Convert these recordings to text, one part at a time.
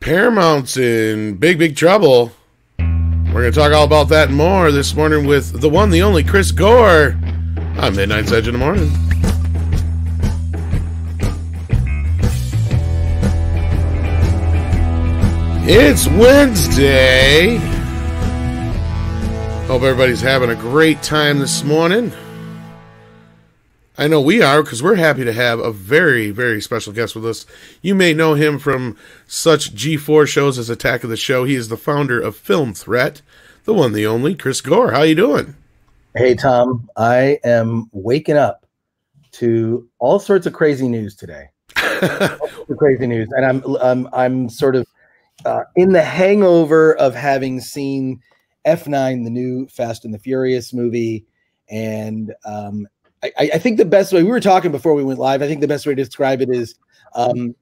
Paramount's in big trouble. We're going to talk all about that and more this morning with the one, the only Chris Gore on Midnight's Edge in the Morning. It's Wednesday. Hope everybody's having a great time this morning. I know we are, because we're happy to have a very special guest with us. You may know him from such G4 shows as Attack of the Show. He is the founder of Film Threat, the one, the only Chris Gore. How you doing? Hey, Tom. I am waking up to all sorts of crazy news today. Crazy news, and I'm sort of in the hangover of having seen F9, the new Fast and the Furious movie, and I think the best way, we were talking before we went live, I think the best way to describe it is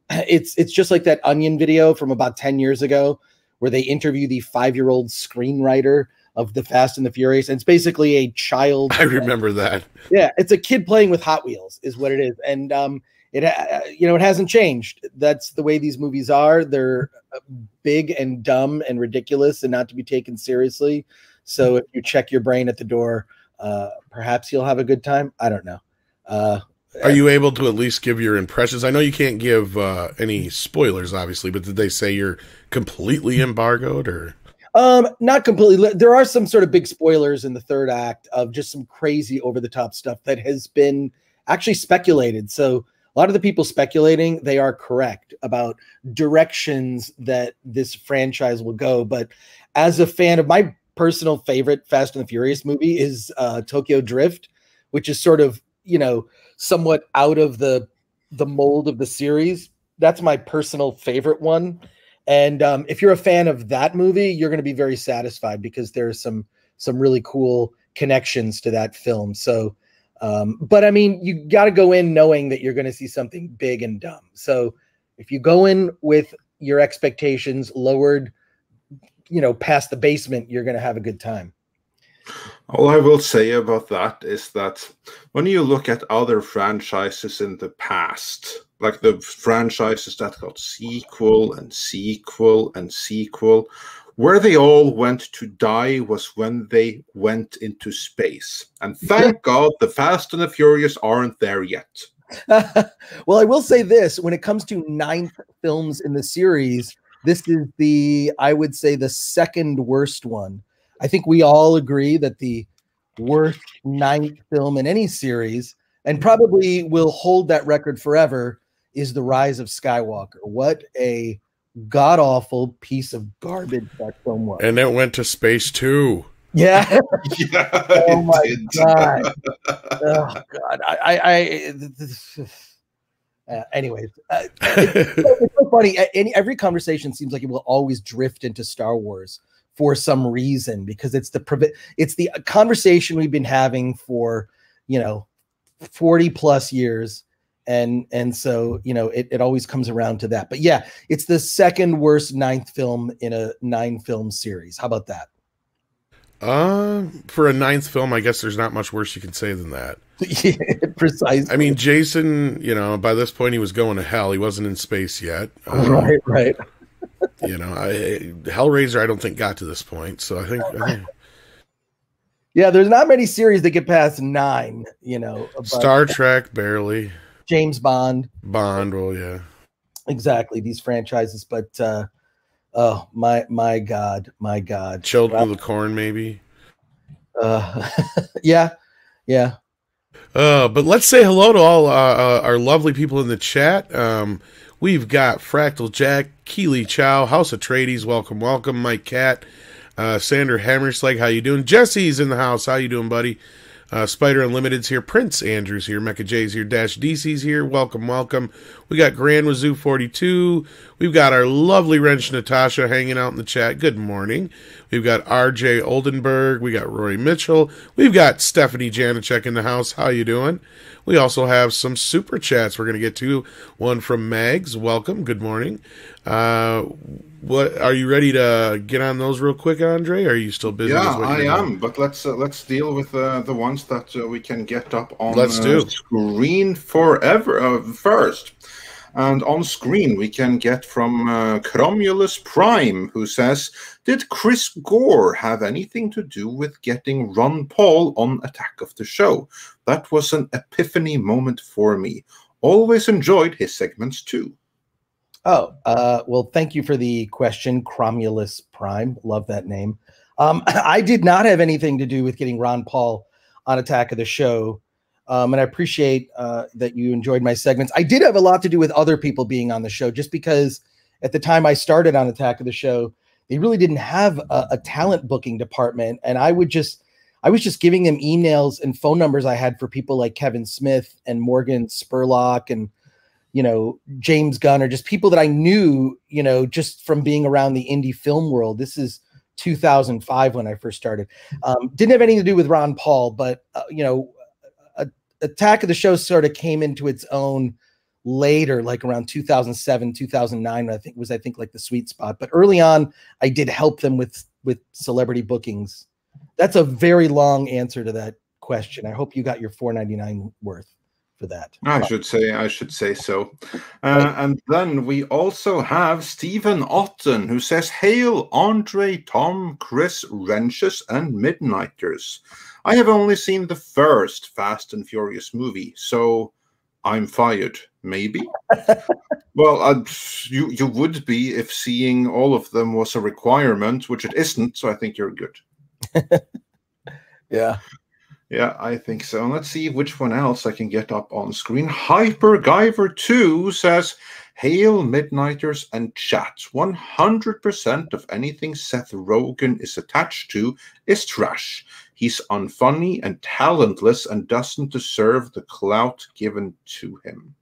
it's just like that Onion video from about 10 years ago where they interview the 5-year-old screenwriter of the Fast and the Furious. And it's basically a child. I remember that. Yeah, it's a kid playing with Hot Wheels is what it is. And it hasn't changed. That's the way these movies are. They're big and dumb and ridiculous and not to be taken seriously. So if you check your brain at the door, perhaps you'll have a good time. I don't know. Are you able to at least give your impressions? I know you can't give any spoilers, obviously, but did they say you're completely embargoed or? Not completely. There are some sort of big spoilers in the third act of just some crazy over the top stuff that has been actually speculated. So a lot of the people speculating, they are correct about directions that this franchise will go. But as a fan of my personal favorite Fast and the Furious movie is Tokyo Drift, which is sort of, somewhat out of the mold of the series. That's my personal favorite one. And if you're a fan of that movie, you're going to be very satisfied because there's some really cool connections to that film. So, but I mean, you got to go in knowing that you're going to see something big and dumb. So if you go in with your expectations lowered, past the basement, you're going to have a good time. All I will say about that is that when you look at other franchises in the past, like the franchises that got sequel and sequel and sequel, where they all went to die was when they went into space. And thank God the Fast and the Furious aren't there yet. Well, I will say this, when it comes to 9 films in the series, this is I would say the second worst one. I think we all agree that the worst 9th film in any series, and probably will hold that record forever, is The Rise of Skywalker. What a god-awful piece of garbage that film was. And it went to space too. Yeah. Yeah, oh my God. Oh God. Anyways, it's so funny. Every conversation seems like it will always drift into Star Wars for some reason, because it's the conversation we've been having for 40 plus years, and so it always comes around to that. But yeah, it's the second worst 9th film in a 9-film series. How about that? For a 9th film, I guess there's not much worse you can say than that. Yeah, precisely. I mean, Jason, by this point he was going to hell. He wasn't in space yet. Right. Hellraiser, I don't think got to this point. So I think yeah, there's not many series that get past 9. Star Trek barely. James Bond. Well, yeah, exactly. These franchises, but oh my God. Children of the Corn, maybe. Yeah. But let's say hello to all our lovely people in the chat. We've got Fractal Jack, Keely Chow, House of Trades, welcome, Mike Cat, Sander Hammerslag, how you doing? Jesse's in the house, how you doing, buddy? Spider Unlimited's here, Prince Andrew's here, Mecha J's here, Dash DC's here, welcome. We got Grand Wazoo 42. We've got our lovely Wrench Natasha hanging out in the chat. Good morning. We've got RJ Oldenburg. We got Roy Mitchell. We've got Stephanie Janicek in the house. How you doing? We also have some super chats we're going to get to. One from Mags. Welcome. Good morning. What are you ready to get on those real quick, Andre? Or are you still busy? Yeah, I am. But let's deal with the ones that we can get up on let's do. Screen forever first. And on screen, we can get from Cromulus Prime, who says, did Chris Gore have anything to do with getting Ron Paul on Attack of the Show? That was an epiphany moment for me. Always enjoyed his segments too. Oh, well, thank you for the question, Cromulus Prime. Love that name. I did not have anything to do with getting Ron Paul on Attack of the Show. And I appreciate that you enjoyed my segments. I did have a lot to do with other people being on the show, just because at the time I started on Attack of the Show, they really didn't have a talent booking department. And I was just giving them emails and phone numbers I had for people like Kevin Smith and Morgan Spurlock and, James Gunn, or just people that I knew, just from being around the indie film world. This is 2005 when I first started. Didn't have anything to do with Ron Paul, but, Attack of the Show sort of came into its own later, like around 2007, 2009, I think like the sweet spot. But early on, I did help them with celebrity bookings. That's a very long answer to that question. I hope you got your $4.99 worth for that. I should say so. And then we also have Stephen Otten, who says, hail Andre, Tom, Chris, Wrenches, and Midnighters. I have only seen the first Fast and Furious movie, so I'm fired. Maybe? Well, you would be if seeing all of them was a requirement, which it isn't, so I think you're good. Yeah. Yeah, I think so. And let's see which one else I can get up on screen. HyperGuyver2 says, hail Midnighters and chat. 100% of anything Seth Rogen is attached to is trash. He's unfunny and talentless and doesn't deserve the clout given to him.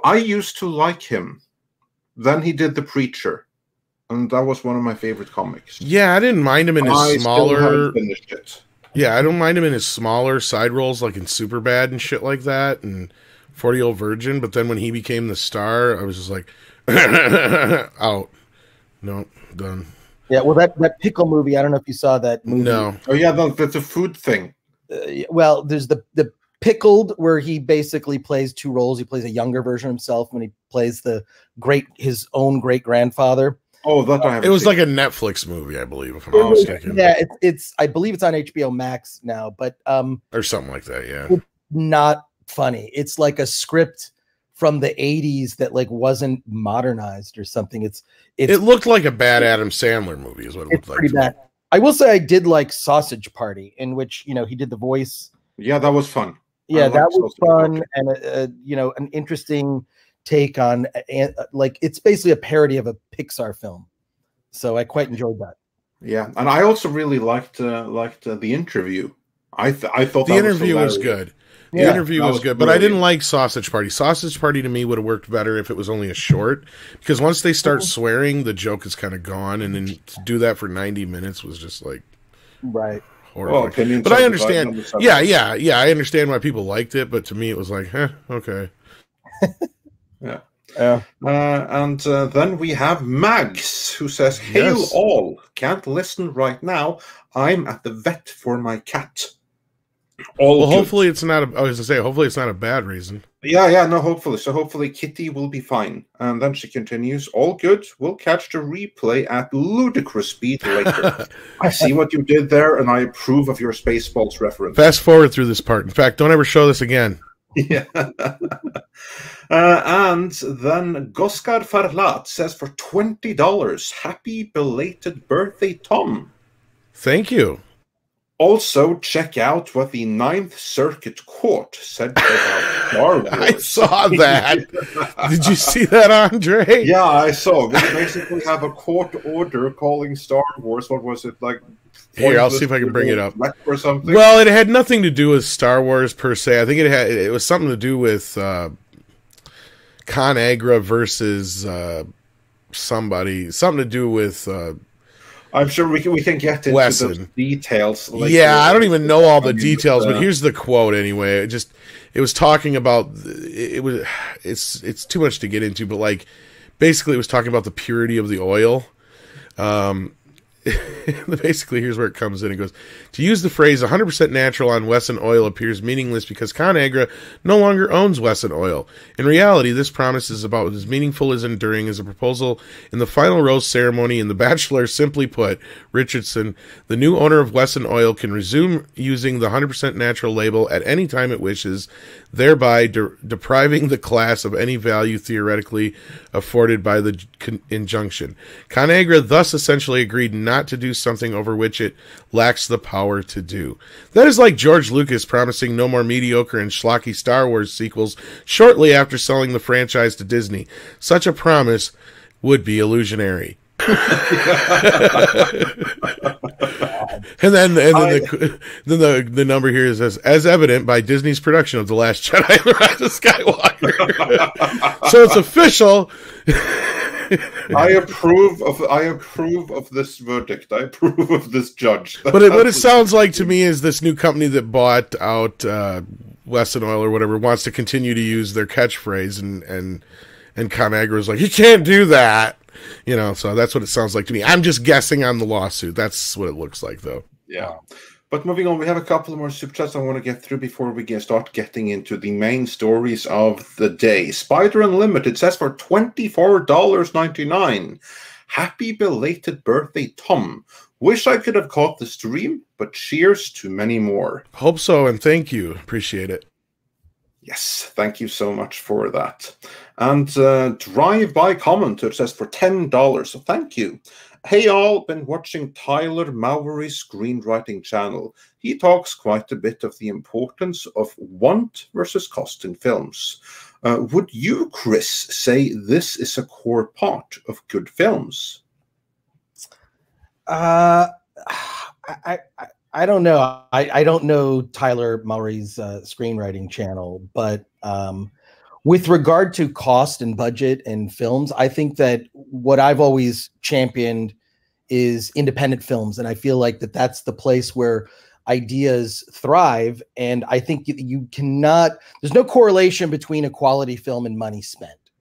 I used to like him. Then he did The Preacher. And that was one of my favorite comics. Yeah, I didn't mind him in his smaller... Still haven't finished it. Yeah, I don't mind him in his smaller side roles, like in Superbad and shit like that, and 40-Year-Old Virgin, but then when he became the star, I was just like, out. No, done. Yeah, well, that pickle movie, I don't know if you saw that movie. No. Oh, yeah, that's a food thing. Well, there's the Pickled, where he basically plays two roles. He plays a younger version of himself when he plays his own great-grandfather. Oh, that I haven't It was seen. like a Netflix movie, I believe, if I'm not mistaken. Yeah, it's I believe it's on HBO Max now, but or something like that, yeah. It's not funny. It's like a script from the 80s that like wasn't modernized or something. It looked like a bad Adam Sandler movie is what it looked like. Pretty bad. I will say I did like Sausage Party, in which he did the voice. Yeah, that was fun. Yeah, that was fun, and an interesting take on like it's basically a parody of a Pixar film. So I quite enjoyed that. Yeah, and I also really liked The Interview. I thought The Interview was good. The interview was good, but I didn't like Sausage Party. Sausage Party to me would have worked better if it was only a short, because once they start swearing, the joke is kind of gone, and then to do that for 90 minutes was just like right. horrible. Well, but I understand. Yeah, I understand why people liked it, but to me it was like, okay. Yeah. And then we have Mags, who says, hail Yes. all. Can't listen right now. I'm at the vet for my cat. Hopefully it's not hopefully it's not a bad reason. Yeah, no, hopefully. So hopefully Kitty will be fine. And then she continues, all good. We'll catch the replay at ludicrous speed later. I see what you did there, and I approve of your Spaceballs reference. Fast forward through this part. In fact, don't ever show this again. Yeah. And then Goskar Farlat says, for $20, happy belated birthday, Tom. Thank you. Also, check out what the Ninth Circuit Court said about Star Wars. I saw that. Did you see that, Andre? Yeah, I saw. We basically have a court order calling Star Wars, what was it, like... Here, I'll see if I can bring it up. Or something? Well, it had nothing to do with Star Wars per se. I think it was something to do with ConAgra versus somebody. Something to do with... I'm sure we can get into those details. I don't even know all the details, but here's the quote anyway. It was talking about it's too much to get into, but like basically it was talking about the purity of the oil. basically, here's where it comes in. It goes, to use the phrase 100% natural on Wesson Oil appears meaningless because ConAgra no longer owns Wesson Oil. In reality, this promise is about as meaningful as enduring as a proposal in the final rose ceremony in The Bachelor. Simply put, Richardson, the new owner of Wesson Oil, can resume using the 100% natural label at any time it wishes, thereby depriving the class of any value theoretically afforded by the injunction. ConAgra thus essentially agreed not to do something over which it lacks the power to do. That is like George Lucas promising no more mediocre and schlocky Star Wars sequels shortly after selling the franchise to Disney. Such a promise would be illusionary. And then the number here says, as evident by Disney's production of The Last Jedi and The Rise of Skywalker. So it's official. I approve of this verdict. I approve of this judge. But what it sounds like to me is this new company that bought out Wesson Oil or whatever wants to continue to use their catchphrase, and ConAgra is like, you can't do that. You know, so that's what it sounds like to me. I'm just guessing on the lawsuit. That's what it looks like, though. Yeah. But moving on, we have a couple more super chats I want to get through before we start getting into the main stories of the day. Spider Unlimited says for $24.99, happy belated birthday, Tom. Wish I could have caught the stream, but cheers to many more. Hope so, and thank you. Appreciate it. Yes, thank you so much for that. And Drive-By Commenter says for $10, so thank you. Hey all, been watching Tyler Mowry's screenwriting channel. He talks quite a bit of the importance of want versus cost in films. Would you, Chris, say this is a core part of good films? I don't know. I don't know Tyler Mowry's screenwriting channel, but with regard to cost and budget and films, I think that what I've always championed is independent films. And I feel like that's the place where ideas thrive. And I think you cannot, there's no correlation between a quality film and money spent,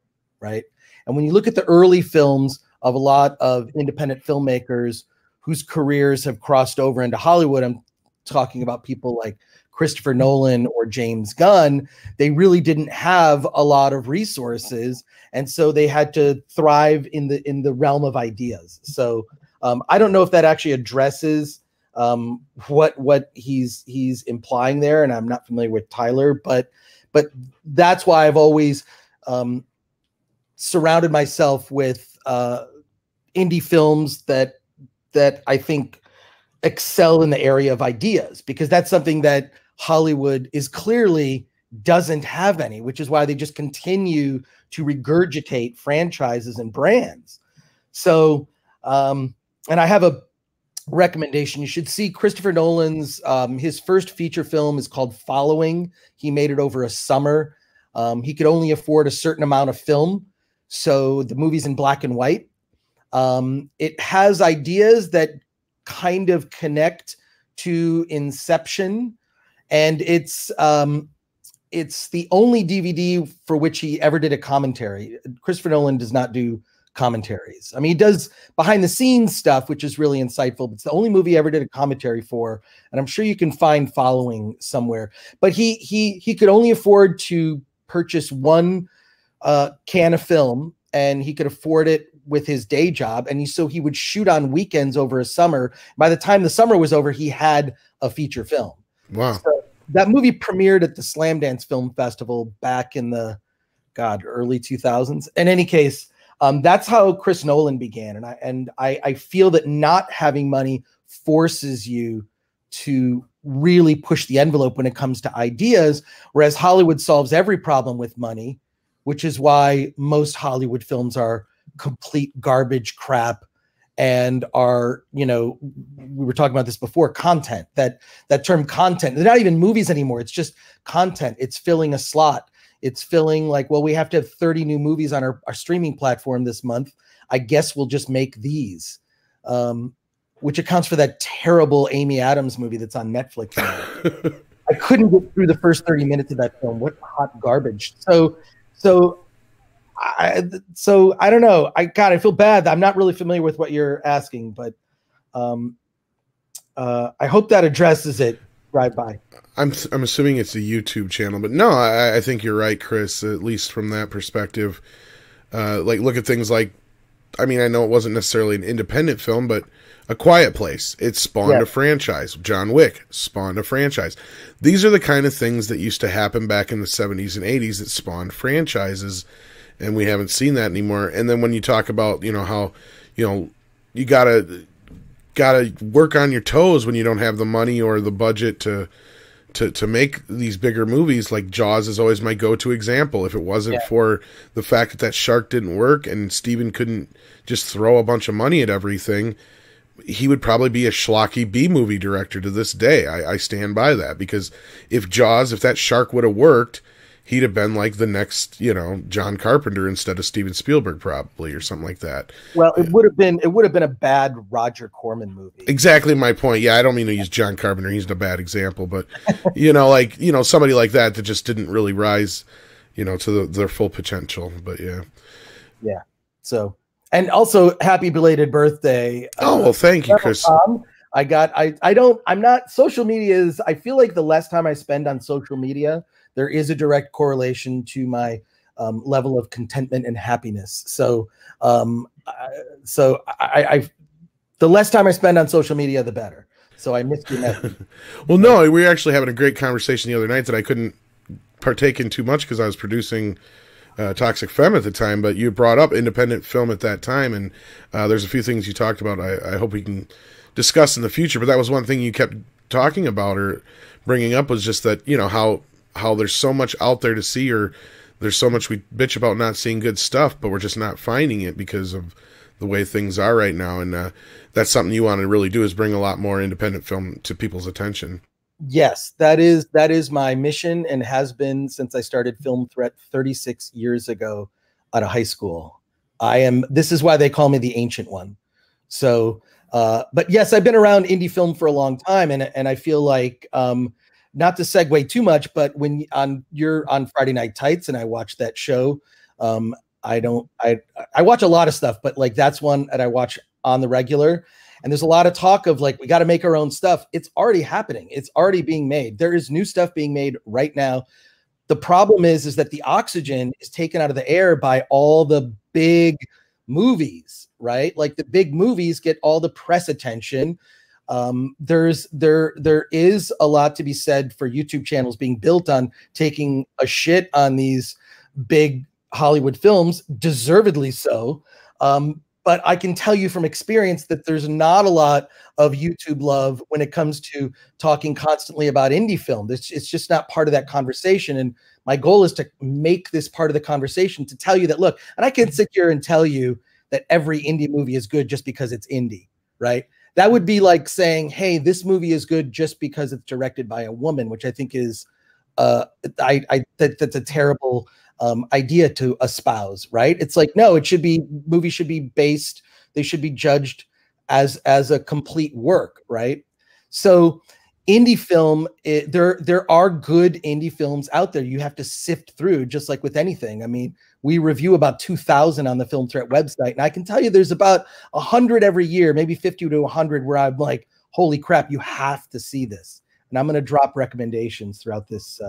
right? And when you look at the early films of a lot of independent filmmakers whose careers have crossed over into Hollywood, I'm talking about people like Christopher Nolan or James Gunn, they really didn't have a lot of resources, and so they had to thrive in the realm of ideas. So I don't know if that actually addresses what he's implying there, and I'm not familiar with Tyler, but that's why I've always surrounded myself with indie films that I think excel in the area of ideas, because that's something that Hollywood is clearly doesn't have any, which is why they just continue to regurgitate franchises and brands. So, and I have a recommendation. You should see Christopher Nolan's, his first feature film is called Following. He made it over a summer. He could only afford a certain amount of film, so the movie's in black and white. It has ideas that kind of connect to Inception, and it's the only DVD for which he ever did a commentary. Christopher Nolan does not do commentaries. I mean, he does behind the scenes stuff, which is really insightful, but it's the only movie he ever did a commentary for, and I'm sure you can find Following somewhere. But he could only afford to purchase one can of film, and he could afford it with his day job. And so he would shoot on weekends over a summer. By the time the summer was over, he had a feature film. Wow. So that movie premiered at the Slam Dance Film Festival back in the early 2000s. In any case, that's how Chris Nolan began. And I feel that not having money forces you to really push the envelope when it comes to ideas, whereas Hollywood solves every problem with money, which is why most Hollywood films are complete garbage crap and are, we were talking about this before, content. That term content, they're not even movies anymore. It's just content. It's filling a slot. It's filling we have to have 30 new movies on our streaming platform this month. I guess we'll just make these, which accounts for that terrible Amy Adams movie that's on Netflix now. I couldn't get through the first 30 minutes of that film. What hot garbage. So I don't know. I feel bad. I'm not really familiar with what you're asking, but I hope that addresses it. Drive by. I'm assuming it's a YouTube channel, but no, I think you're right, Chris. At least from that perspective, like look at things like, I mean, I know it wasn't necessarily an independent film, but A Quiet Place, it spawned a franchise. John Wick spawned a franchise. These are the kind of things that used to happen back in the 70s and 80s that spawned franchises, and we haven't seen that anymore. And then when you talk about, you know, how, you know, you gotta work on your toes when you don't have the money or the budget to make these bigger movies. Like Jaws is always my go-to example. If it wasn't for the fact that shark didn't work and Steven couldn't just throw a bunch of money at everything, he would probably be a schlocky B-movie director to this day. I stand by that, because if that shark would have worked, he'd have been like the next, you know, John Carpenter instead of Steven Spielberg, probably, or something like that. Well, it would have been a bad Roger Corman movie. Exactly my point. Yeah, I don't mean to use John Carpenter. He's a bad example, but you know, like, you know, somebody like that just didn't really rise, you know, to their full potential. But yeah. So, and also happy belated birthday. Oh, well, thank you, Chris. I'm not, social media is, I feel like the less time I spend on social media, there is a direct correlation to my level of contentment and happiness. So, the less time I spend on social media, the better. So I missed your message. Well, no, we were actually having a great conversation the other night that I couldn't partake in too much because I was producing Toxic Femme at the time, but you brought up independent film at that time, and there's a few things you talked about I hope we can discuss in the future. But that was one thing you kept talking about or bringing up, was just that, you know, how there's so much out there to see, or there's so much we bitch about not seeing good stuff, but we're just not finding it because of the way things are right now. And that's something you want to really do, is bring a lot more independent film to people's attention. Yes, that is my mission, and has been since I started Film Threat 36 years ago out of high school. This is why they call me the Ancient One. So, but yes, I've been around indie film for a long time, and I feel like, not to segue too much, but when you're on Friday Night Tights and I watch that show, I watch a lot of stuff, but like that's one that I watch on the regular. And there's a lot of talk of like, we got to make our own stuff. It's already happening. It's already being made. There is new stuff being made right now. The problem is that the oxygen is taken out of the air by all the big movies, right? Like the big movies get all the press attention. There is a lot to be said for YouTube channels being built on taking a shit on these big Hollywood films, deservedly so. But I can tell you from experience that there's not a lot of YouTube love when it comes to talking constantly about indie film. It's just not part of that conversation. And my goal is to make this part of the conversation, to tell you that, look, and I can sit here and tell you that every indie movie is good just because it's indie, right? That would be like saying, hey, this movie is good just because it's directed by a woman, which I think is, that's a terrible idea to espouse, right? It's like, no, movies should be based, they should be judged as a complete work, right? So indie film, there are good indie films out there. You have to sift through, just like with anything. I mean, we review about 2,000 on the Film Threat website, and I can tell you there's about 100 every year, maybe 50 to 100, where I'm like, holy crap, you have to see this. And I'm going to drop recommendations throughout this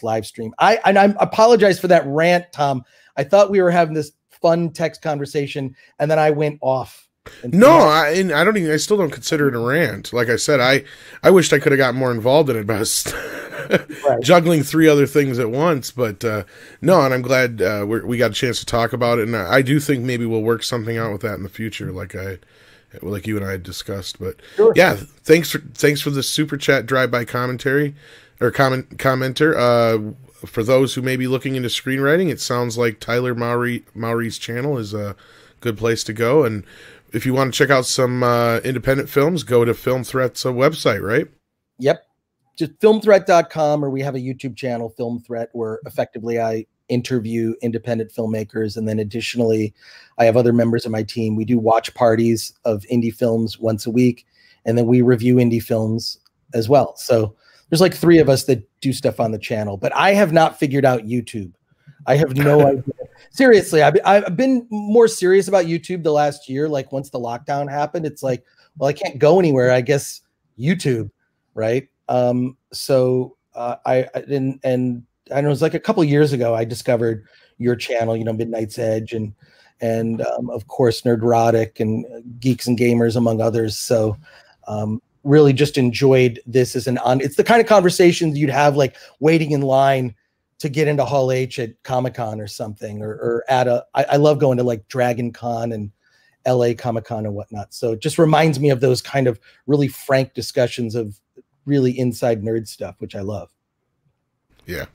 live stream. I apologize for that rant, Tom. I thought we were having this fun text conversation, and then I went off. No, I still don't consider it a rant. Like I said, I wished I could have got more involved in it, but I was juggling 3 other things at once. But no, and I'm glad we got a chance to talk about it. And I do think maybe we'll work something out with that in the future, like you and I had discussed. But sure. Yeah, thanks for the super chat drive-by commentary or commenter. For those who may be looking into screenwriting, it sounds like Tyler Mowry's channel is a good place to go. And if you want to check out some independent films, go to Film Threat's website, right? Yep. Just filmthreat.com, or we have a YouTube channel, Film Threat, where effectively I interview independent filmmakers. And then additionally, I have other members of my team. We do watch parties of indie films once a week, and then we review indie films as well. So there's like 3 of us that do stuff on the channel, but I have not figured out YouTube. I have no idea. Seriously, I've been more serious about YouTube the last year. Like once the lockdown happened, it's like, well, I can't go anywhere. I guess YouTube, right? So I didn't, and I know it was like a couple years ago, I discovered your channel, you know, Midnight's Edge, and of course Nerdrotic and Geeks and Gamers, among others. So really just enjoyed this as it's the kind of conversations you'd have like waiting in line to get into Hall H at Comic-Con or something, or at I love going to like Dragon Con and LA Comic-Con and whatnot. So it just reminds me of those kind of really frank discussions of really inside nerd stuff, which I love. Yeah.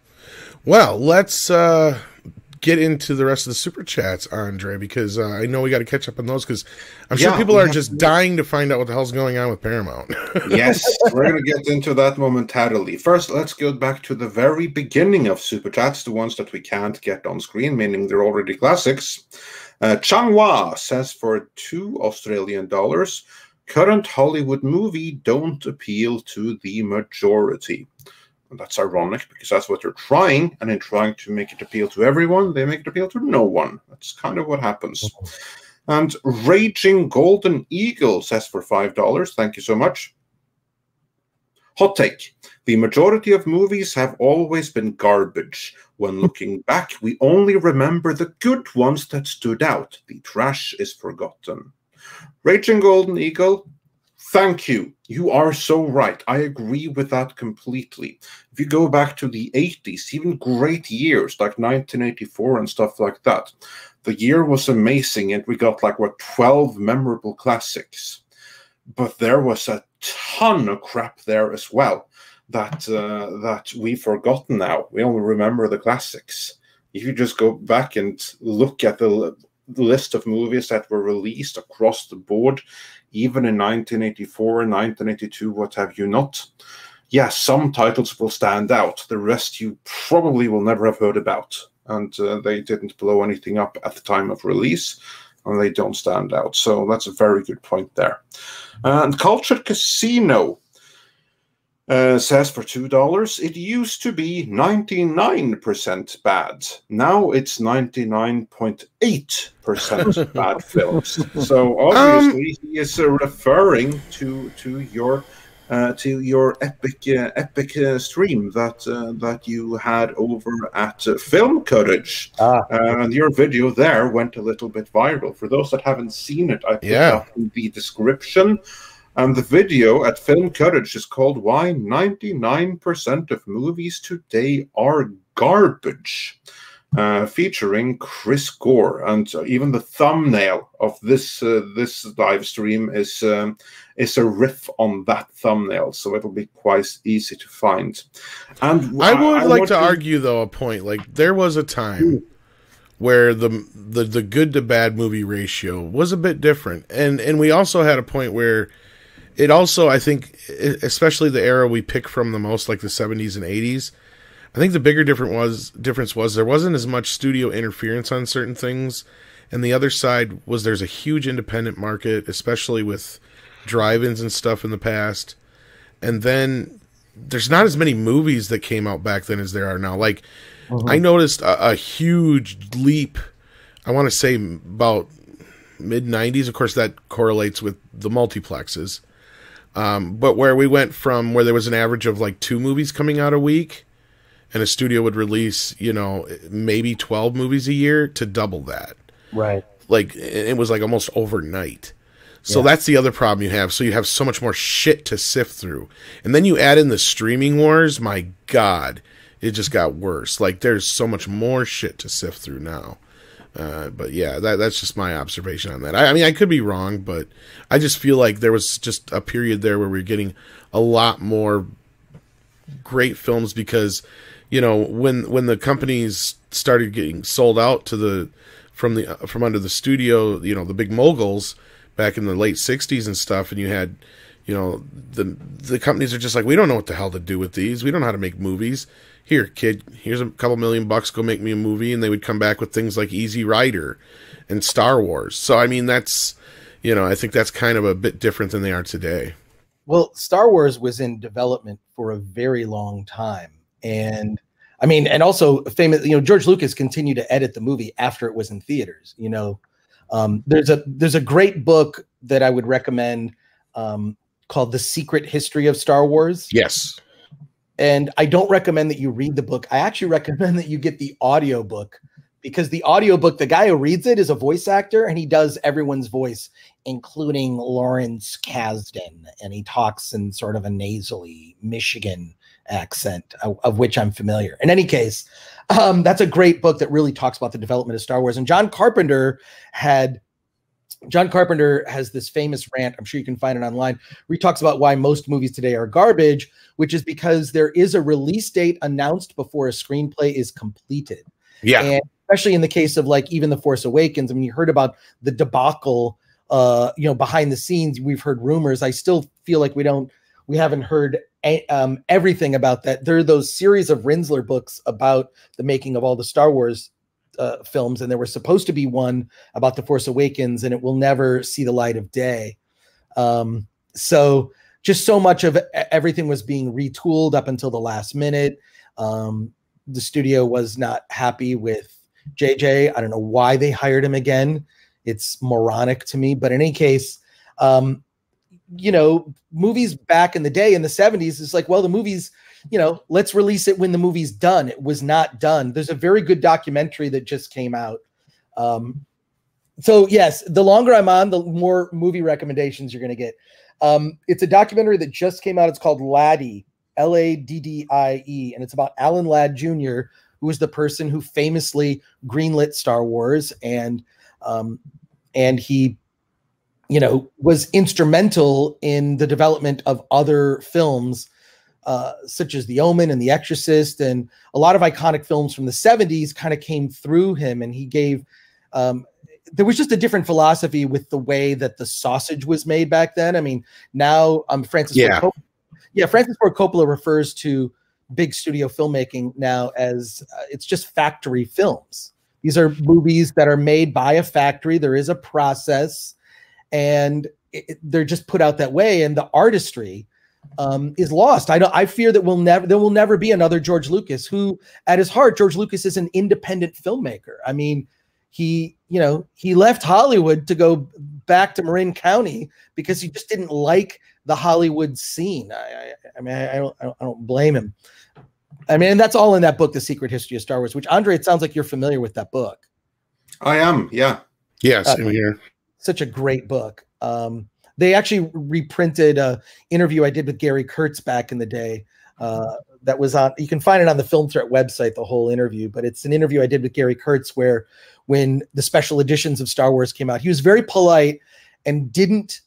Well, let's get into the rest of the super chats, Andre, because I know we got to catch up on those, because I'm sure people are just dying to find out what the hell's going on with Paramount. Yes, we're going to get into that momentarily. First, let's go back to the very beginning of super chats, the ones that we can't get on screen, meaning they're already classics. Changhua says, for $2 current Hollywood movie don't appeal to the majority. And that's ironic, because that's what they're trying, and in trying to make it appeal to everyone, they make it appeal to no one. That's kind of what happens. And Raging Golden Eagle says, for $5, thank you so much. Hot take. The majority of movies have always been garbage. When looking back, we only remember the good ones that stood out. The trash is forgotten. Raging Golden Eagle, thank you. You are so right. I agree with that completely. If you go back to the 80s, even great years like 1984 and stuff like that, the year was amazing, and we got like, 12 memorable classics. But there was a ton of crap there as well that we've forgotten now. We only remember the classics. If you just go back and look at the list of movies that were released across the board, even in 1984, 1982, what have you not. Yeah, some titles will stand out. The rest you probably will never have heard about. And they didn't blow anything up at the time of release, and they don't stand out. So that's a very good point there. And Cultured Casino says, for $2, it used to be 99% bad. Now it's 99.8% bad films. So obviously he is referring to your epic stream that you had over at Film Courage. And your video there went a little bit viral. For those that haven't seen it, I put that in the description. And the video at Film Courage is called "Why 99% of Movies Today Are Garbage," featuring Chris Gore. And even the thumbnail of this live stream is a riff on that thumbnail, so it'll be quite easy to find. And I would like to argue, though, a point. Like, there was a time where the good to bad movie ratio was a bit different, and we also had a point where it also, I think, especially the era we pick from the most, like the 70s and 80s, I think the bigger difference was there wasn't as much studio interference on certain things, and the other side was there's a huge independent market, especially with drive-ins and stuff in the past, and then there's not as many movies that came out back then as there are now. Like, I noticed a huge leap, I want to say about mid-90s, of course that correlates with the multiplexes, but where we went from where there was an average of like 2 movies coming out a week, and a studio would release, maybe 12 movies a year, to double that. Right. Like, it was like almost overnight. So that's the other problem you have. So you have so much more shit to sift through. And then you add in the streaming wars, my God, it just got worse. Like, there's so much more shit to sift through now. But yeah, that's just my observation on that. I mean, I could be wrong, but I just feel like there was just a period there where we were getting a lot more great films because, when the companies started getting sold out to from under the studio, the big moguls back in the late 60s and stuff, and you had, the companies are just like, we don't know what the hell to do with these. We don't know how to make movies. Here, kid, here's a couple $1 million, go make me a movie. And they would come back with things like Easy Rider and Star Wars. So, I mean, that's, I think that's kind of a bit different than they are today. Well, Star Wars was in development for a very long time. And I mean, and also famous, George Lucas continued to edit the movie after it was in theaters. There's a great book that I would recommend called The Secret History of Star Wars. Yes. And I don't recommend that you read the book. I actually recommend that you get the audiobook, because the audiobook, the guy who reads it is a voice actor, and he does everyone's voice, including Lawrence Kasdan. And he talks in sort of a nasally Michigan accent, of which I'm familiar. In any case, that's a great book that really talks about the development of Star Wars. And John Carpenter has this famous rant, I'm sure you can find it online, where he talks about why most movies today are garbage, which is because there is a release date announced before a screenplay is completed. Yeah. And especially in the case of like even The Force Awakens, I mean, you heard about the debacle, behind the scenes. We've heard rumors. I still feel like we haven't heard everything about that. There are those series of Rinsler books about the making of all the Star Wars films, and there was supposed to be one about The Force Awakens, and it will never see the light of day. So just so much of everything was being retooled up until the last minute. The studio was not happy with JJ. I don't know why they hired him again. It's moronic to me. But in any case, movies back in the day in the 70s, it's like, well, the movie's, let's release it when the movie's done. It was not done. There's a very good documentary that just came out. So yes, the longer I'm on, the more movie recommendations you're going to get. It's a documentary that just came out. It's called Laddie, Laddie, and it's about Alan Ladd Jr., who was the person who famously greenlit Star Wars, and he, was instrumental in the development of other films, such as The Omen and The Exorcist, and a lot of iconic films from the 70s kind of came through him. And he gave, there was just a different philosophy with the way that the sausage was made back then. I mean, now Francis Ford Coppola refers to big studio filmmaking now as it's just factory films. These are movies that are made by a factory. There is a process, and they're just put out that way, and the artistry is lost. I fear that there will never be another George Lucas, who at his heart, George Lucas is an independent filmmaker. I mean, he left Hollywood to go back to Marin County because he just didn't like the Hollywood scene. I don't blame him. I mean, and that's all in that book, The Secret History of Star Wars, which, Andre, it sounds like you're familiar with that book. I am, yeah. Yes, I'm here. Such a great book. They actually reprinted an interview I did with Gary Kurtz back in the day. That was on, you can find it on the Film Threat website, the whole interview, but it's an interview I did with Gary Kurtz where when the special editions of Star Wars came out, he was very polite and didn't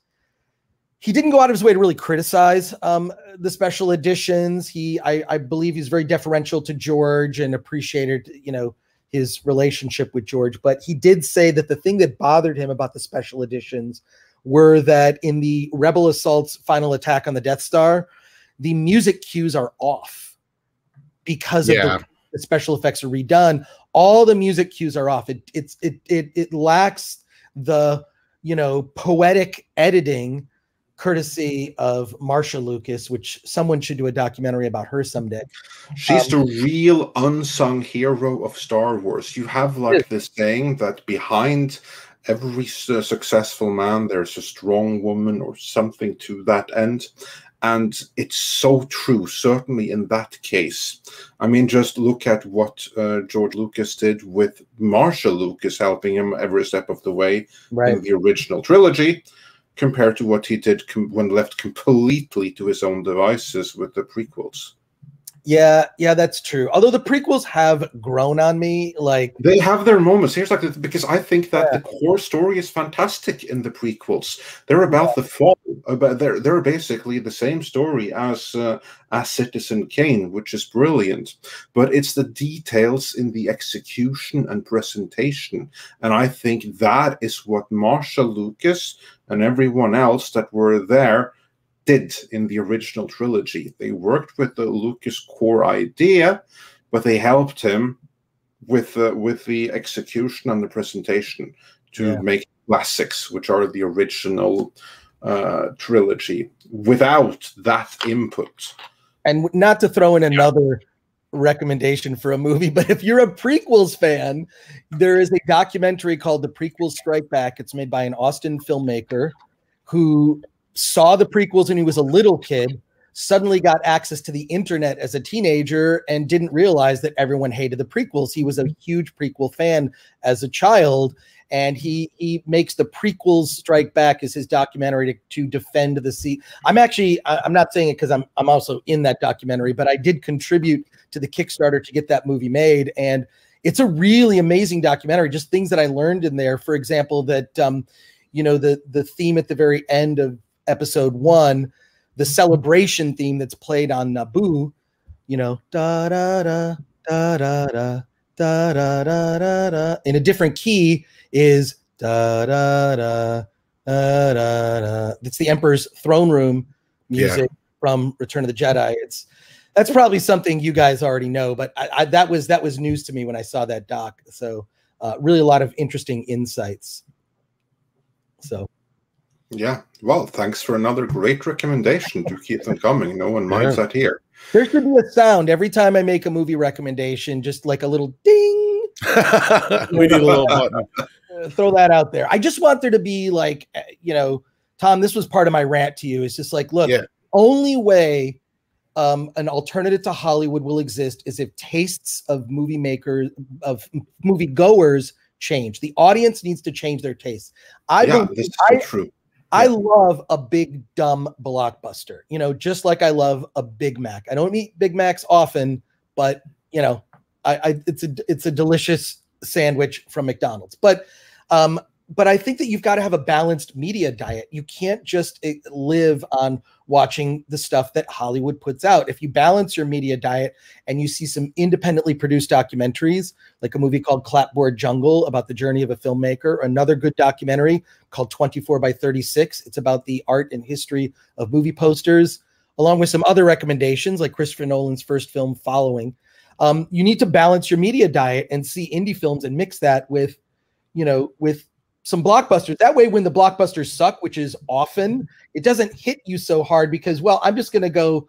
go out of his way to really criticize the special editions. I believe he's very deferential to George and appreciated, his relationship with George. But he did say that the thing that bothered him about the special editions were that in the Rebel Assault's final attack on the Death Star, the music cues are off because of the special effects are redone. All the music cues are off. It lacks the, poetic editing courtesy of Marsha Lucas, which someone should do a documentary about her someday. She's the real unsung hero of Star Wars. You have this saying that behind every successful man, there's a strong woman or something to that end. And it's so true, certainly in that case. I mean, just look at what George Lucas did with Marsha Lucas helping him every step of the way in the original trilogy, compared to what he did when left completely to his own devices with the prequels. Yeah, that's true. Although the prequels have grown on me, they have their moments. Here's because I think that the core story is fantastic in the prequels. They're about the fall. They're basically the same story as Citizen Kane, which is brilliant. But it's the details in the execution and presentation, and I think that is what Marsha Lucas and everyone else that were there did in the original trilogy. They worked with the Lucas core idea, but they helped him with the execution and the presentation to make classics, which are the original trilogy. Without that input, and not to throw in another recommendation for a movie, but if you're a prequels fan, there is a documentary called The Prequels Strike Back. It's made by an Austin filmmaker who saw the prequels when he was a little kid, suddenly got access to the internet as a teenager and didn't realize that everyone hated the prequels. He was a huge prequel fan as a child, and he makes the prequels Strike Back as his documentary to defend the seat. I'm not saying it because I'm also in that documentary, but I did contribute to the Kickstarter to get that movie made, and it's a really amazing documentary. Just things that I learned in there. For example, that the theme at the very end of episode 1, the celebration theme that's played on Naboo, da da da da da da da da da da, in a different key is da da da da da da. It's the Emperor's throne room music from Return of the Jedi. That's probably something you guys already know, but that was news to me when I saw that doc. So really a lot of interesting insights. So. Yeah, well, thanks for another great recommendation. Do keep them coming. No one minds that here. There should be a sound every time I make a movie recommendation, just like a little ding. We need a little button. Throw that out there. I just want there to be like, Tom, this was part of my rant to you. It's just like, look, only way an alternative to Hollywood will exist is if tastes of movie makers, of movie goers change. The audience needs to change their tastes. This is so true. I love a big, dumb blockbuster, just like I love a Big Mac. I don't eat Big Macs often, but, it's a delicious sandwich from McDonald's. But I think that you've got to have a balanced media diet. You can't just live on watching the stuff that Hollywood puts out. If you balance your media diet and you see some independently produced documentaries, like a movie called Clapboard Jungle about the journey of a filmmaker, or another good documentary called 24 by 36. It's about the art and history of movie posters, along with some other recommendations like Christopher Nolan's first film, Following. You need to balance your media diet and see indie films and mix that with some blockbusters. That way, when the blockbusters suck, which is often, it doesn't hit you so hard because, well, I'm just going to go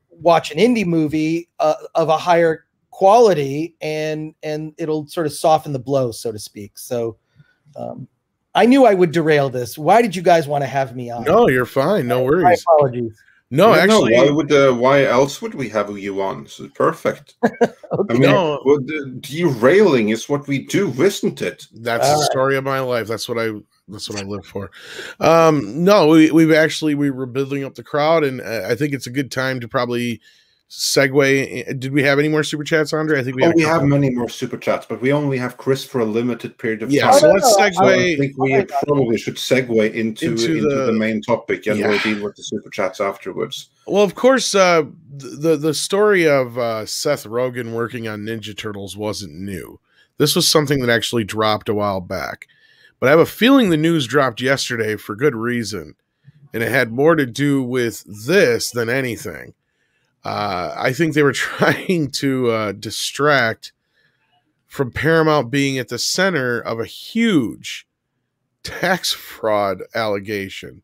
watch an indie movie of a higher quality, and it'll sort of soften the blow, so to speak. So I knew I would derail this. Why did you guys want to have me on? No, you're fine. No worries. My apologies. No, actually, why else would we have you on? So perfect. Okay. I mean, derailing is what we do, isn't it? That's the story of my life. That's what I live for. No, we were building up the crowd, and I think it's a good time to probably segue. Did we have any more super chats, Andre? I think we have many more super chats, but we only have Chris for a limited period of time. So let's segue. So I think we probably should segue into the main topic, and we'll deal with the super chats afterwards. Well, of course, the story of Seth Rogen working on Ninja Turtles wasn't new. This was something that actually dropped a while back, but I have a feeling the news dropped yesterday for good reason, and it had more to do with this than anything. I think they were trying to distract from Paramount being at the center of a huge tax fraud allegation.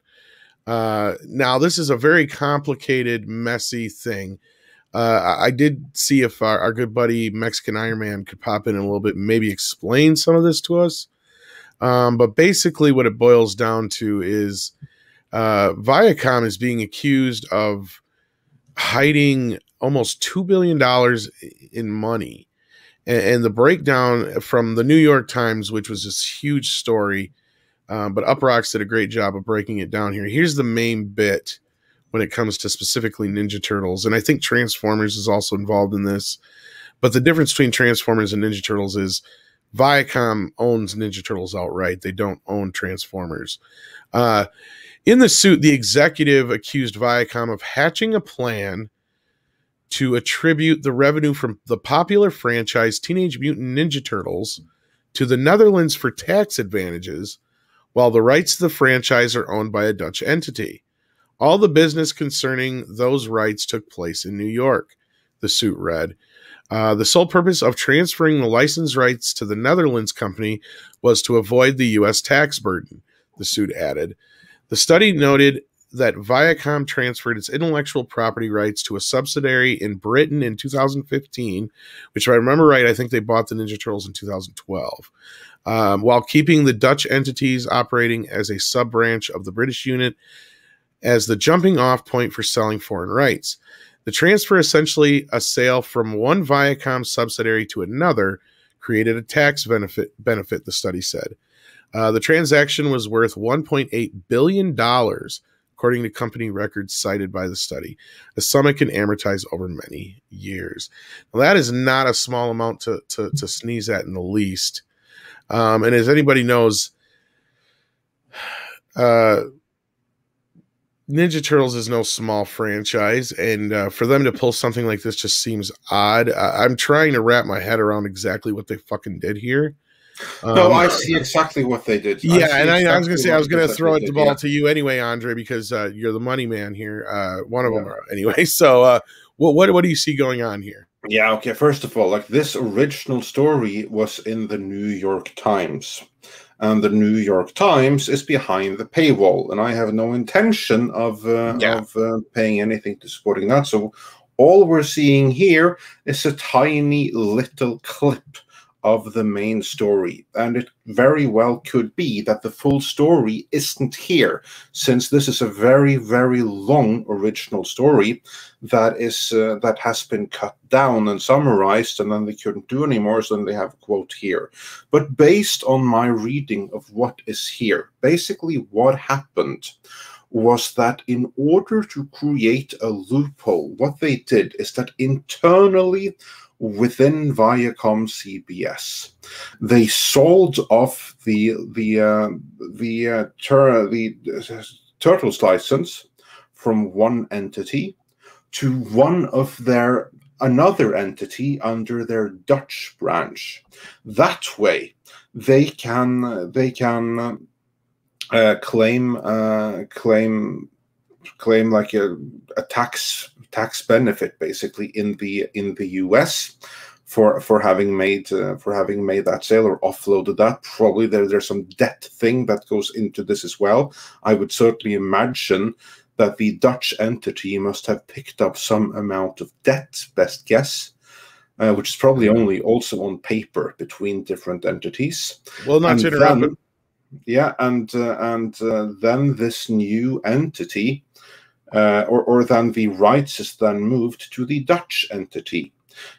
Now, this is a very complicated, messy thing. I did see if our good buddy Mexican Iron Man could pop in a little bit and maybe explain some of this to us. But basically what it boils down to is Viacom is being accused of hiding almost $2 billion in money. And the breakdown from the New York Times, which was this huge story, but Uprocks did a great job of breaking it down here. Here's the main bit when it comes to specifically Ninja Turtles. And I think Transformers is also involved in this. But the difference between Transformers and Ninja Turtles is Viacom owns Ninja Turtles outright. They don't own Transformers. In the suit, the executive accused Viacom of hatching a plan to attribute the revenue from the popular franchise Teenage Mutant Ninja Turtles to the Netherlands for tax advantages, while the rights to the franchise are owned by a Dutch entity. All the business concerning those rights took place in New York, the suit read. The sole purpose of transferring the license rights to the Netherlands company was to avoid the U.S. tax burden, the suit added. The study noted that Viacom transferred its intellectual property rights to a subsidiary in Britain in 2015, which, if I remember right, I think they bought the Ninja Turtles in 2012, while keeping the Dutch entities operating as a sub-branch of the British unit. as the jumping off point for selling foreign rights. The transfer, essentially a sale from one Viacom subsidiary to another, created a tax benefit, the study said. The transaction was worth $1.8 billion, according to company records cited by the study. The sum it can amortize over many years. Now, that is not a small amount to sneeze at in the least. And as anybody knows, Ninja Turtles is no small franchise, and for them to pull something like this just seems odd. I'm trying to wrap my head around exactly what they fucking did here. No, I see exactly what they did. Yeah, I was going to say, I was going to throw the ball to you anyway, Andre, because you're the money man here. One of them, anyway. So, what do you see going on here? Yeah, okay. First of all, like, this original story was in the New York Times. And the New York Times is behind the paywall, and I have no intention of paying anything to supporting that. So all we're seeing here is a tiny little clip of the main story, and it very well could be that the full story isn't here, since this is a very, very long original story that has been cut down and summarized, and then they couldn't do anymore, so then they have a quote here. But based on my reading of what is here, basically what happened was that in order to create a loophole, what they did is that internally within Viacom CBS, they sold off the Turtles license from one entity to another entity under their Dutch branch. That way, they can claim like a tax benefit, basically, in the US for having made that sale or offloaded that. Probably there's some debt thing that goes into this as well. I would certainly imagine that the Dutch entity must have picked up some amount of debt, best guess, which is probably only also on paper between different entities. Well, not to interrupt, but yeah, and then this new entity, or then the rights is then moved to the Dutch entity,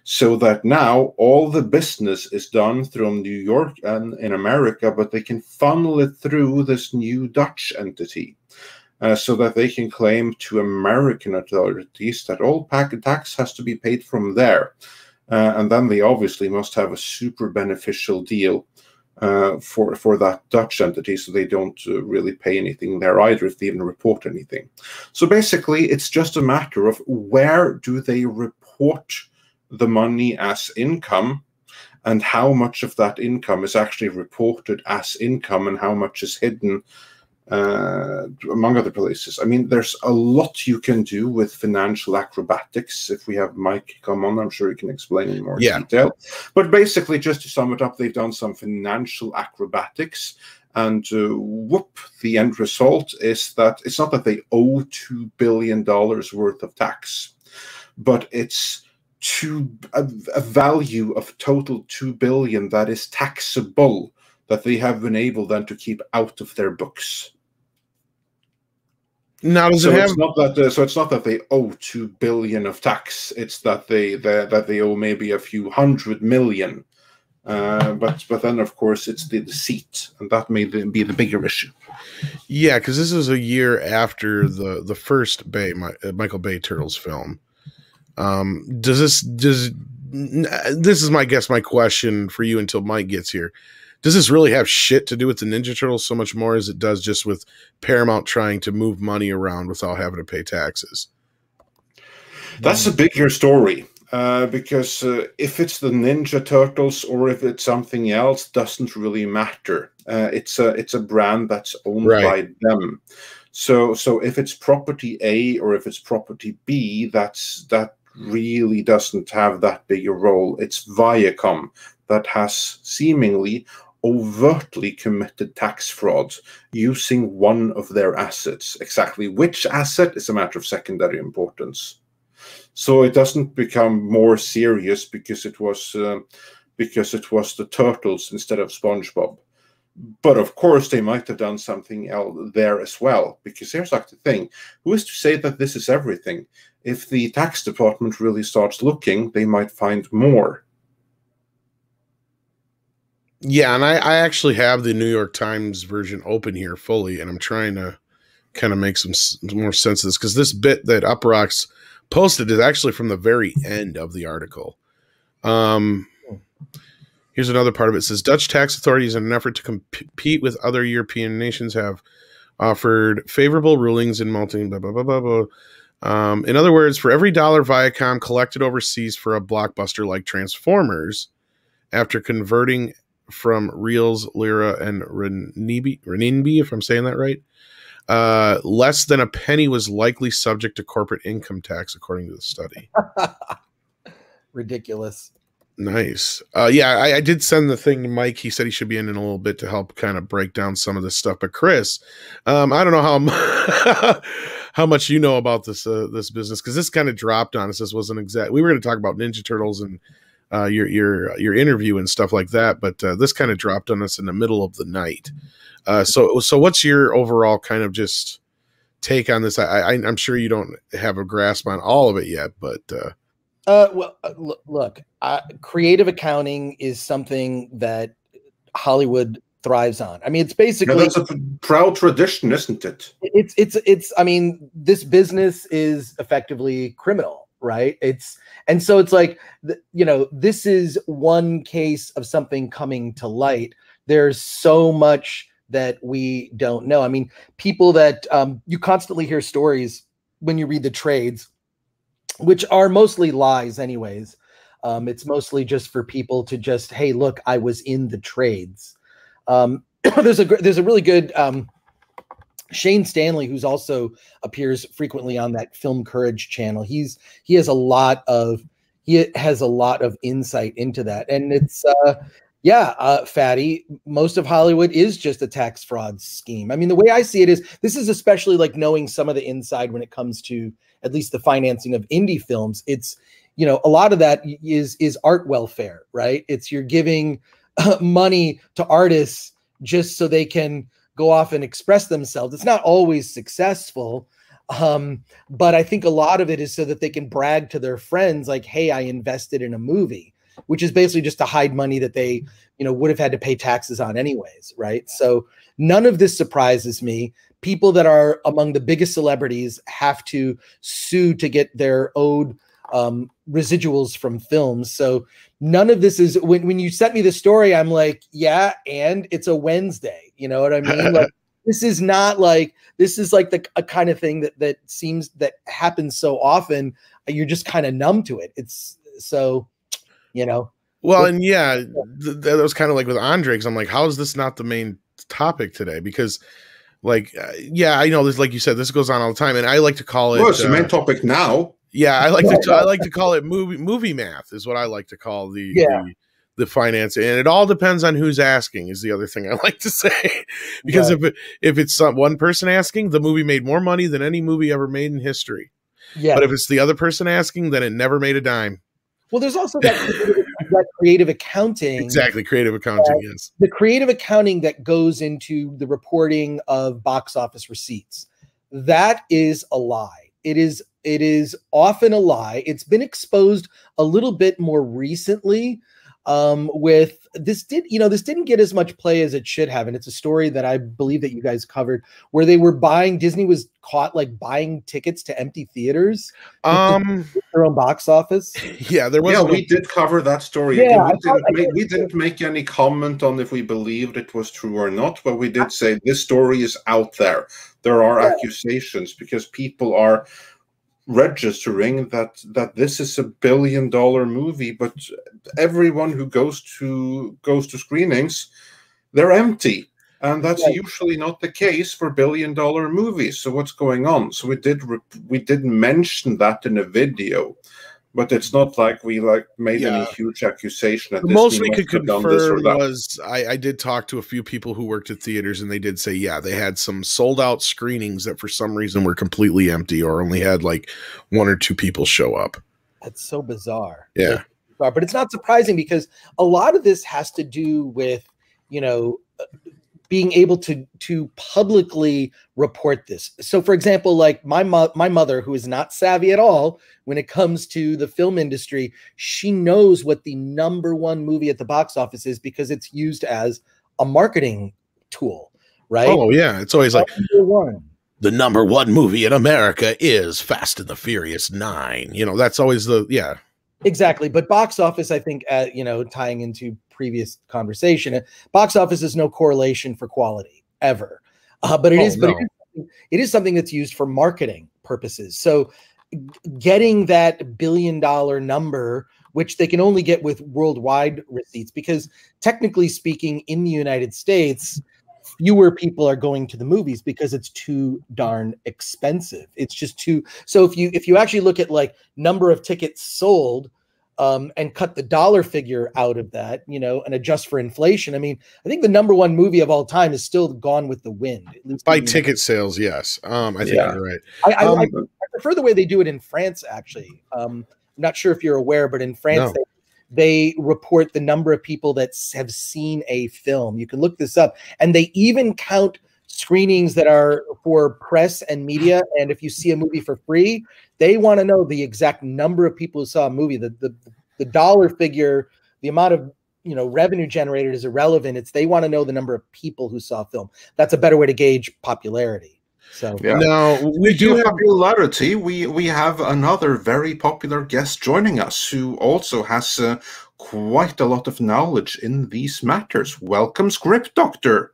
so that now all the business is done from New York and in America, but they can funnel it through this new Dutch entity, so that they can claim to American authorities that all tax has to be paid from there, and then they obviously must have a super beneficial deal for that Dutch entity, so they don't really pay anything there either if they even report anything. So basically, it's just a matter of where do they report the money as income, and how much of that income is actually reported as income, and how much is hidden, among other places. I mean, there's a lot you can do with financial acrobatics. If we have Mike come on, I'm sure he can explain in more detail. But basically, just to sum it up, they've done some financial acrobatics, and whoop, the end result is that it's not that they owe $2 billion worth of tax, but it's a value of total $2 billion that is taxable, that they have been able then to keep out of their books. Now, does it have? It's not that. So it's not that they owe $2 billion of tax. It's that they owe maybe a few $100 million. But then, of course, it's the deceit, and that may be the bigger issue. Yeah, because this is a year after the first Michael Bay Turtles film. This is my question for you until Mike gets here. Does this really have shit to do with the Ninja Turtles so much more as it does just with Paramount trying to move money around without having to pay taxes? That's a bigger story, because if it's the Ninja Turtles or if it's something else doesn't really matter. It's a brand that's owned by them. So if it's property A or if it's property B, that really doesn't have that big a role. It's Viacom that has seemingly overtly committed tax fraud using one of their assets. Exactly which asset is a matter of secondary importance. So it doesn't become more serious because it was the Turtles instead of SpongeBob. But of course, they might have done something else there as well, because here's like the thing. Who is to say that this is everything? If the tax department really starts looking, they might find more. Yeah, and I actually have the New York Times version open here fully, and I'm trying to kind of make some more sense of this, because this bit that Uprocks posted is actually from the very end of the article. Here's another part of it. It says, Dutch tax authorities, in an effort to compete with other European nations, have offered favorable rulings in multi blah, blah, blah, blah, blah. In other words, for every dollar Viacom collected overseas for a blockbuster like Transformers, after converting from reals, lira, and renminbi, if I'm saying that right, less than a penny was likely subject to corporate income tax, according to the study. Ridiculous. Nice. Yeah, I did send the thing to Mike. He said he should be in a little bit to help kind of break down some of this stuff. But Chris, I don't know how how much you know about this this business, because this kind of dropped on us. This wasn't exact. We were going to talk about Ninja Turtles and your interview and stuff like that, but this kind of dropped on us in the middle of the night. So what's your overall kind of just take on this? I'm sure you don't have a grasp on all of it yet, but look, creative accounting is something that Hollywood thrives on. I mean, it's basically, that's a proud tradition, isn't it? It's. I mean, this business is effectively criminal, right? And so it's like, this is one case of something coming to light. There's so much that we don't know. I mean, people that you constantly hear stories when you read the trades, which are mostly lies anyways. It's mostly just for people to just, hey, look, I was in the trades. There's a really good Shane Stanley, who's also appears frequently on that Film Courage channel. He has a lot of insight into that, and it's Fatty, most of Hollywood is just a tax fraud scheme. I mean, the way I see it is, this is especially like knowing some of the inside when it comes to at least the financing of indie films. It's, a lot of that is art welfare, right? It's you're giving money to artists just so they can go off and express themselves. It's not always successful, but I think a lot of it is so that they can brag to their friends, like, hey, I invested in a movie, which is basically just to hide money that they, would have had to pay taxes on anyways, right? So none of this surprises me. People that are among the biggest celebrities have to sue to get their owed residuals from films. So none of this is, when you sent me the story, I'm like, yeah, and it's a Wednesday. You know what I mean? Like, this is like a kind of thing that seems that happens so often. You're just kind of numb to it. It's so, Well, and yeah, that was kind of like with Andre, because I'm like, how is this not the main topic today? Because, like, I know this, like you said, this goes on all the time, and I like to call it. Well, it's the main topic now. Yeah, I like to call it movie math, is what I like to call the finance, and it all depends on who's asking. Is the other thing I like to say, because if it's one person asking, the movie made more money than any movie ever made in history. Yeah, but if it's the other person asking, then it never made a dime. Well, there's also that creative accounting. Exactly, creative accounting, yes. The creative accounting that goes into the reporting of box office receipts. That is a lie. It is often a lie. It's been exposed a little bit more recently with this didn't get as much play as it should have. And it's a story that I believe that you guys covered, where Disney was caught like buying tickets to empty theaters, their own box office. Yeah, there was. Yeah, we did cover that story. Yeah, we didn't make any comment on if we believed it was true or not, but we did say this story is out there. There are accusations because people are registering that this is $1 billion movie, but everyone who goes to screenings, they're empty, and that's usually not the case for $1 billion movies. So what's going on? So we did mention that in a video, but it's not like we made any huge accusation. The most we could confirm was I did talk to a few people who worked at theaters, and they did say, they had some sold out screenings that for some reason were completely empty or only had like 1 or 2 people show up. That's so bizarre. Yeah. But it's not surprising, because a lot of this has to do with, being able to publicly report this. So, for example, like my mother, who is not savvy at all when it comes to the film industry, she knows what the #1 movie at the box office is because it's used as a marketing tool, right? Oh yeah, it's always like #1. The #1 movie in America is Fast and the Furious 9. You know, that's always yeah. Exactly. But box office, I think, you know, tying into previous conversation, box office is no correlation for quality ever. But it is something that's used for marketing purposes. So getting that $1 billion number, which they can only get with worldwide receipts, because technically speaking, in the United States, fewer people are going to the movies because it's too darn expensive. It's just too. So if you actually look at like number of tickets sold, and cut the dollar figure out of that, you know, and adjust for inflation, I mean, I think the #1 movie of all time is still Gone with the Wind. At least by ticket sales, yes. I think you're right. I prefer the way they do it in France. Actually, I'm not sure if you're aware, but in France, they report the number of people that have seen a film. You can look this up, and they even count screenings that are for press and media. And if you see a movie for free, they want to know the exact number of people who saw a movie. The dollar figure, the amount of, you know, revenue generated is irrelevant. It's they want to know the number of people who saw a film. That's a better way to gauge popularity. So now we do have popularity. We have another very popular guest joining us who also has quite a lot of knowledge in these matters. Welcome, Script Doctor.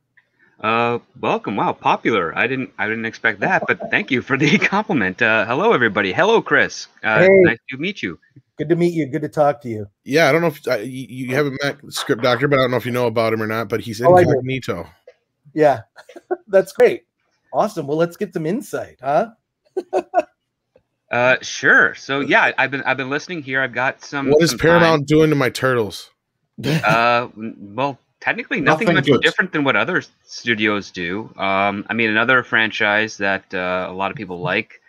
Welcome. Wow, popular. I didn't expect that, but thank you for the compliment. Hello, everybody. Hello, Chris. Hey. Nice to meet you. Good to meet you. Good to talk to you. Yeah, I don't know if you haven't met Script Doctor, but I don't know if you know about him or not. But he's incognito. Yeah, that's great. Awesome. Well, let's get some insight, huh? Sure. So yeah, I've been listening here. I've got some. What is Paramount doing to my turtles? Well, technically nothing much different than what other studios do. I mean, another franchise that a lot of people like,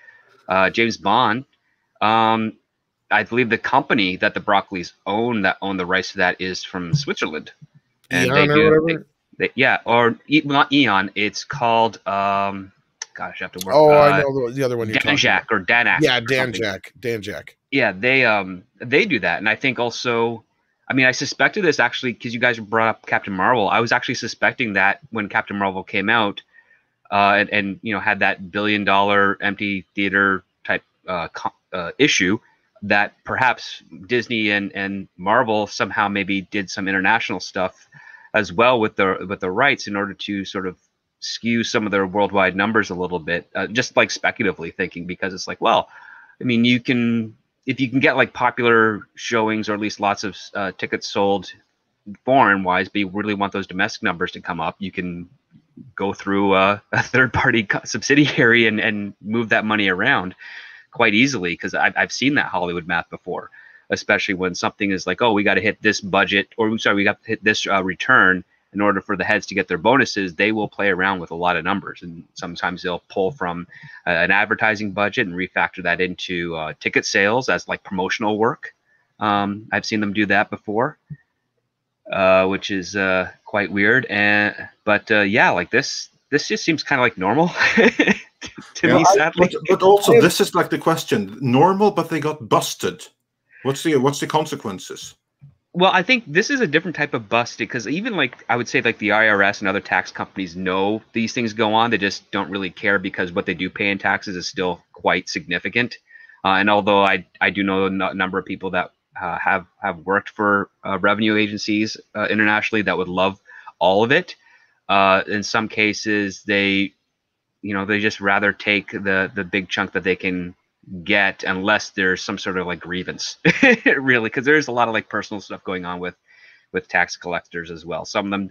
James Bond. I believe the company that the Broccoli's own the rights to that is from Switzerland, and Eon or whatever. Not Eon. It's called gosh, I have to work. Oh, I know the other one. Danjak or Danak. Yeah, Danjak. Yeah, they do that, and I think also. I mean, I suspected this actually because you guys brought up Captain Marvel. I was actually suspecting that when Captain Marvel came out, and you know had that $1 billion empty theater type issue, that perhaps Disney and Marvel somehow maybe did some international stuff as well with the rights in order to sort of skew some of their worldwide numbers a little bit, just like speculatively thinking, because it's like, well, I mean, if you can get like popular showings or at least lots of tickets sold foreign wise, but you really want those domestic numbers to come up, you can go through a third party subsidiary and move that money around quite easily. Because I've seen that Hollywood math before, especially when something is like, oh, we got to hit this budget, or sorry, we got to hit this return in order for the heads to get their bonuses. They will play around with a lot of numbers, and sometimes they'll pull from an advertising budget and refactor that into ticket sales as like promotional work. I've seen them do that before, which is quite weird. But yeah, like this just seems kind of like normal to me, sadly. But also, this is like the question: normal, but they got busted. What's the consequences? Well, I think this is a different type of bust, because even like I would say like the IRS and other tax companies know these things go on. They just don't really care because what they do pay in taxes is still quite significant. And although I do know a number of people that have worked for revenue agencies internationally that would love all of it, in some cases they just rather take the big chunk that they can get, unless there's some sort of like grievance really, because there's a lot of like personal stuff going on with tax collectors as well. Some of them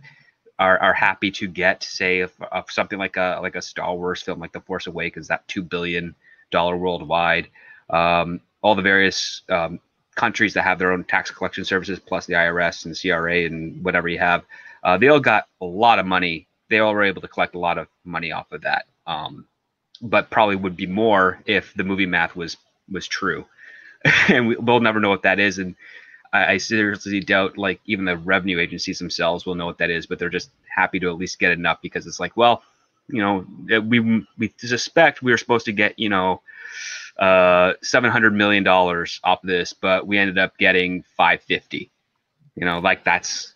are happy to get, say, if something like a Star Wars film like The Force Awakens, that $2 billion worldwide, all the various countries that have their own tax collection services, plus the IRS and CRA and whatever you have, they all got a lot of money. They all were able to collect a lot of money off of that. But probably would be more if the movie math was true, and we'll never know what that is. And I seriously doubt like even the revenue agencies themselves will know what that is, but they're just happy to at least get enough because it's like, well, you know, we suspect we were supposed to get, you know, $700 million off this, but we ended up getting 550. You know, like that's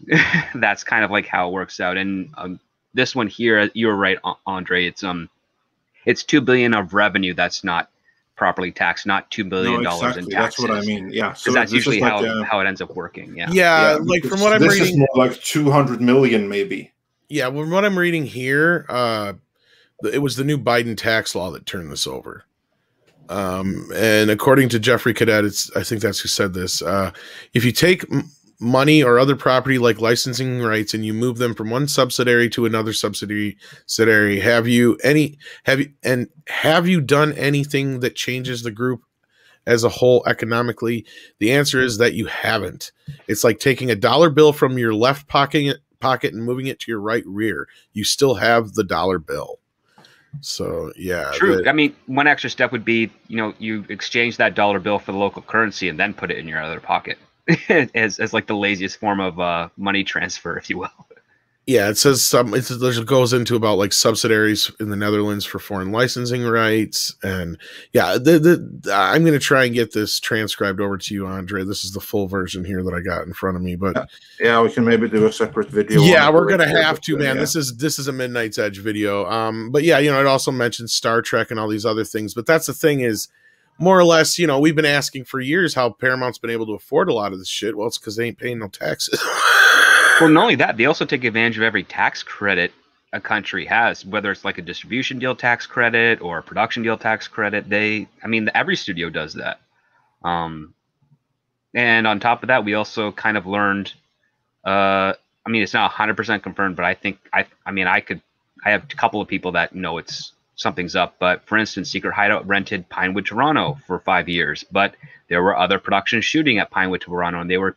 that's kind of like how it works out. And this one here, you were right, Andre. It's $2 billion of revenue that's not properly taxed, not $2 billion exactly. in taxes. That's what I mean. Yeah, so that's usually like how it ends up working. Yeah. Yeah, like from what I'm reading, this is more like 200 million, maybe. Yeah, from what I'm reading here, it was the new Biden tax law that turned this over. And according to Jeffrey Cadet, I think that's who said this. If you take money or other property like licensing rights and you move them from one subsidiary to another subsidiary, have you done anything that changes the group as a whole economically? The answer is that you haven't. It's like taking a dollar bill from your left pocket and moving it to your right rear. You still have the dollar bill. So yeah, true. I mean, one extra step would be, you know, you exchange that dollar bill for the local currency and then put it in your other pocket. as like the laziest form of money transfer, if you will. Yeah, it says it goes into about like subsidiaries in the Netherlands for foreign licensing rights, and yeah, I'm going to try and get this transcribed over to you, Andre. This is the full version here that I got in front of me, but yeah, we can maybe do a separate video. Yeah, we're going to have to, man. Yeah. This is a Midnight's Edge video. But yeah, you know, it also mentions Star Trek and all these other things, but that's the thing is, more or less, you know, we've been asking for years how Paramount's been able to afford a lot of this shit. Well, it's because they ain't paying no taxes. Well, not only that, they also take advantage of every tax credit a country has, whether it's like a distribution deal tax credit or a production deal tax credit. Every studio does that. And on top of that, we also kind of learned, it's not 100% confirmed, but I think, I have a couple of people that know something's up, but for instance, Secret Hideout rented Pinewood, Toronto for 5 years, but there were other productions shooting at Pinewood, Toronto, and they were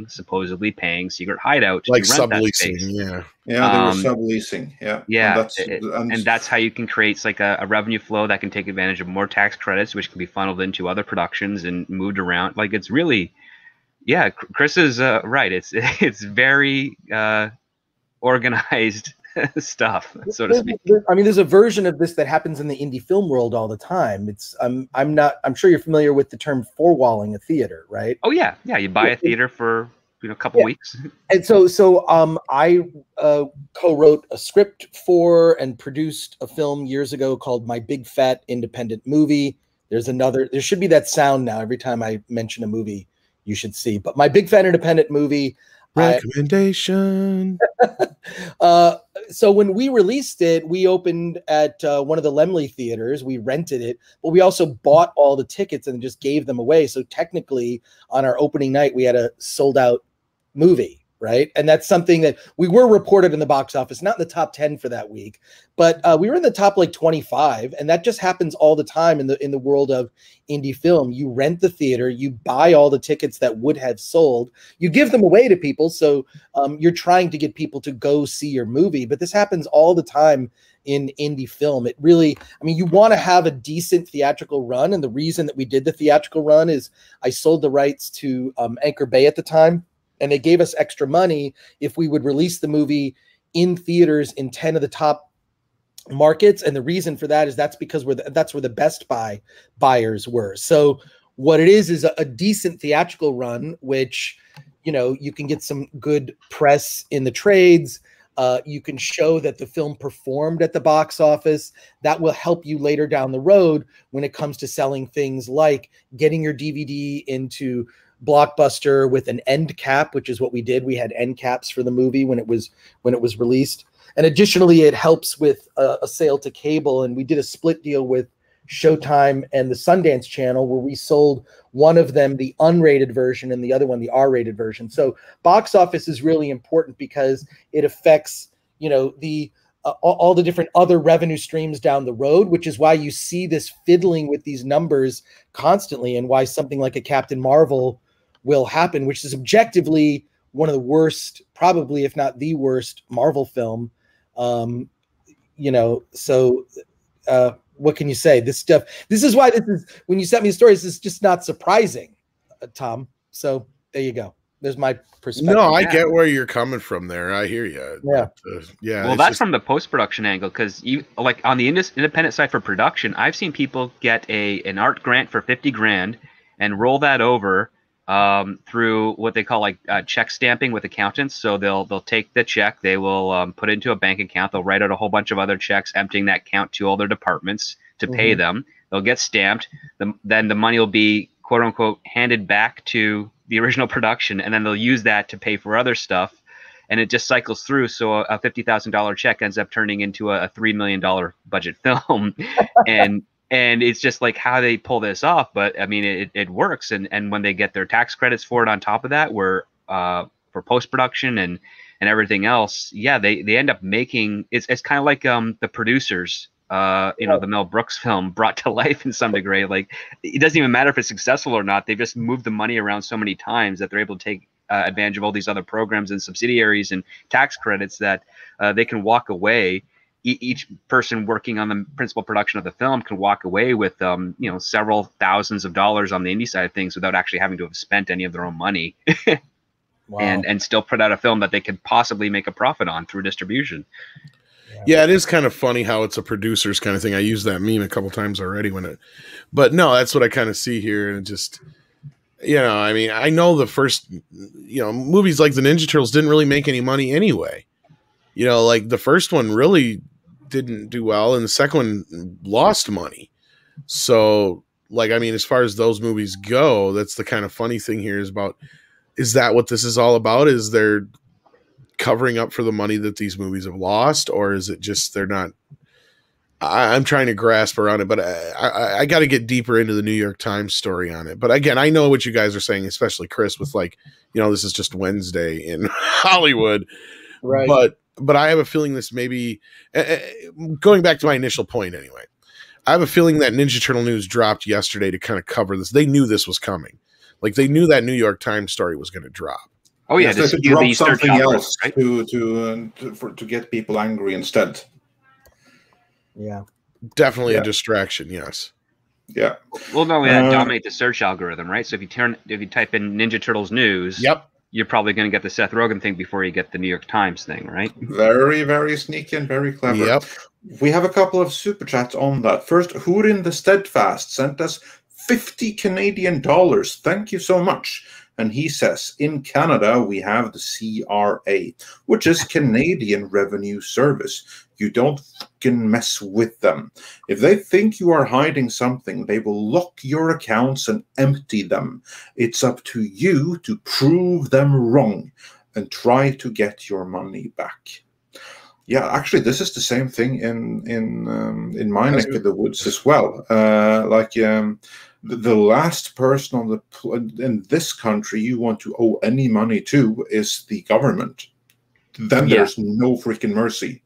supposedly paying Secret Hideout like to rent that subleasing, space. Yeah, they were subleasing, yeah, and that's how you can create like a revenue flow that can take advantage of more tax credits, which can be funneled into other productions and moved around. Like it's really, yeah, Chris is right. It's very organized stuff, so to speak. I mean, there's a version of this that happens in the indie film world all the time. It's I'm sure you're familiar with the term four-walling a theater, right? Oh yeah, you buy a theater for a couple weeks. And so I co-wrote a script for and produced a film years ago called My Big Fat Independent Movie. There should be that sound now every time I mention a movie you should see. But My Big Fat Independent Movie recommendation. So when we released it, we opened at one of the Lemley theaters. We rented it, but we also bought all the tickets and just gave them away. So technically, on our opening night, we had a sold out movie, right? And that's something that we were reported in the box office, not in the top 10 for that week, but we were in the top like 25, and that just happens all the time in the world of indie film. You rent the theater, you buy all the tickets that would have sold, you give them away to people, so you're trying to get people to go see your movie. But this happens all the time in indie film. It really, you want to have a decent theatrical run, and the reason that we did the theatrical run is I sold the rights to Anchor Bay at the time, and they gave us extra money if we would release the movie in theaters in 10 of the top markets. And the reason for that is that's because that's where the Best Buy buyers were. So what it is a decent theatrical run, which, you can get some good press in the trades. You can show that the film performed at the box office. That will help you later down the road when it comes to selling things like getting your DVD into Blockbuster with an end cap, which is what we did. We had end caps for the movie when it was released. And additionally, it helps with a sale to cable. And we did a split deal with Showtime and the Sundance Channel, where we sold one of them the unrated version and the other one the R-rated version. So box office is really important because it affects, all the different other revenue streams down the road, which is why you see this fiddling with these numbers constantly, and why something like a Captain Marvel will happen, which is objectively one of the worst, probably if not the worst Marvel film. What can you say? This is why when you sent me the stories, this is just not surprising, Tom. So there you go. There's my perspective. No, I get where you're coming from there. I hear you. Yeah. Yeah. Well, that's from the post-production angle, because you like on the independent side for production, I've seen people get an art grant for 50 grand and roll that over through what they call like check stamping with accountants. So they'll take the check, they will put it into a bank account, they'll write out a whole bunch of other checks, emptying that account to all their departments to pay them. They'll get stamped. Then the money will be quote unquote handed back to the original production, and then they'll use that to pay for other stuff, and it just cycles through. So a $50,000 check ends up turning into a $3 million budget film, and it's just like how they pull this off. But I mean, it works, and when they get their tax credits for it on top of that, where for post production and everything else, yeah, they end up making it's kind of like the producers. The Mel Brooks film brought to life in some degree. Like, it doesn't even matter if it's successful or not. They've just moved the money around so many times that they're able to take advantage of all these other programs and subsidiaries and tax credits that they can walk away. Each person working on the principal production of the film can walk away with, several thousands of dollars on the indie side of things without actually having to have spent any of their own money. Wow. and still put out a film that they could possibly make a profit on through distribution. Yeah, it is kind of funny how it's a producer's kind of thing. I used that meme a couple times already but no, that's what I kind of see here. And just, I mean, I know the first, movies like the Ninja Turtles didn't really make any money anyway. Like the first one really didn't do well, and the second one lost money. So, like, I mean, as far as those movies go, that's the kind of funny thing here is that what this is all about? Is they're covering up for the money that these movies have lost, or is it just they're not? I'm trying to grasp around it, but I got to get deeper into the New York Times story on it. But again, I know what you guys are saying, especially Chris, with like, this is just Wednesday in Hollywood, right? But I have a feeling this maybe going back to my initial point anyway. I have a feeling that Ninja Turtle news dropped yesterday to kind of cover this. They knew this was coming, like they knew that New York Times story was going to drop. Oh yeah, to drop something else, right? to get people angry instead. Yeah, definitely a distraction. Yes. Yeah. Well, not only that, dominate the search algorithm, right? So if you type in Ninja Turtles news, yep, you're probably going to get the Seth Rogen thing before you get the New York Times thing, right? Very, very sneaky and very clever. Yep. We have a couple of super chats on that. First, Hurin the Steadfast sent us 50 Canadian dollars. Thank you so much. And he says, in Canada, we have the CRA, which is Canadian Revenue Service. You don't fucking mess with them. If they think you are hiding something, they will lock your accounts and empty them. It's up to you to prove them wrong and try to get your money back. Yeah, actually, this is the same thing in my neck of the woods as well. The last person in this country you want to owe any money to is the government. Then there's no freaking mercy.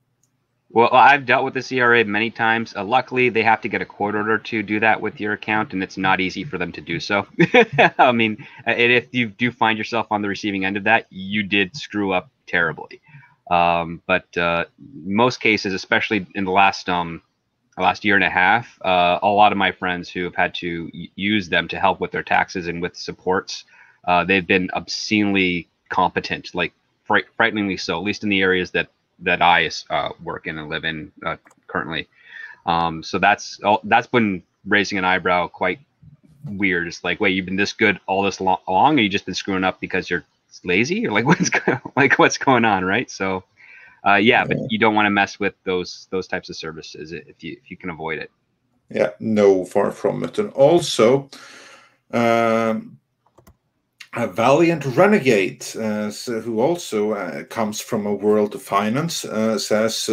Well, I've dealt with the CRA many times. Luckily, they have to get a court order to do that with your account, and it's not easy for them to do so. I mean, if you do find yourself on the receiving end of that, you did screw up terribly. But most cases, especially in the last year and a half, a lot of my friends who have had to use them to help with their taxes and with supports, they've been obscenely competent, like frighteningly so, at least in the areas that I work in and live in currently. So that's been raising an eyebrow quite weird. It's like, wait, you've been this good all this long, or you just been screwing up because you're lazy, or like what's going on, right? So. But you don't want to mess with those types of services if you can avoid it. Yeah, no, far from it. And also, a Valiant Renegade, who also comes from a world of finance, says,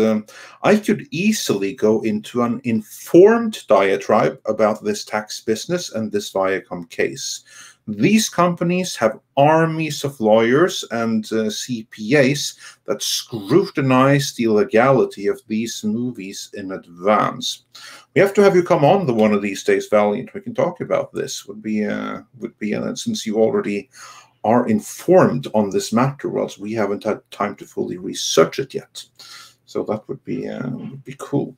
I could easily go into an informed diatribe about this tax business and this Viacom case. These companies have armies of lawyers and CPAs that scrutinize the legality of these movies in advance. We have to have you come on one of these days, Valiant. We can talk about this. Would be since you already are informed on this matter, whilst we haven't had time to fully research it yet. So that would be cool.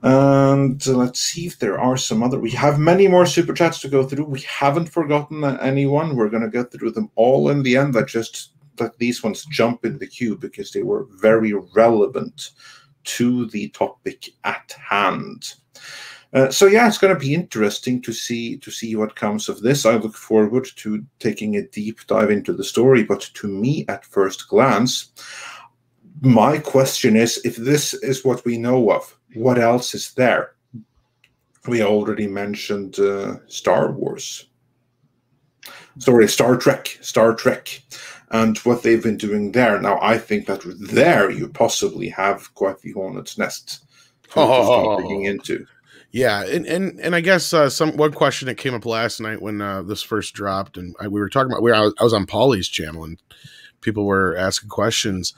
And let's see if there are some other. We have many more super chats to go through. We haven't forgotten anyone. We're going to get through them all in the end. That these ones jump in the queue because they were very relevant to the topic at hand. So yeah, it's going to be interesting to see what comes of this. I look forward to taking a deep dive into the story. But to me, at first glance, my question is, if this is what we know of, what else is there? We already mentioned Star Trek, and what they've been doing there. Now, I think that there you possibly have quite the hornet's nest to start digging into. Yeah, and I guess one question that came up last night when this first dropped, and we were talking about, I was on Paulie's channel, and people were asking questions.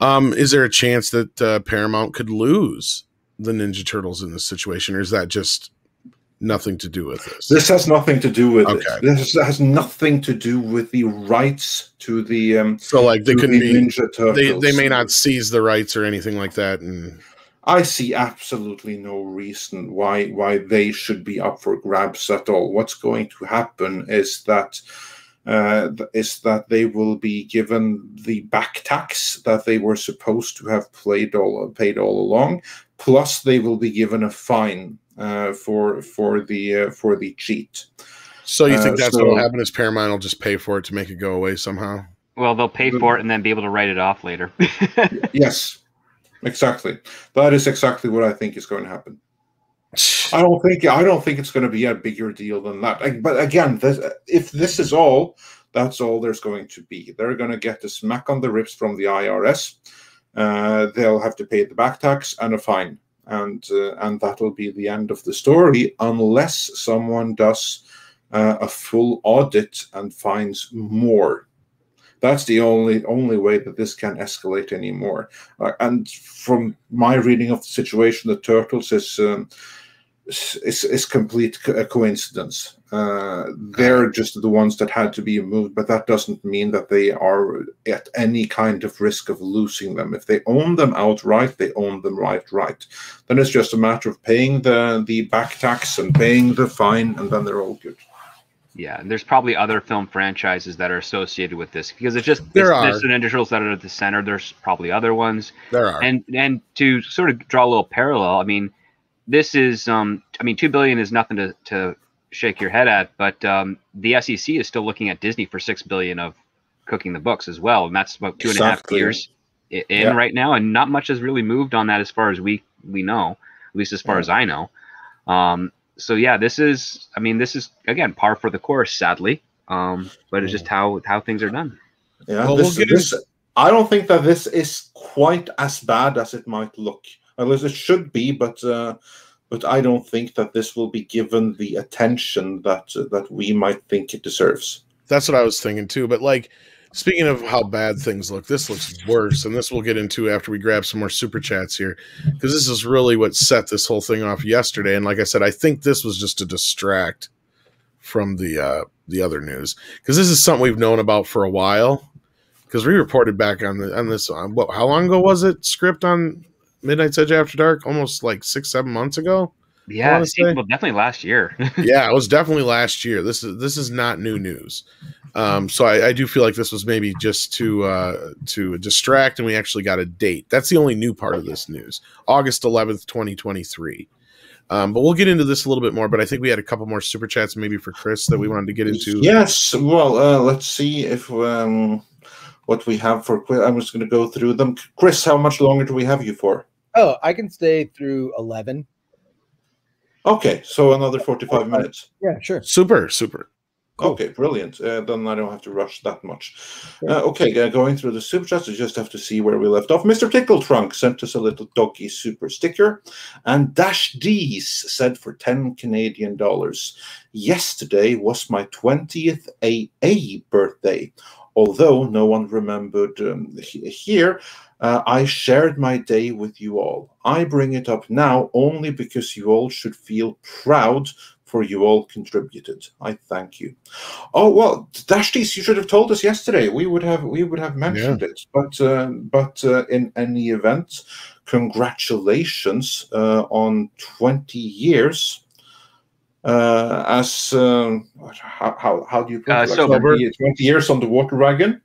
Is there a chance that Paramount could lose the Ninja Turtles in this situation, or is that just nothing to do with this? This has nothing to do with it. This has nothing to do with the rights to the so like they couldn't be Ninja Turtles. They may not seize the rights or anything like that. And I see absolutely no reason why they should be up for grabs at all. What's going to happen is that they will be given the back tax that they were supposed to have paid all along, plus they will be given a fine for the cheat. So you think that's what will happen? Is Paramount will just pay for it to make it go away somehow? Well, they'll pay for it and then be able to write it off later. Yes, exactly. That is exactly what I think is going to happen. I don't think it's going to be a bigger deal than that. But again, if this is all, that's all there's going to be. They're going to get a smack on the ribs from the IRS. They'll have to pay the back tax and a fine, and that'll be the end of the story, unless someone does a full audit and finds more. That's the only way that this can escalate anymore. And from my reading of the situation, the Turtles is complete coincidence. They're just the ones that had to be moved, but that doesn't mean that they are at any kind of risk of losing them. If they own them outright, they own them right. Then it's just a matter of paying the back tax and paying the fine, and then they're all good. Yeah, and there's probably other film franchises that are associated with this, because there's the Ninja Turtles that are at the center. There's probably other ones. There are. And to sort of draw a little parallel, I mean, this is $2 billion is nothing to shake your head at, but the SEC is still looking at Disney for $6 billion of cooking the books as well, and that's about 2.5 years in right now, and not much has really moved on that as far as we know, at least as far as I know. So yeah, this is again par for the course, sadly, but it's just how things are done. Yeah, I don't think that this is quite as bad as it might look. At least it should be, but I don't think that this will be given the attention that we might think it deserves. That's what I was thinking too. But like, speaking of how bad things look, this looks worse, and this we'll get into after we grab some more super chats here, because this is really what set this whole thing off yesterday. And like I said, I think this was just to distract from the other news, because this is something we've known about for a while. Because we reported back on this. How long ago was it? Script on Midnight's Edge After Dark, almost like 6-7 months ago. Yeah, definitely last year. Yeah, it was definitely last year. This is not new news. So I do feel like this was maybe just to distract, and we actually got a date. That's the only new part of this news, August 11th, 2023. But we'll get into this a little bit more. But I think we had a couple more super chats maybe for Chris that we wanted to get into. Yes. Well, let's see if what we have for Chris. I'm just going to go through them. Chris, how much longer do we have you for? Oh, I can stay through 11. Okay, so another 45 minutes. Yeah, sure. Super. Cool. Okay, brilliant. Then I don't have to rush that much. Okay, going through the super chats, I just have to see where we left off. Mr. Tickle Trunk sent us a little doggy super sticker, and Dash D's said for 10 Canadian dollars, yesterday was my 20th AA birthday. Although no one remembered here, I shared my day with you all. I bring it up now only because you all should feel proud for you all contributed. I thank you. Oh well, Dashties, you should have told us yesterday. We would have mentioned it. But in any event, congratulations on 20 years. How do you put it? Like 20 years on the water wagon?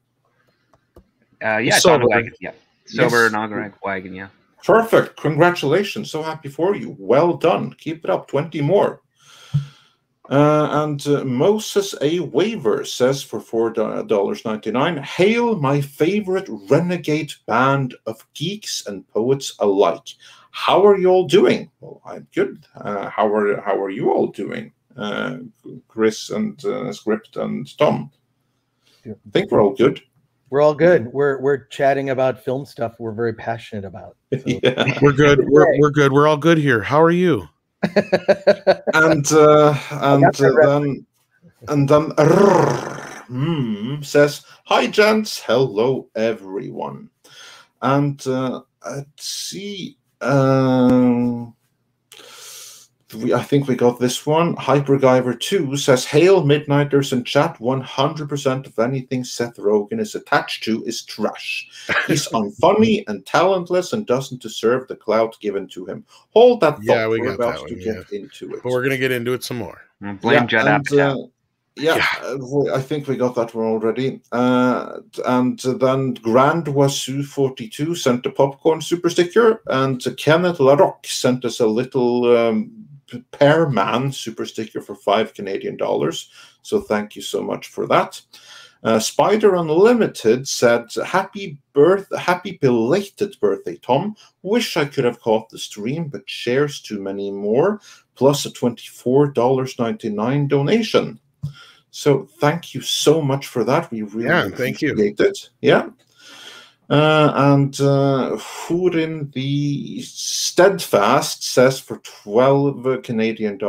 It's on the wagon. Yeah, sober, yes. On the wagon. Yeah. Perfect. Congratulations. So happy for you. Well done. Keep it up. 20 more. And Moses A. Waiver says for $4.99, hail my favorite renegade band of geeks and poets alike. How are you all doing? Well, I'm good. How are you all doing? Chris and Script and Tom. I think we're all good. We're all good. We're chatting about film stuff we're very passionate about. So. Yeah. We're good. We're good. We're all good here. How are you? and then says, hi gents, hello everyone. And let's see, I think we got this one. HyperGyver2 says, hail Midnighters in chat. 100% of anything Seth Rogen is attached to is trash. He's unfunny and talentless and doesn't deserve the clout given to him. Hold that thought. Yeah, we're about to get into it. But we're going to get into it some more. Blame Judd Apatow. I think we got that one already. And then Grand Wazoo 42 sent a popcorn super sticker, and Kenneth LaRocque sent us a little Paramount super sticker for $5 Canadian. So thank you so much for that. Spider Unlimited said, happy belated birthday, Tom. Wish I could have caught the stream, but shares too many more, plus a $24.99 donation. So thank you so much for that. We really appreciate it. Yeah. And Hurin the Steadfast says for $12 Canadian,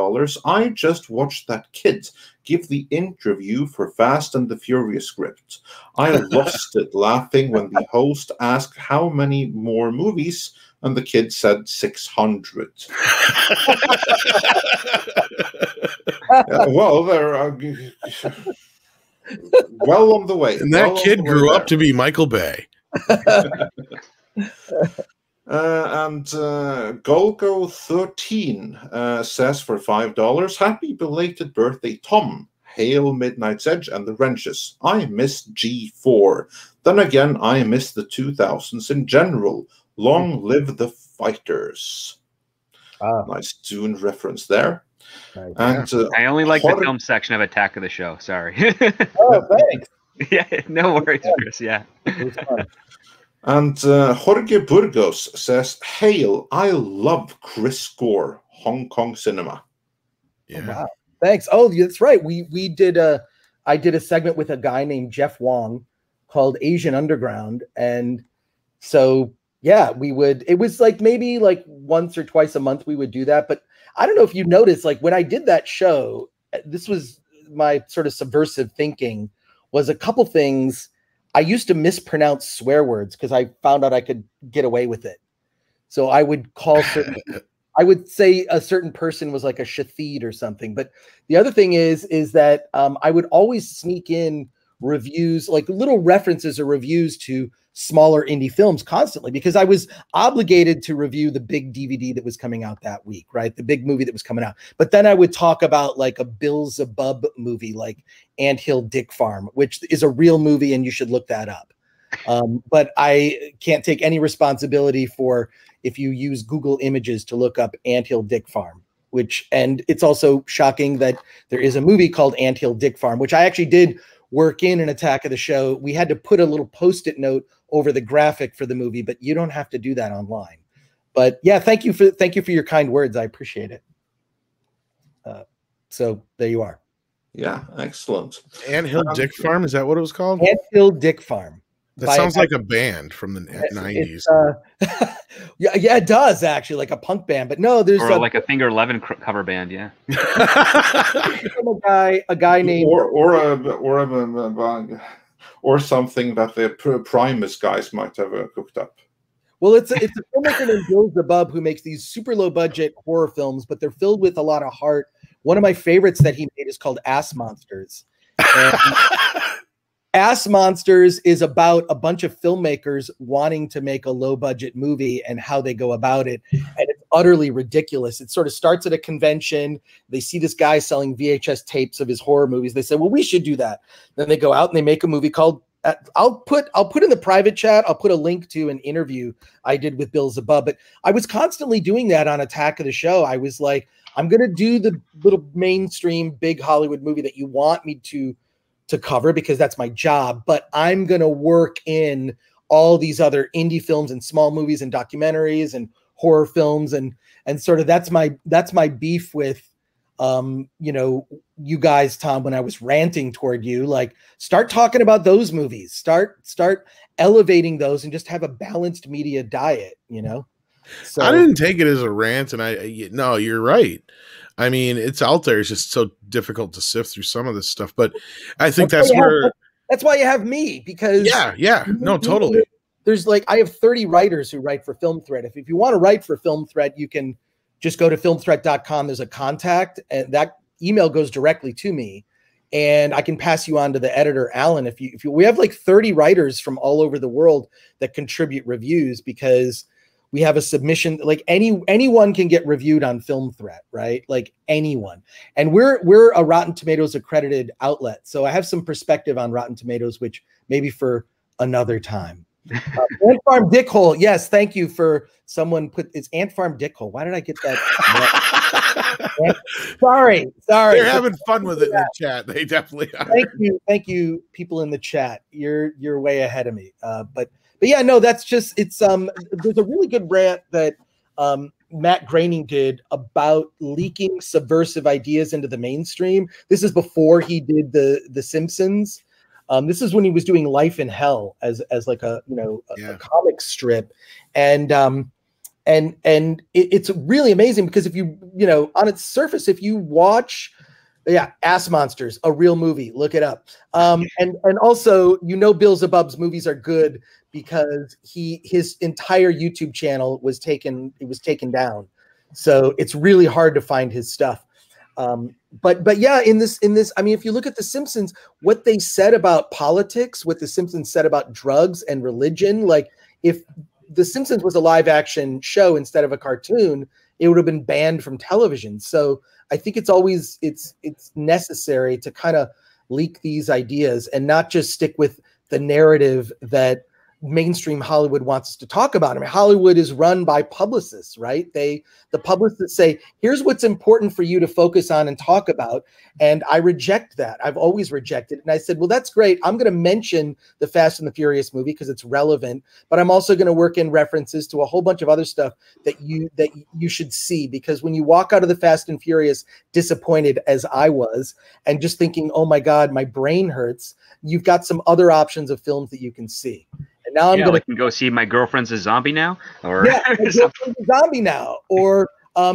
I just watched that kid give the interview for Fast and the Furious script. I lost it laughing when the host asked how many more movies, and the kid said 600. Well, there are well on the way. And that kid grew up to be Michael Bay. And Golgo13 says for $5, happy belated birthday, Tom. Hail Midnight's Edge and the Wrenches. I miss G4. Then again, I miss the 2000s in general. Long live the fighters. Nice Dune reference there. Right. And I only like the film section of Attack of the Show. Sorry. Oh, thanks. Yeah, no worries, Chris. Yeah. And Jorge Burgos says, hail, I love Chris Gore, Hong Kong cinema. Yeah. Oh, wow. Thanks. Oh, that's right. I did a segment with a guy named Jeff Wong called Asian Underground. And so, yeah, it was like maybe like once or twice a month we would do that. But I don't know if you noticed, like when I did that show, this was my sort of subversive thinking, was a couple things. I used to mispronounce swear words because I found out I could get away with it. So I would call I would say a certain person was like a shatheed or something. But the other thing is that I would always sneak in reviews, like little references or reviews to smaller indie films constantly, because I was obligated to review the big DVD that was coming out that week, right? The big movie that was coming out. But then I would talk about like a Beelzebub movie, like Anthill Dick Farm, which is a real movie and you should look that up. But I can't take any responsibility for if you use Google Images to look up Anthill Dick Farm, and it's also shocking that there is a movie called Anthill Dick Farm, which I actually did work in an Attack of the Show. We had to put a little Post-it note over the graphic for the movie, but you don't have to do that online. But yeah, thank you for your kind words. I appreciate it. So there you are. Yeah, excellent. Anthill Dick Farm, is that what it was called? Anthill Dick Farm. That sounds like a band from the 90s. Yeah, it does actually, like a punk band. But no, there's like a Finger Eleven cover band. Yeah, a guy named or something that the Primus guys might have cooked up. Well, it's a filmmaker named Beelzebub who makes these super low budget horror films, but they're filled with a lot of heart, One of my favorites that he made is called Ass Monsters. And Ass Monsters is about a bunch of filmmakers wanting to make a low budget movie and how they go about it. And it's utterly ridiculous. It sort of starts at a convention. They see this guy selling VHS tapes of his horror movies. They say, well, we should do that. Then they go out and they make a movie called, I'll put in the private chat, I'll put a link to an interview I did with Bill Zabub. But I was constantly doing that on Attack of the Show. I was like, I'm going to do the little mainstream big Hollywood movie that you want me to cover because that's my job, but I'm going to work in all these other indie films and small movies and documentaries and horror films. And sort of that's my beef with, you guys, Tom, when I was ranting toward you, like start talking about those movies, start elevating those and just have a balanced media diet, So I didn't take it as a rant, and no, you're right. I mean, it's out there. It's just so difficult to sift through some of this stuff. But I think that's why you have me, because no, totally. There's I have 30 writers who write for Film Threat. If you want to write for Film Threat, you can just go to filmthreat.com. There's a contact, and that email goes directly to me, and I can pass you on to the editor, Alan. We have 30 writers from all over the world that contribute reviews, because we have a submission, anyone can get reviewed on Film Threat, right? Anyone. And we're a Rotten Tomatoes accredited outlet. So I have some perspective on Rotten Tomatoes, which maybe for another time. Ant Farm Dickhole. Yes, thank you for someone it's Ant Farm Dickhole. Why did I get that? Sorry. They're having fun with it in the chat. They definitely are. Thank you, people in the chat. You're way ahead of me. But yeah, no, that's just, it's, there's a really good rant that Matt Groening did about leaking subversive ideas into the mainstream. This is before he did the Simpsons. This is when he was doing Life in Hell as a comic strip. And it's really amazing because if you on its surface, if you watch, Ass Monsters, a real movie, look it up. And also, Bill Zabub's movies are good because his entire YouTube channel was taken down. So it's really hard to find his stuff. But yeah, in this, I mean, if you look at The Simpsons, what they said about politics, what The Simpsons said about drugs and religion, if The Simpsons was a live action show instead of a cartoon, it would have been banned from television. So I think it's necessary to kind of leak these ideas and not just stick with the narrative that mainstream Hollywood wants us to talk about. I mean, Hollywood is run by publicists, right? The publicists say, here's what's important for you to focus on and talk about. And I reject that. I've always rejected it. And I said, well, that's great. I'm going to mention the Fast and the Furious movie because it's relevant, but I'm also going to work in references to a whole bunch of other stuff that you should see, because when you walk out of the Fast and Furious disappointed as I was, and just thinking, oh my God, my brain hurts, you've got some other options of films that you can see. And now I can go see My Girlfriend's a Zombie Now, or My Girlfriend's a Zombie Now, or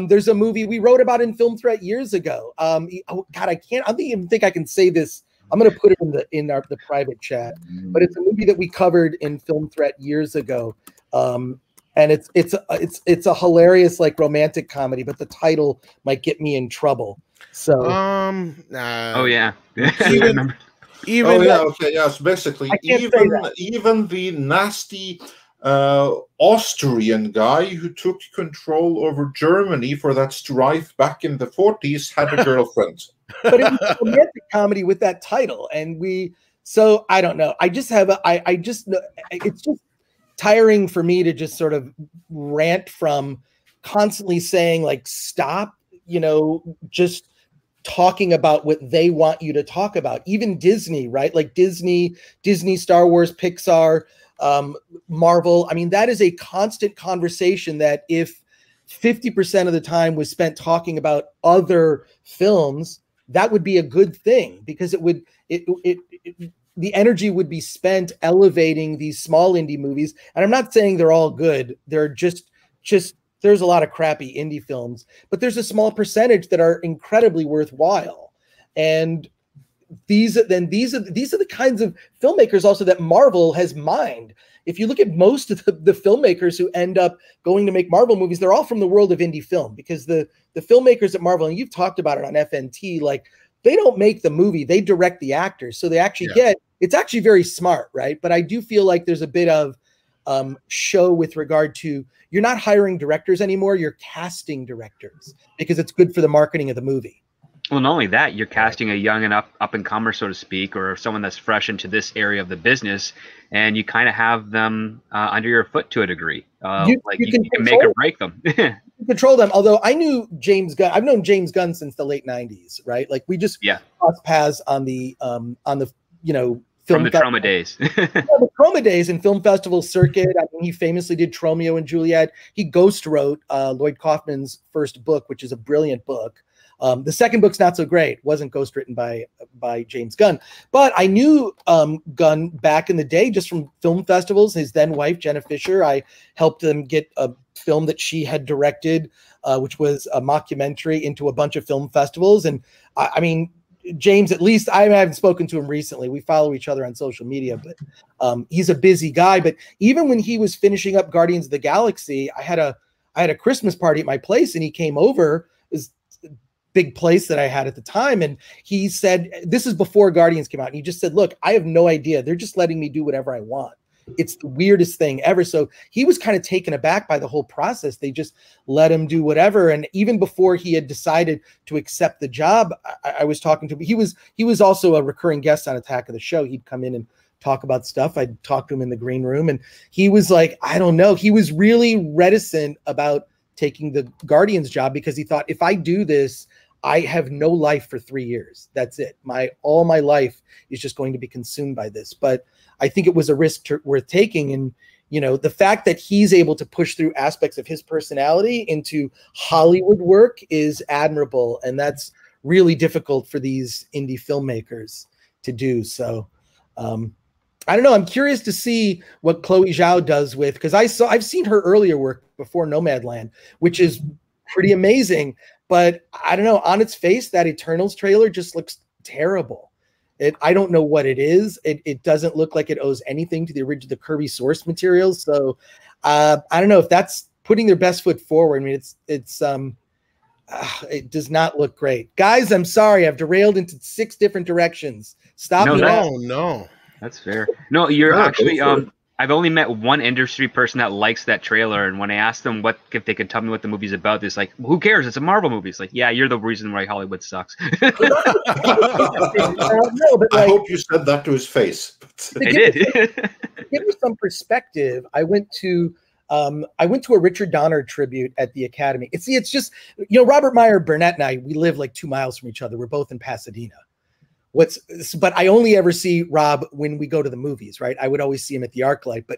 there's a movie we wrote about in Film Threat years ago. Oh God, I don't even think I can say this. I'm going to put it in the private chat, but it's a movie that we covered in Film Threat years ago, and it's a hilarious romantic comedy, but the title might get me in trouble. So oh yeah. Yes, basically, even the nasty Austrian guy who took control over Germany for that strife back in the 40s had a girlfriend. But it was a romantic comedy with that title, and so I don't know. I just have it's just tiring for me to just sort of rant from constantly saying stop, just talking about what they want you to talk about. Even Disney, right? Disney, Star Wars, Pixar, Marvel. I mean, that is a constant conversation that if 50% of the time was spent talking about other films, that would be a good thing, because the energy would be spent elevating these small indie movies. And I'm not saying they're all good. They're just there's a lot of crappy indie films, but there's a small percentage that are incredibly worthwhile. And these are the kinds of filmmakers also that Marvel has mined. If you look at most of the filmmakers who end up going to make Marvel movies, they're all from the world of indie film, because the filmmakers at Marvel, and you've talked about it on FNT, like they don't make the movie, they direct the actors. So they actually it's actually very smart, right? But I do feel like there's a bit of show with regard to, you're not hiring directors anymore, you're casting directors because it's good for the marketing of the movie. Well, not only that, you're casting a young and up and comer, so to speak, or someone that's fresh into this area of the business, and you kind of have them under your foot to a degree. You can make or break them. You control them. Although I knew James Gunn, I've known James Gunn since the late '90s, right? Like we just crossed paths on the film from the Trauma days. The Trauma days and film festival circuit. I mean, he famously did Romeo and Juliet. He ghost wrote Lloyd Kaufman's first book, which is a brilliant book. The second book's not so great. Wasn't ghostwritten by James Gunn, but I knew Gunn back in the day just from film festivals. His then wife Jenna Fisher, I helped them get a film that she had directed, which was a mockumentary, into a bunch of film festivals. And I mean, James, at least I haven't spoken to him recently. We follow each other on social media, but he's a busy guy. But even when he was finishing up Guardians of the Galaxy, I had a Christmas party at my place, and he came over. It was big place that I had at the time. And he said, this is before Guardians came out. And he just said, look, I have no idea. They're just letting me do whatever I want. It's the weirdest thing ever. So he was kind of taken aback by the whole process. They just let him do whatever. And even before he had decided to accept the job, I was talking to him. He was also a recurring guest on Attack of the Show. He'd come in and talk about stuff. I'd talk to him in the green room, and he was like, I don't know. He was really reticent about taking the Guardians job because he thought, if I do this, I have no life for 3 years. That's it. All my life is just going to be consumed by this. But I think it was a risk worth taking. And, the fact that he's able to push through aspects of his personality into Hollywood work is admirable. And that's really difficult for these indie filmmakers to do. So, I don't know. I'm curious to see what Chloe Zhao does with, because I've seen her earlier work before Nomadland, which is pretty amazing. But I don't know, on its face, that Eternals trailer just looks terrible. I don't know what it is. It doesn't look like it owes anything to the Kirby source materials. So I don't know if that's putting their best foot forward. I mean, it does not look great. Guys, I'm sorry. I've derailed into 6 different directions. Stop me. No. That's fair. No, you're actually I've only met one industry person that likes that trailer, and when I asked them if they could tell me what the movie's about, it's like, who cares? It's a Marvel movie. It's like, yeah, you're the reason why Hollywood sucks. I hope you said that to his face. I did. To give you some perspective, I went to a Richard Donner tribute at the Academy. It's just, Robert Meyer Burnett and I, we live like 2 miles from each other. We're both in Pasadena. But I only ever see Rob when we go to the movies, right? I would always see him at the ArcLight. But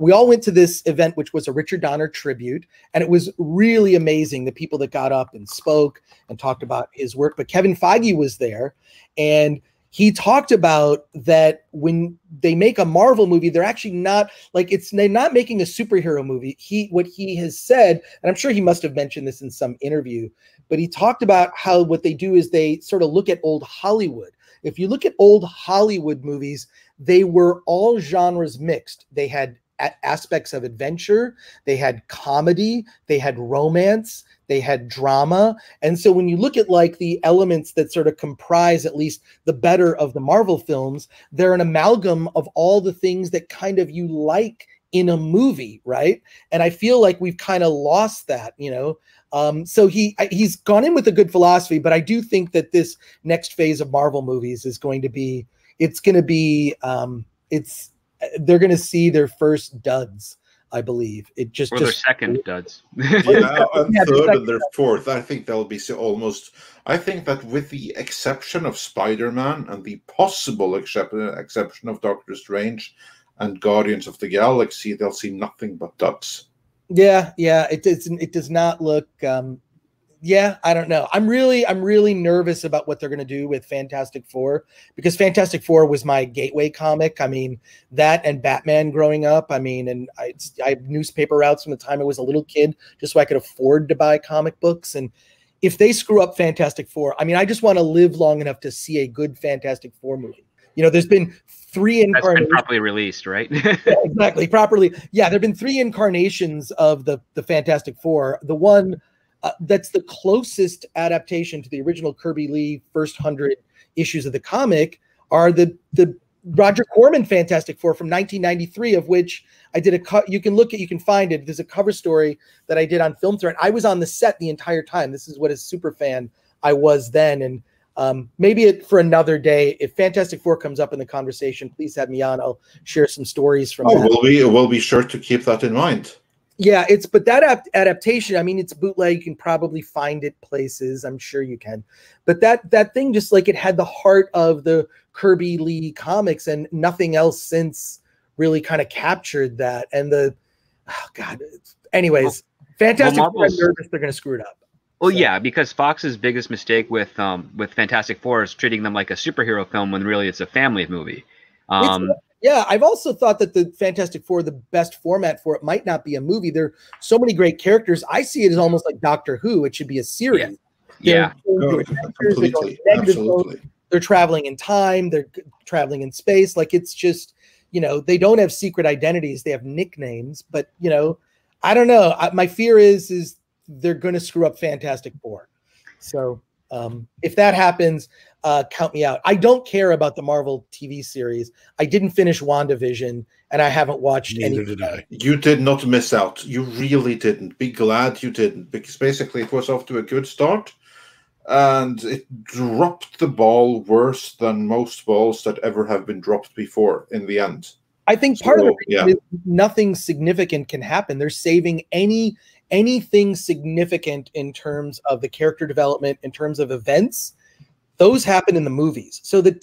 we all went to this event, which was a Richard Donner tribute, and it was really amazing. The people that got up and spoke and talked about his work. But Kevin Feige was there, and he talked about that when they make a Marvel movie, they're actually not they're not making a superhero movie. What he has said, and I'm sure he must have mentioned this in some interview, but he talked about how what they do is they sort of look at old Hollywood. If you look at old Hollywood movies, they were all genres mixed. They had aspects of adventure, they had comedy, they had romance, they had drama. And so when you look at the elements that sort of comprise at least the better of the Marvel films, they're an amalgam of all the things that kind of you like in a movie, right? And I feel like we've kind of lost that, So he's gone in with a good philosophy, but I do think that this next phase of Marvel movies is going to be, they're going to see their first duds, I believe. Their second duds. Yeah, and third and their fourth. I think they'll be almost. I think that with the exception of Spider-Man and the possible exception of Doctor Strange and Guardians of the Galaxy, they'll see nothing but duds. Yeah, it does not look. I don't know. I'm really nervous about what they're going to do with Fantastic Four, because Fantastic Four was my gateway comic. I mean, that and Batman growing up. I mean, and I have newspaper routes from the time I was a little kid, just so I could afford to buy comic books. And if they screw up Fantastic Four, I mean, I just want to live long enough to see a good Fantastic Four movie. You know, there's been 3 That's been incarnations. properly released, right? Yeah, exactly, properly. Yeah, there have been 3 incarnations of the Fantastic Four. The one that's the closest adaptation to the original Kirby Lee first 100 issues of the comic are the Roger Corman Fantastic Four from 1993, of which I did you can find it. There's a cover story that I did on Film Threat. I was on the set the entire time. This is what a super fan I was then. And maybe for another day, if Fantastic Four comes up in the conversation, please have me on. I'll share some stories from that. We'll be sure to keep that in mind. Yeah, but that adaptation, I mean, it's bootleg. You can probably find it places. I'm sure you can. But that thing, just like, it had the heart of the Kirby Lee comics, and nothing else since really kind of captured that. And anyways, Fantastic Four, I'm nervous they're going to screw it up. Well, yeah, because Fox's biggest mistake with Fantastic Four is treating them like a superhero film when really it's a family movie. Yeah, I've also thought that the Fantastic Four, the best format for it might not be a movie. There are so many great characters. I see it as almost like Doctor Who. It should be a series. Yeah. Completely. Absolutely. They're traveling in time. They're traveling in space. Like, it's just, you know, they don't have secret identities. They have nicknames. But, you know, I don't know. My fear is they're going to screw up Fantastic Four. So if that happens, count me out. I don't care about the Marvel TV series. I didn't finish WandaVision, and I haven't watched any. Neither did I. You did not miss out. You really didn't. Be glad you didn't, because basically it was off to a good start, and it dropped the ball worse than most balls that ever have been dropped before in the end. I think part of the reason is nothing significant can happen. They're saving anything significant in terms of the character development, in terms of events. Those happen in the movies. So these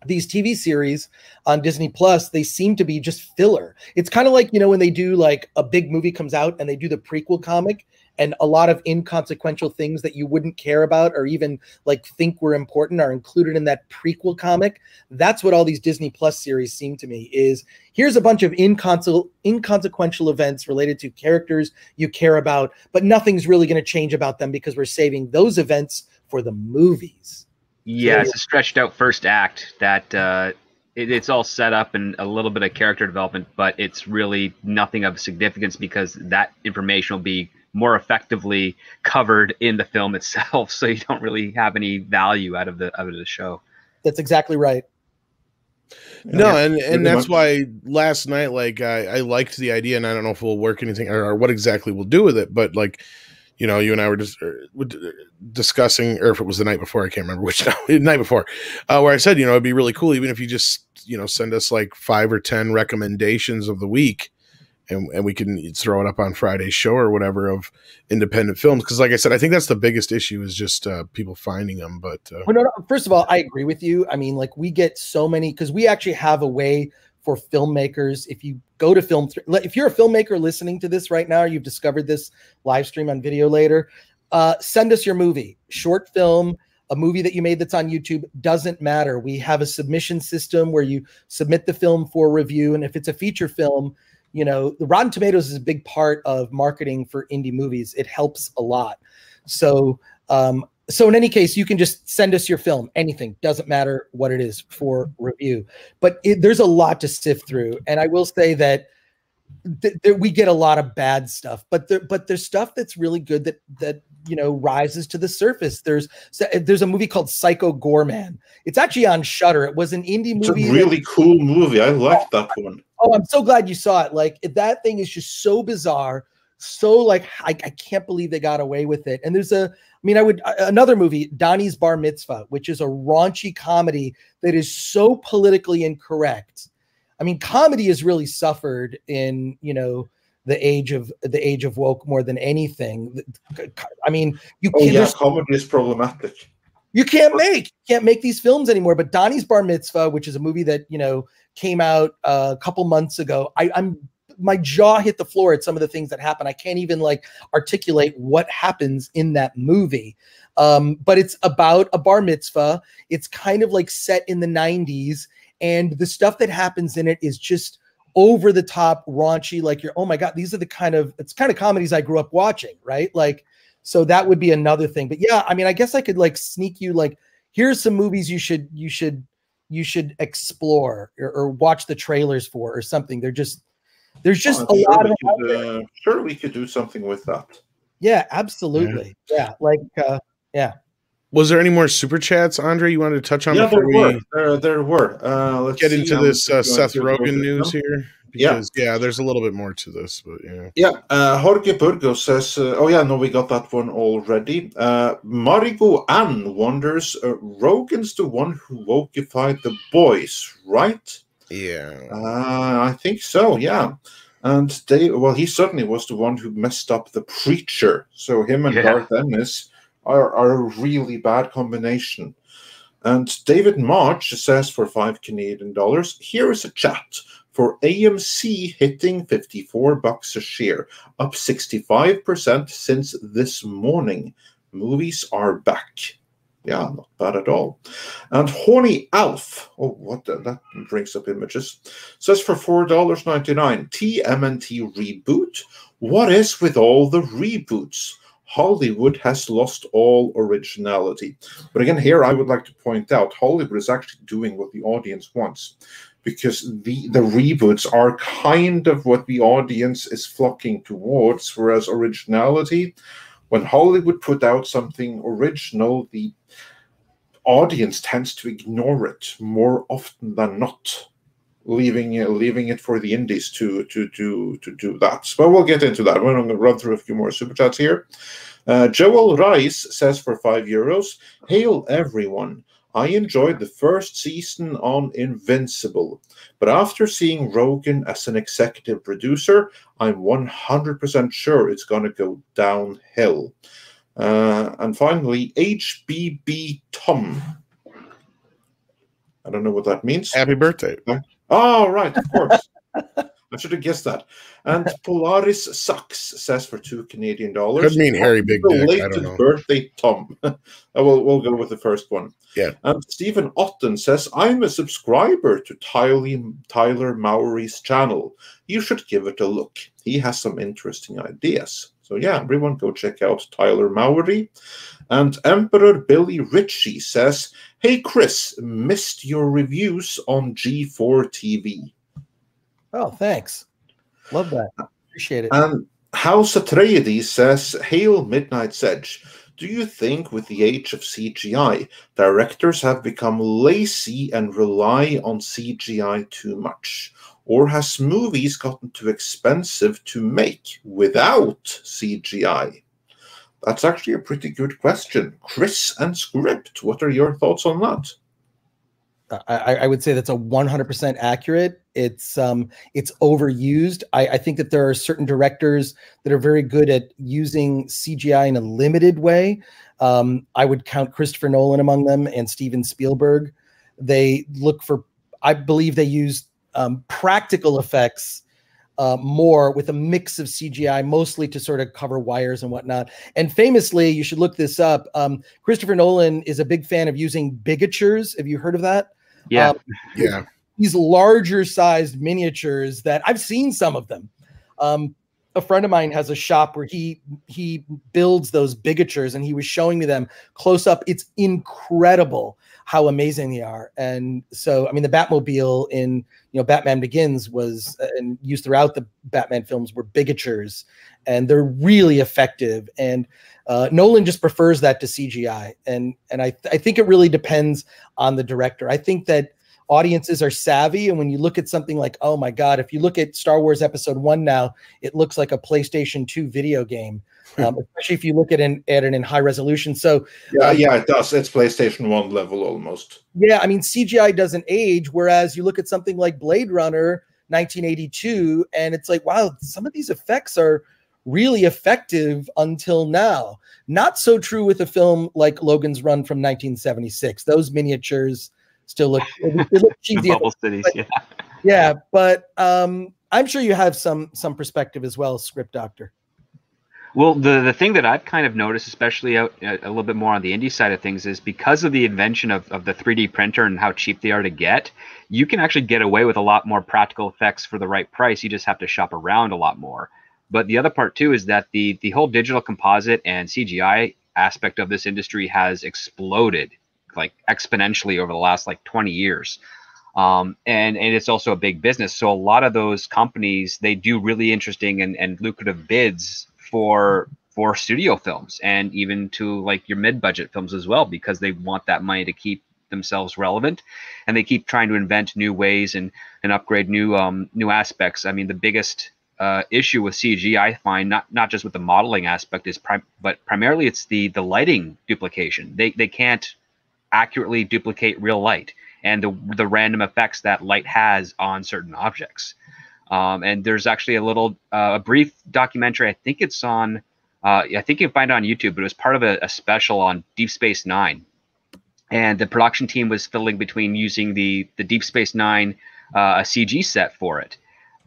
TV series on Disney Plus, they seem to be just filler. It's kind of like, you know, when they do, like, a big movie comes out and they do the prequel comic, and a lot of inconsequential things that you wouldn't care about or even like think were important are included in that prequel comic. That's what all these Disney Plus series seem to me is. Here's a bunch of inconsequential events related to characters you care about, but nothing's really going to change about them because we're saving those events for the movies. Yeah, it's a stretched out first act that it's all set up and a little bit of character development, but it's really nothing of significance because that information will be more effectively covered in the film itself, so you don't really have any value out of the show. That's exactly right. No, and that's why last night, like, I liked the idea, and I don't know if we'll work anything or what exactly we'll do with it, but, like, you know, you and I were just discussing, or if it was the night before, I can't remember which night before, where I said, you know, it'd be really cool even if you just, you know, send us like 5 or 10 recommendations of the week, and we can throw it up on Friday's show or whatever of independent films. Because, like I said, I think that's the biggest issue is just people finding them. But no, first of all, I agree with you. I mean, like, we get so many, because we actually have a way for filmmakers. If you go to if you're a filmmaker listening to this right now, or you've discovered this live stream on video later, send us your movie, short film, a movie that you made that's on YouTube, doesn't matter. We have a submission system where you submit the film for review. And if it's a feature film, you know, the Rotten Tomatoes is a big part of marketing for indie movies. It helps a lot. So in any case, you can just send us your film, anything, doesn't matter what it is, for review. But there's a lot to sift through. And I will say that we get a lot of bad stuff, but there's stuff that's really good that you know, rises to the surface. There's a movie called Psycho Gorman. It's actually on Shudder. It was an indie movie. It's a really cool movie. I liked that one. Oh, I'm so glad you saw it. Like, that thing is just so bizarre. So, like, I can't believe they got away with it. And there's another movie, Donnie's Bar Mitzvah, which is a raunchy comedy that is so politically incorrect. I mean, comedy has really suffered in, you know, the age of woke more than anything. I mean, comedy is problematic. You can't make these films anymore. But Donnie's Bar Mitzvah, which is a movie that, you know, came out a couple months ago, my jaw hit the floor at some of the things that happen. I can't even like articulate what happens in that movie. But it's about a bar mitzvah. It's kind of like set in the 90s, and the stuff that happens in it is just over the top, raunchy. Like, oh my God, these are it's kind of comedies I grew up watching, right? Like, So that would be another thing. But yeah, I mean, I guess I could like sneak you like, here's some movies you should explore or watch the trailers for or something. There's just a lot of sure, we could do something with that. Yeah, absolutely. Yeah, like yeah. Was there any more super chats, Andre, you wanted to touch on? Yeah, before there were. Let's get into this Seth Rogen news here. Because, there's a little bit more to this, but yeah. Yeah, Jorge Burgos says, we got that one already. Marigo Ann wonders, Rogen's the one who wokeified the boys, right? Yeah. I think so, yeah. And he certainly was the one who messed up The Preacher. So him and Garth Ennis are a really bad combination. And David March says for $5 here is a chat for AMC hitting $54 a share, up 65% since this morning. Movies are back. Yeah, not bad at all. And Horny Alf, that brings up images, says for $4.99, TMNT reboot. What is with all the reboots? Hollywood has lost all originality. But again, here I would like to point out, Hollywood is actually doing what the audience wants, because the reboots are kind of what the audience is flocking towards, whereas originality, when Hollywood put out something original, the audience tends to ignore it more often than not, leaving it for the indies to do that. But we'll get into that. We're going to run through a few more super chats here. Joel Rice says for €5, hail everyone. I enjoyed the first season on Invincible, but after seeing Rogen as an executive producer, I'm 100% sure it's going to go downhill. And finally, HBB Tom. I don't know what that means. Happy birthday. Oh, right, of course. I should have guessed that. And Polaris Sucks says for $2 Canadian. Could mean Harry Big Dick. I don't know. Birthday, Tom. We'll go with the first one. Yeah. And Stephen Otten says, I'm a subscriber to Tyler Mowry's channel. You should give it a look. He has some interesting ideas. So yeah, everyone go check out Tyler Mowry. And Emperor Billy Ritchie says, hey Chris, missed your reviews on G4 TV. Oh, thanks. Love that. Appreciate it. And House Atreides says, hail Midnight's Edge. Do you think with the age of CGI, directors have become lazy and rely on CGI too much? Or has movies gotten too expensive to make without CGI? That's actually a pretty good question. Chris and Script, what are your thoughts on that? I would say that's a 100% accurate. It's overused. I think that there are certain directors that are very good at using CGI in a limited way. I would count Christopher Nolan among them and Steven Spielberg. They look for, I believe they use practical effects more with a mix of CGI, mostly to sort of cover wires and whatnot. And famously, you should look this up. Christopher Nolan is a big fan of using bigatures. Have you heard of that? Yeah. Yeah. These larger sized miniatures that I've seen some of them. A friend of mine has a shop where he builds those bigatures, and he was showing me them close up. It's incredible how amazing they are. And so, I mean, the Batmobile in, Batman Begins was, and used throughout the Batman films, were bigatures, and they're really effective. And Nolan just prefers that to CGI. And I think it really depends on the director. I think that audiences are savvy, and when you look at something like, oh my God, if you look at Star Wars Episode 1 now, it looks like a PlayStation 2 video game, especially if you look at it in high resolution. So yeah, it does. It's PlayStation 1 level almost. Yeah, I mean, CGI doesn't age, whereas you look at something like Blade Runner 1982, and it's like, wow, some of these effects are really effective until now. Not so true with a film like Logan's Run from 1976. Those miniatures still look cheesy. Bubble cities, but I'm sure you have some perspective as well, Script Doctor. Well, the thing that I've kind of noticed, especially out a little bit more on the indie side of things, is because of the invention of the 3D printer and how cheap they are to get, you can actually get away with a lot more practical effects for the right price. You just have to shop around a lot more. But the other part too is that the whole digital composite and CGI aspect of this industry has exploded like exponentially over the last like 20 years. And it's also a big business. So a lot of those companies, they do really interesting and lucrative bids for studio films and even to like your mid-budget films as well, because they want that money to keep themselves relevant, and they keep trying to invent new ways and upgrade new aspects. I mean, the biggest issue with CG, I find, not just with the modeling aspect, but primarily it's the lighting duplication. They can't accurately duplicate real light and the random effects that light has on certain objects. And there's actually a brief documentary. I think it's on. I think you can find it on YouTube, but it was part of a special on Deep Space Nine. And the production team was fiddling between using the Deep Space Nine a CG set for it.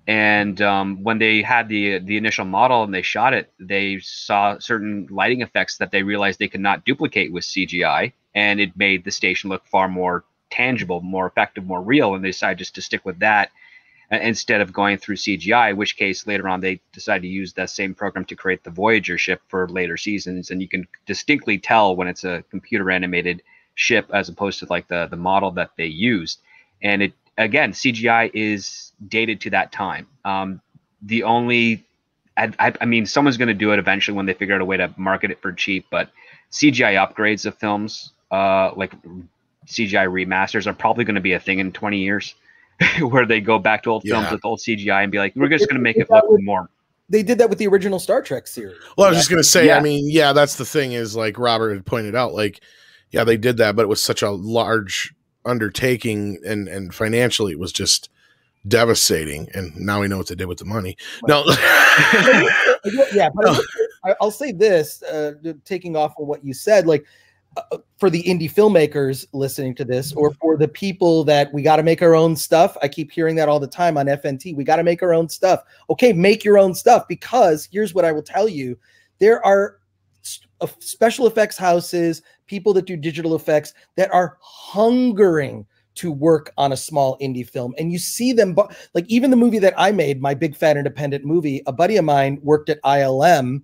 And when they had the initial model and they shot it, they saw certain lighting effects that they realized they could not duplicate with CGI, and it made the station look far more tangible, more effective, more real. And they decided just to stick with that instead of going through CGI, in which case later on they decided to use that same program to create the Voyager ship for later seasons. And you can distinctly tell when it's a computer animated ship as opposed to like the model that they used. And it, again, CGI is dated to that time. I mean, someone's going to do it eventually when they figure out a way to market it for cheap, but CGI upgrades of films, like CGI remasters, are probably going to be a thing in 20 years where they go back to old films with old CGI and be like, we're just going to make it look more. They did that with the original Star Trek series. Well, I was just going to say, I mean, that's the thing is, like Robert had pointed out, like, yeah, they did that, but it was such a large undertaking and financially it was just devastating. And now we know what they did with the money. Right. No. Yeah, but I'll say this, taking off of what you said, like, for the indie filmmakers listening to this, or for the people that we got to make our own stuff. I keep hearing that all the time on FNT. We got to make our own stuff. Okay, make your own stuff, because here's what I will tell you. There are special effects houses, people that do digital effects that are hungering to work on a small indie film. And you see them, like even the movie that I made, my big fat independent movie, a buddy of mine worked at ILM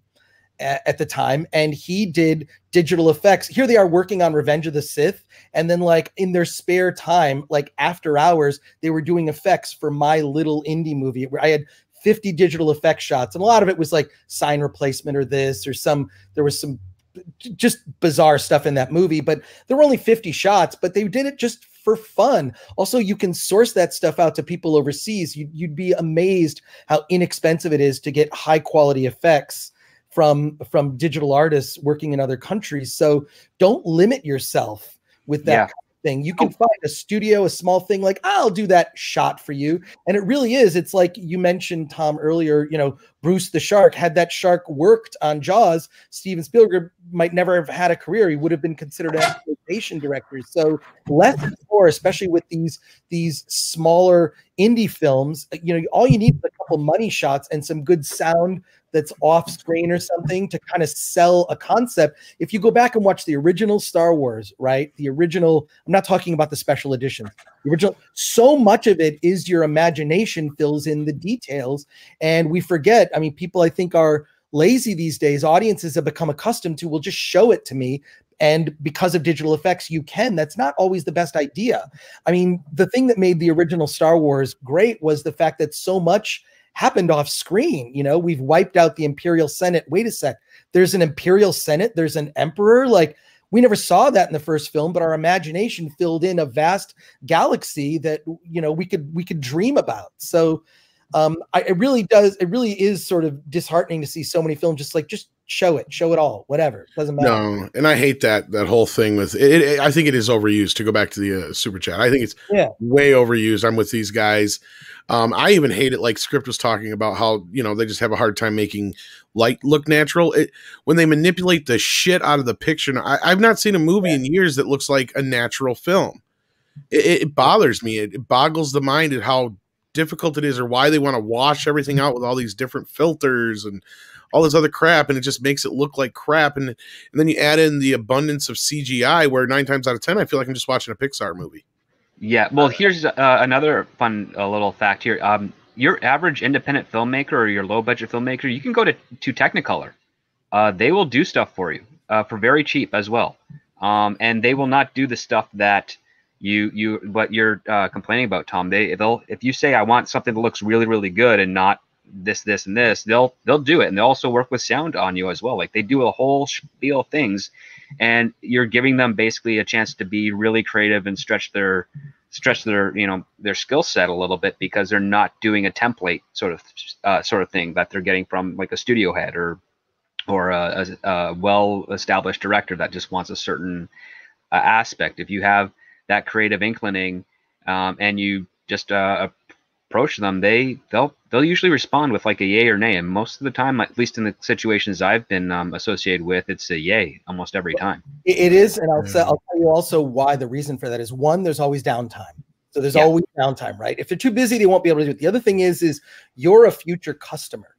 at the time, and he did digital effects. Here they are working on Revenge of the Sith, and then like in their spare time, like after hours, they were doing effects for my little indie movie where I had 50 digital effect shots, and a lot of it was like sign replacement or this or there was some just bizarre stuff in that movie, but there were only 50 shots, but they did it just for fun. Also, you can source that stuff out to people overseas. You'd be amazed how inexpensive it is to get high quality effects from digital artists working in other countries. So don't limit yourself with that kind of thing. You can find a studio, a small thing, like, I'll do that shot for you. And it really is. It's like you mentioned, Tom, earlier, you know, Bruce the Shark. Had that shark worked on Jaws, Steven Spielberg might never have had a career. He would have been considered an exploitation director. So less is more, especially with these smaller indie films. You know, all you need is a couple money shots and some good sound that's off screen or something to kind of sell a concept. If you go back and watch the original Star Wars, right? The original, I'm not talking about the special editions. The original, so much of it is your imagination fills in the details. And we forget, I mean, people I think are lazy these days. Audiences have become accustomed to, well, just show it to me. And because of digital effects, you can. That's not always the best idea. I mean, the thing that made the original Star Wars great was the fact that so much happened off screen. You know, we've wiped out the Imperial Senate. Wait a sec. There's an Imperial Senate. There's an emperor. Like, we never saw that in the first film, but our imagination filled in a vast galaxy that, you know, we could dream about. So it really is sort of disheartening to see so many films just show it all, whatever. It doesn't matter. No, and I hate that whole thing with it. I think it is overused. To go back to the super chat, I think it's way overused. I'm with these guys. I even hate it. Like Script was talking about how, you know, they just have a hard time making light look natural. When they manipulate the shit out of the picture. I've not seen a movie in years that looks like a natural film. It bothers me. It boggles the mind at how difficult it is, or why they want to wash everything out with all these different filters and all this other crap, and it just makes it look like crap. And then you add in the abundance of CGI, where 9 times out of 10, I feel like I'm just watching a Pixar movie. Yeah, well, here's another fun little fact here. your average independent filmmaker or your low budget filmmaker, you can go to Technicolor. They will do stuff for you for very cheap as well, and they will not do the stuff that what you're complaining about, Tom. They'll if you say I want something that looks really really good and not this and this, they'll do it, and they'll also work with sound on you as well. Like they do a whole spiel of things, and you're giving them basically a chance to be really creative and stretch their their skill set a little bit, because they're not doing a template sort of thing that they're getting from like a studio head or a well-established director that just wants a certain aspect. If you have that creative inclining and you just approach them, they'll usually respond with like a yay or nay, and most of the time, at least in the situations I've been associated with, it's a yay almost every time. It is, and I'll tell you also why. The reason for that is, one, there's always downtime. So there's always downtime, right? If they're too busy, they won't be able to do it. The other thing is you're a future customer.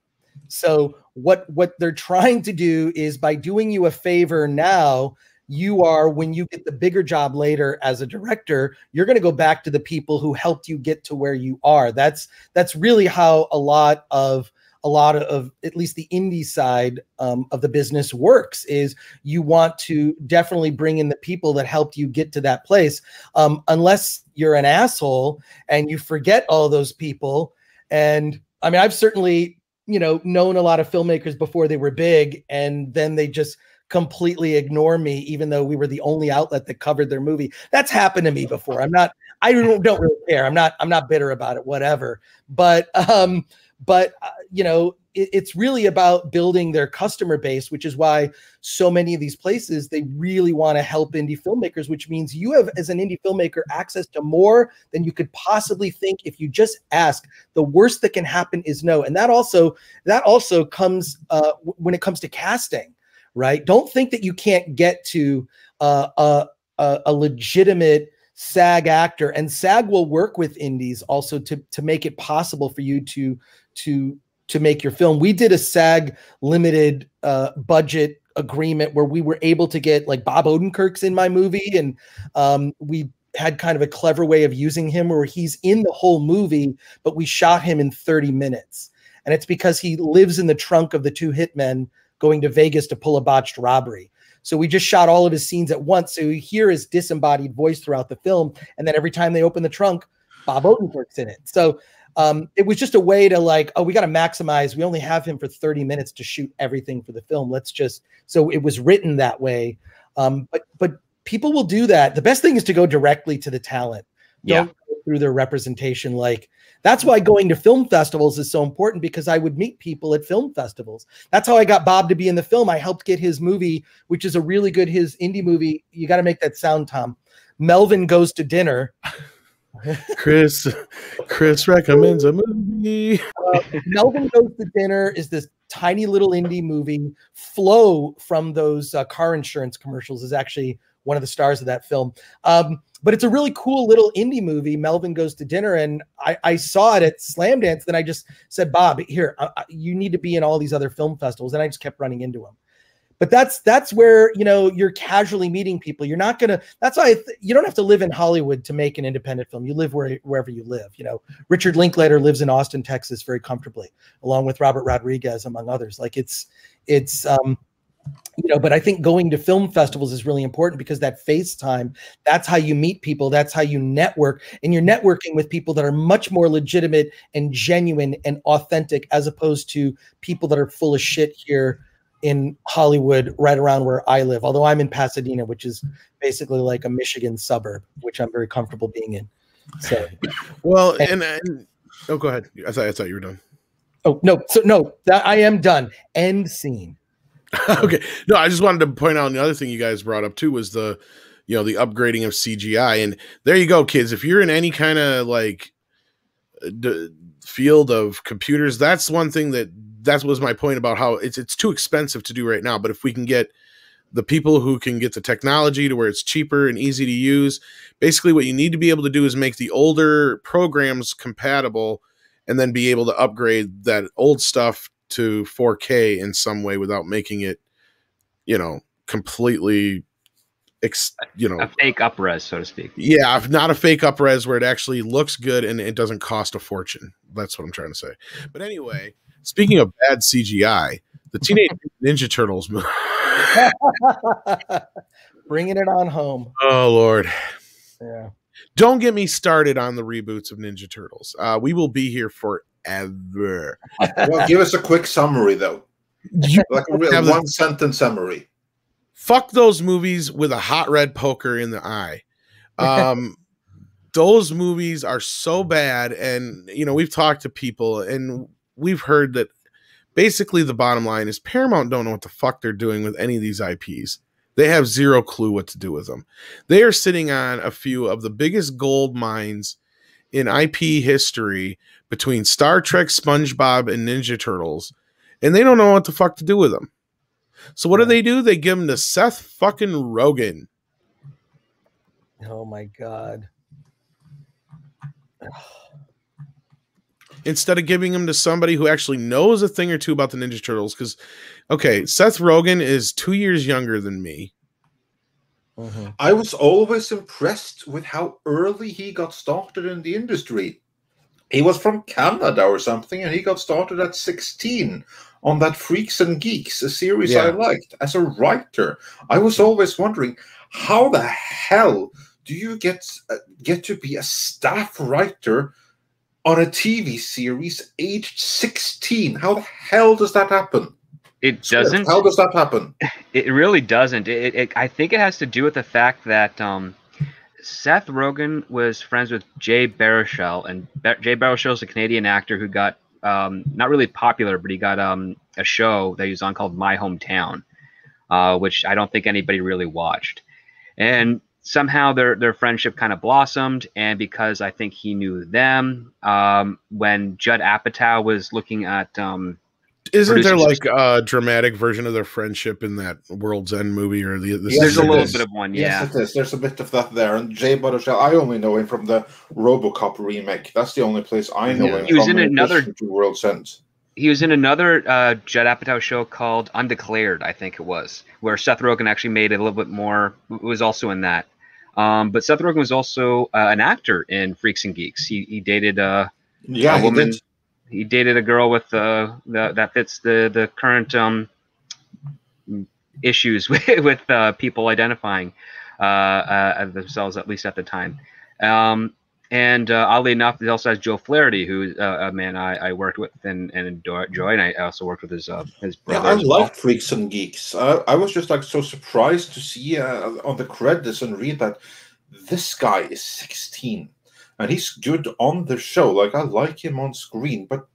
So what they're trying to do is, by doing you a favor now, you are, when you get the bigger job later as a director, you're going to go back to the people who helped you get to where you are. That's really how a lot of at least the indie side of the business works. Is you want to definitely bring in the people that helped you get to that place, unless you're an asshole and you forget all those people. And I mean, I've certainly known a lot of filmmakers before they were big, and then they just completely ignore me, even though we were the only outlet that covered their movie. That's happened to me before. I don't really care. I'm not bitter about it, whatever. But it's really about building their customer base, which is why so many of these places, they really want to help indie filmmakers, which means you have, as an indie filmmaker, access to more than you could possibly think if you just ask. The worst that can happen is no. And that also comes when it comes to casting. Right? Don't think that you can't get to a legitimate SAG actor, and SAG will work with indies also to make it possible for you to make your film. We did a SAG limited budget agreement where we were able to get like Bob Odenkirk's in my movie, and we had kind of a clever way of using him where he's in the whole movie, but we shot him in 30 minutes. And it's because he lives in the trunk of the two hitmen going to Vegas to pull a botched robbery. So we just shot all of his scenes at once. So you hear his disembodied voice throughout the film. And then every time they open the trunk, Bob Odenkirk's in it. So it was just a way to like, we got to maximize. We only have him for 30 minutes to shoot everything for the film. So it was written that way. But people will do that. The best thing is to go directly to the talent. Don't go through their representation. Like, that's why going to film festivals is so important, because I would meet people at film festivals. That's how I got Bob to be in the film. I helped get his movie, which is a really good, his indie movie. You got to make that sound, Tom. Melvin Goes to Dinner. Chris recommends a movie. Melvin Goes to Dinner is this tiny little indie movie. Flo from those car insurance commercials is actually one of the stars of that film. But it's a really cool little indie movie, Melvin Goes to Dinner. And I saw it at Slam Dance. Then I just said, Bob, here, you need to be in all these other film festivals. And I just kept running into him. But that's where, you're casually meeting people. You're not going to, that's why you don't have to live in Hollywood to make an independent film. You live wherever you live. Richard Linklater lives in Austin, Texas, very comfortably, along with Robert Rodriguez, among others. Like but I think going to film festivals is really important, because that face time, that's how you meet people. That's how you network, and you're networking with people that are much more legitimate and genuine and authentic, as opposed to people that are full of shit here in Hollywood, right around where I live. Although I'm in Pasadena, which is basically like a Michigan suburb, which I'm very comfortable being in. So, well, and go ahead. I thought you were done. Oh, no. So no, that I am done. End scene. Okay. No, I just wanted to point out another thing you guys brought up too was the upgrading of CGI. And there you go, kids. If you're in any kind of like field of computers, that's one thing that was my point about how it's too expensive to do right now. But if we can get the people who can get the technology to where it's cheaper and easy to use, basically what you need to be able to do is make the older programs compatible, and then be able to upgrade that old stuff to 4K in some way without making it, completely a fake up-res, so to speak. Yeah, not a fake up-res where it actually looks good and it doesn't cost a fortune. That's what I'm trying to say. But anyway, speaking of bad CGI, the Teenage Ninja Turtles movie. Bringing it on home. Oh, Lord. Yeah. Don't get me started on the reboots of Ninja Turtles. We will be here forever. Well, give us a quick summary, though. Like a real one-sentence summary. Fuck those movies with a hot red poker in the eye. Those movies are so bad. And, you know, we've talked to people and we've heard that basically the bottom line is Paramount don't know what the fuck they're doing with any of these IPs. They have zero clue what to do with them. They are sitting on a few of the biggest gold mines in IP history between Star Trek, SpongeBob, and Ninja Turtles, and they don't know what the fuck to do with them. So what do? They give them to Seth fucking Rogen. Oh my God. Instead of giving them to somebody who actually knows a thing or two about the Ninja Turtles, because, okay, Seth Rogen is 2 years younger than me. Mm-hmm. I was always impressed with how early he got started in the industry. He was from Canada or something, and he got started at 16 on that Freaks and Geeks, a series I liked, as a writer. I was always wondering, how the hell do you get to be a staff writer on a TV series aged 16? How the hell does that happen? It doesn't. How does that happen? It really doesn't. I think it has to do with the fact that Seth Rogen was friends with Jay Baruchel, and Jay Baruchel is a Canadian actor who got not really popular, but he got a show that he was on called My Hometown, which I don't think anybody really watched. And somehow their friendship kind of blossomed, and because I think he knew them, when Judd Apatow was looking at isn't there like a dramatic version of their friendship in that World's End movie or there's a little bit of one, yeah. Yes, it is. There's a bit of that there. And Jay Baruchel, I only know him from the RoboCop remake. That's the only place I know him. He was in another World's End. He was in another Judd Apatow show called Undeclared, I think it was, where Seth Rogen actually made it a little bit more. Was also in that. But Seth Rogen was also an actor in Freaks and Geeks. He dated a woman. He dated a girl with that fits the current issues with people identifying themselves, at least at the time. And oddly enough, he also has Joe Flaherty, who's a man I worked with and enjoy, and I also worked with his brother. Yeah, I liked Freaks and Geeks. I was just like so surprised to see on the credits and read that this guy is 16. And he's good on the show. Like, I like him on screen, but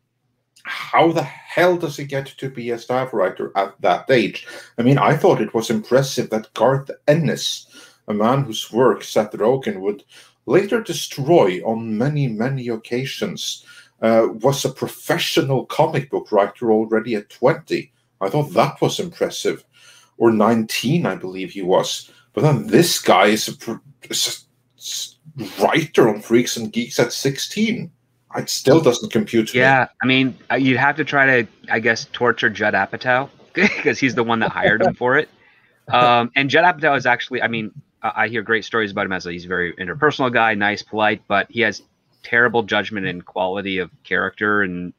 how the hell does he get to be a staff writer at that age? I mean, I thought it was impressive that Garth Ennis, a man whose work Seth Rogen would later destroy on many, many occasions, was a professional comic book writer already at 20. I thought that was impressive. Or 19, I believe he was. But then this guy is a writer on Freaks and Geeks at 16. It still doesn't compute to me. Yeah, I mean, you'd have to try to, I guess, torture Judd Apatow because he's the one that hired him for it. And Judd Apatow is actually, I mean, I hear great stories about him as he's a very interpersonal guy, nice, polite, but he has terrible judgment and quality of character and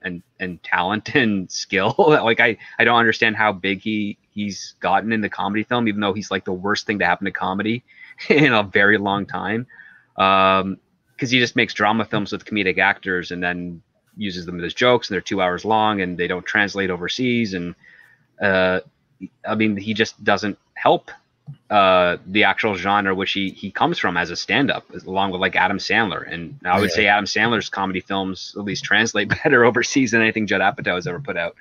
talent and skill. Like, I don't understand how big he's gotten in the comedy film, even though he's like the worst thing to happen to comedy in a very long time. Because he just makes drama films with comedic actors and then uses them as jokes, and they're 2 hours long and they don't translate overseas. And I mean, he just doesn't help the actual genre which he comes from as a stand-up, along with like Adam Sandler. And I would say Adam Sandler's comedy films at least translate better overseas than anything Judd Apatow has ever put out.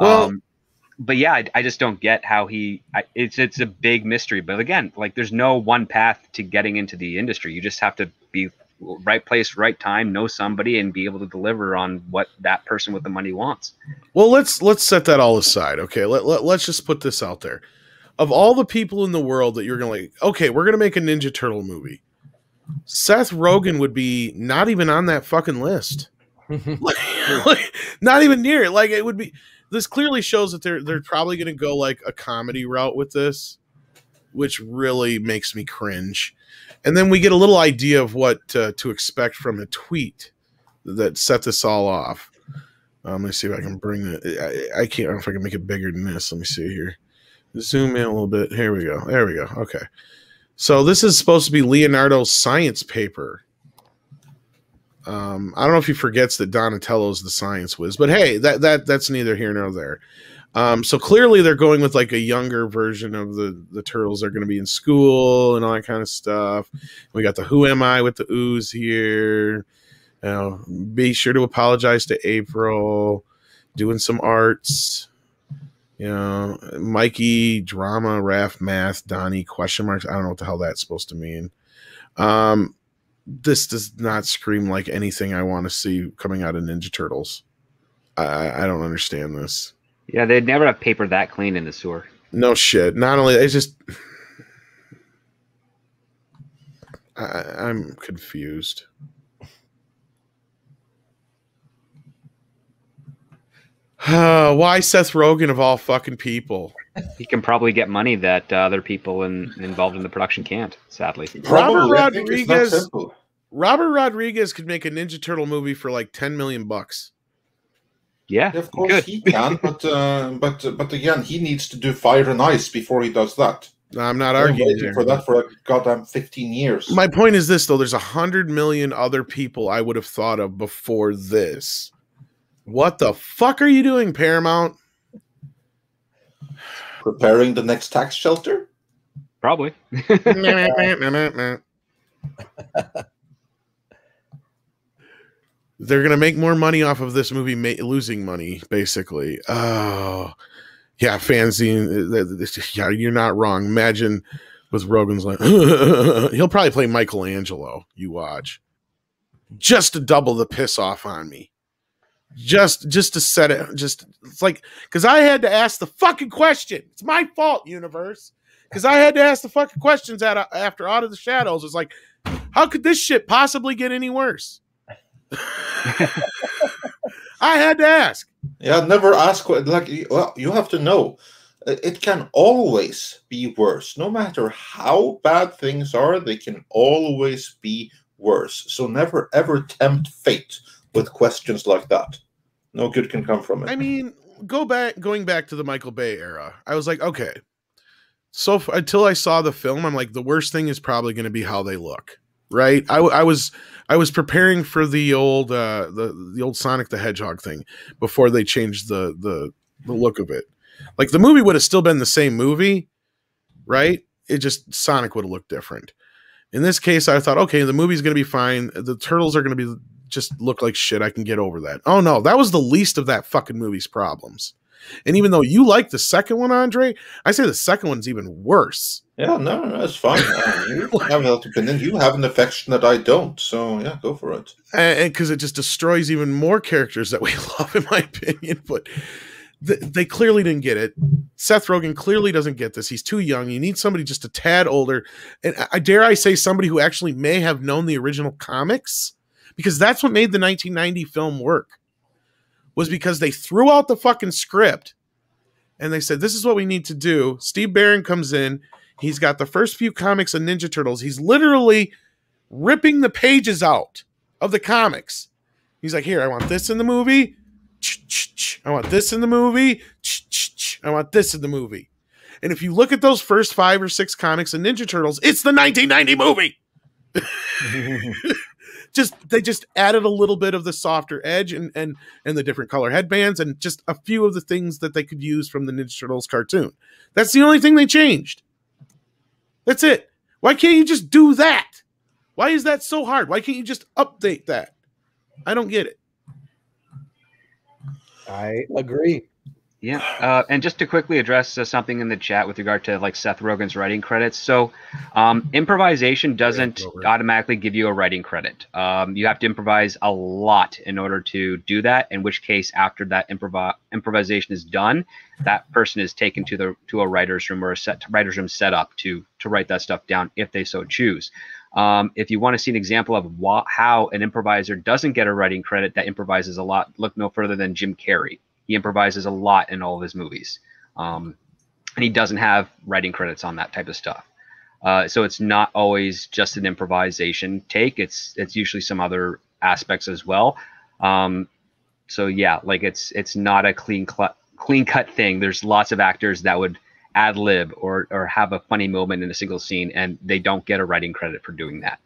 Well, but yeah, I just don't get how it's a big mystery. But again, like, there's no one path to getting into the industry. You just have to be right place, right time, know somebody, and be able to deliver on what that person with the money wants. Well, let's set that all aside. Okay, let's just put this out there. Of all the people in the world that you're going to like, okay, we're going to make a Ninja Turtle movie, Seth Rogen would be not even on that fucking list. like, not even near it. Like, it would be. This clearly shows that they're probably going to go like a comedy route with this, which really makes me cringe. And then we get a little idea of what to expect from a tweet that set this all off. Let me see if I can bring it. I can't. I don't know if I can make it bigger than this. Let me see here. Zoom in a little bit. Here we go. There we go. Okay. So this is supposed to be Leonardo's science paper. I don't know if he forgets that Donatello's the science whiz, but hey, that's neither here nor there. So clearly they're going with like a younger version of the turtles. They're going to be in school and all that kind of stuff. We got the Who Am I with the ooze here. You know, be sure to apologize to April. Doing some arts. You know, Mikey, drama, Raph, math, Donnie, question marks. I don't know what the hell that's supposed to mean. This does not scream like anything I want to see coming out of Ninja Turtles. I don't understand this. Yeah, they'd never have paper that clean in the sewer. No shit. Not only it's just I'm confused. Why Seth Rogen of all fucking people? He can probably get money that other people involved in the production can't, sadly. Robert Rodriguez could make a Ninja Turtle movie for like $10 million. Yeah, of course he can, but again, he needs to do Fire and Ice before he does that. No, I'm not arguing for that for a goddamn 15 years. My point is this, though: there's 100 million other people I would have thought of before this. What the fuck are you doing, Paramount? Preparing the next tax shelter? Probably. They're going to make more money off of this movie losing money, basically. Oh, yeah, fanzine. Yeah, you're not wrong. Imagine with Rogen's like, he'll probably play Michelangelo. You watch. Just to double the piss off on me. Just to set it. It's like, because I had to ask the fucking question. It's my fault, universe. Because I had to ask the fucking questions after Out of the Shadows. It's like, how could this shit possibly get any worse? I had to ask. Yeah, never ask. Like, well, you have to know, it can always be worse. No matter how bad things are, they can always be worse. So never ever tempt fate with questions like that. No good can come from it. I mean, going back to the Michael Bay era, I was like, okay. So until I saw the film, I'm like, the worst thing is probably going to be how they look, right? I was preparing for the old the old Sonic the Hedgehog thing before they changed the look of it. Like the movie would have still been the same movie, right? It just Sonic would have looked different. In this case, I thought, okay, the movie's going to be fine. The turtles are going to be just look like shit. I can get over that. Oh no, that was the least of that fucking movie's problems. And even though you like the second one, Andre, I say the second one's even worse. Yeah, no, it's fine. You have an opinion. You have an affection that I don't. So yeah, go for it. And because it just destroys even more characters that we love, in my opinion. But they clearly didn't get it. Seth Rogen clearly doesn't get this. He's too young. You need somebody just a tad older. And I dare I say somebody who actually may have known the original comics, because that's what made the 1990 film work. Was because they threw out the fucking script and they said, this is what we need to do. Steve Barron comes in. He's got the first few comics of Ninja Turtles. He's literally ripping the pages out of the comics. He's like, here, I want this in the movie. I want this in the movie. I want this in the movie. And if you look at those first 5 or 6 comics of Ninja Turtles, it's the 1990 movie. They just added a little bit of the softer edge and the different color headbands and just a few of the things that they could use from the Ninja Turtles cartoon. That's the only thing they changed. That's it. Why can't you just do that? Why is that so hard? Why can't you just update that? I don't get it. I agree. Yeah, and just to quickly address something in the chat with regard to like Seth Rogen's writing credits. So, improvisation doesn't automatically give you a writing credit. You have to improvise a lot in order to do that. In which case, after that improvisation is done, that person is taken to a writer's room or a writer's room set up to write that stuff down if they so choose. If you want to see an example of how an improviser doesn't get a writing credit that improvises a lot, look no further than Jim Carrey. He improvises a lot in all of his movies. and he doesn't have writing credits on that type of stuff. So it's not always just an improvisation take. It's usually some other aspects as well. So yeah, like it's not a clean cut thing. There's lots of actors that would ad lib or have a funny moment in a single scene, and they don't get a writing credit for doing that.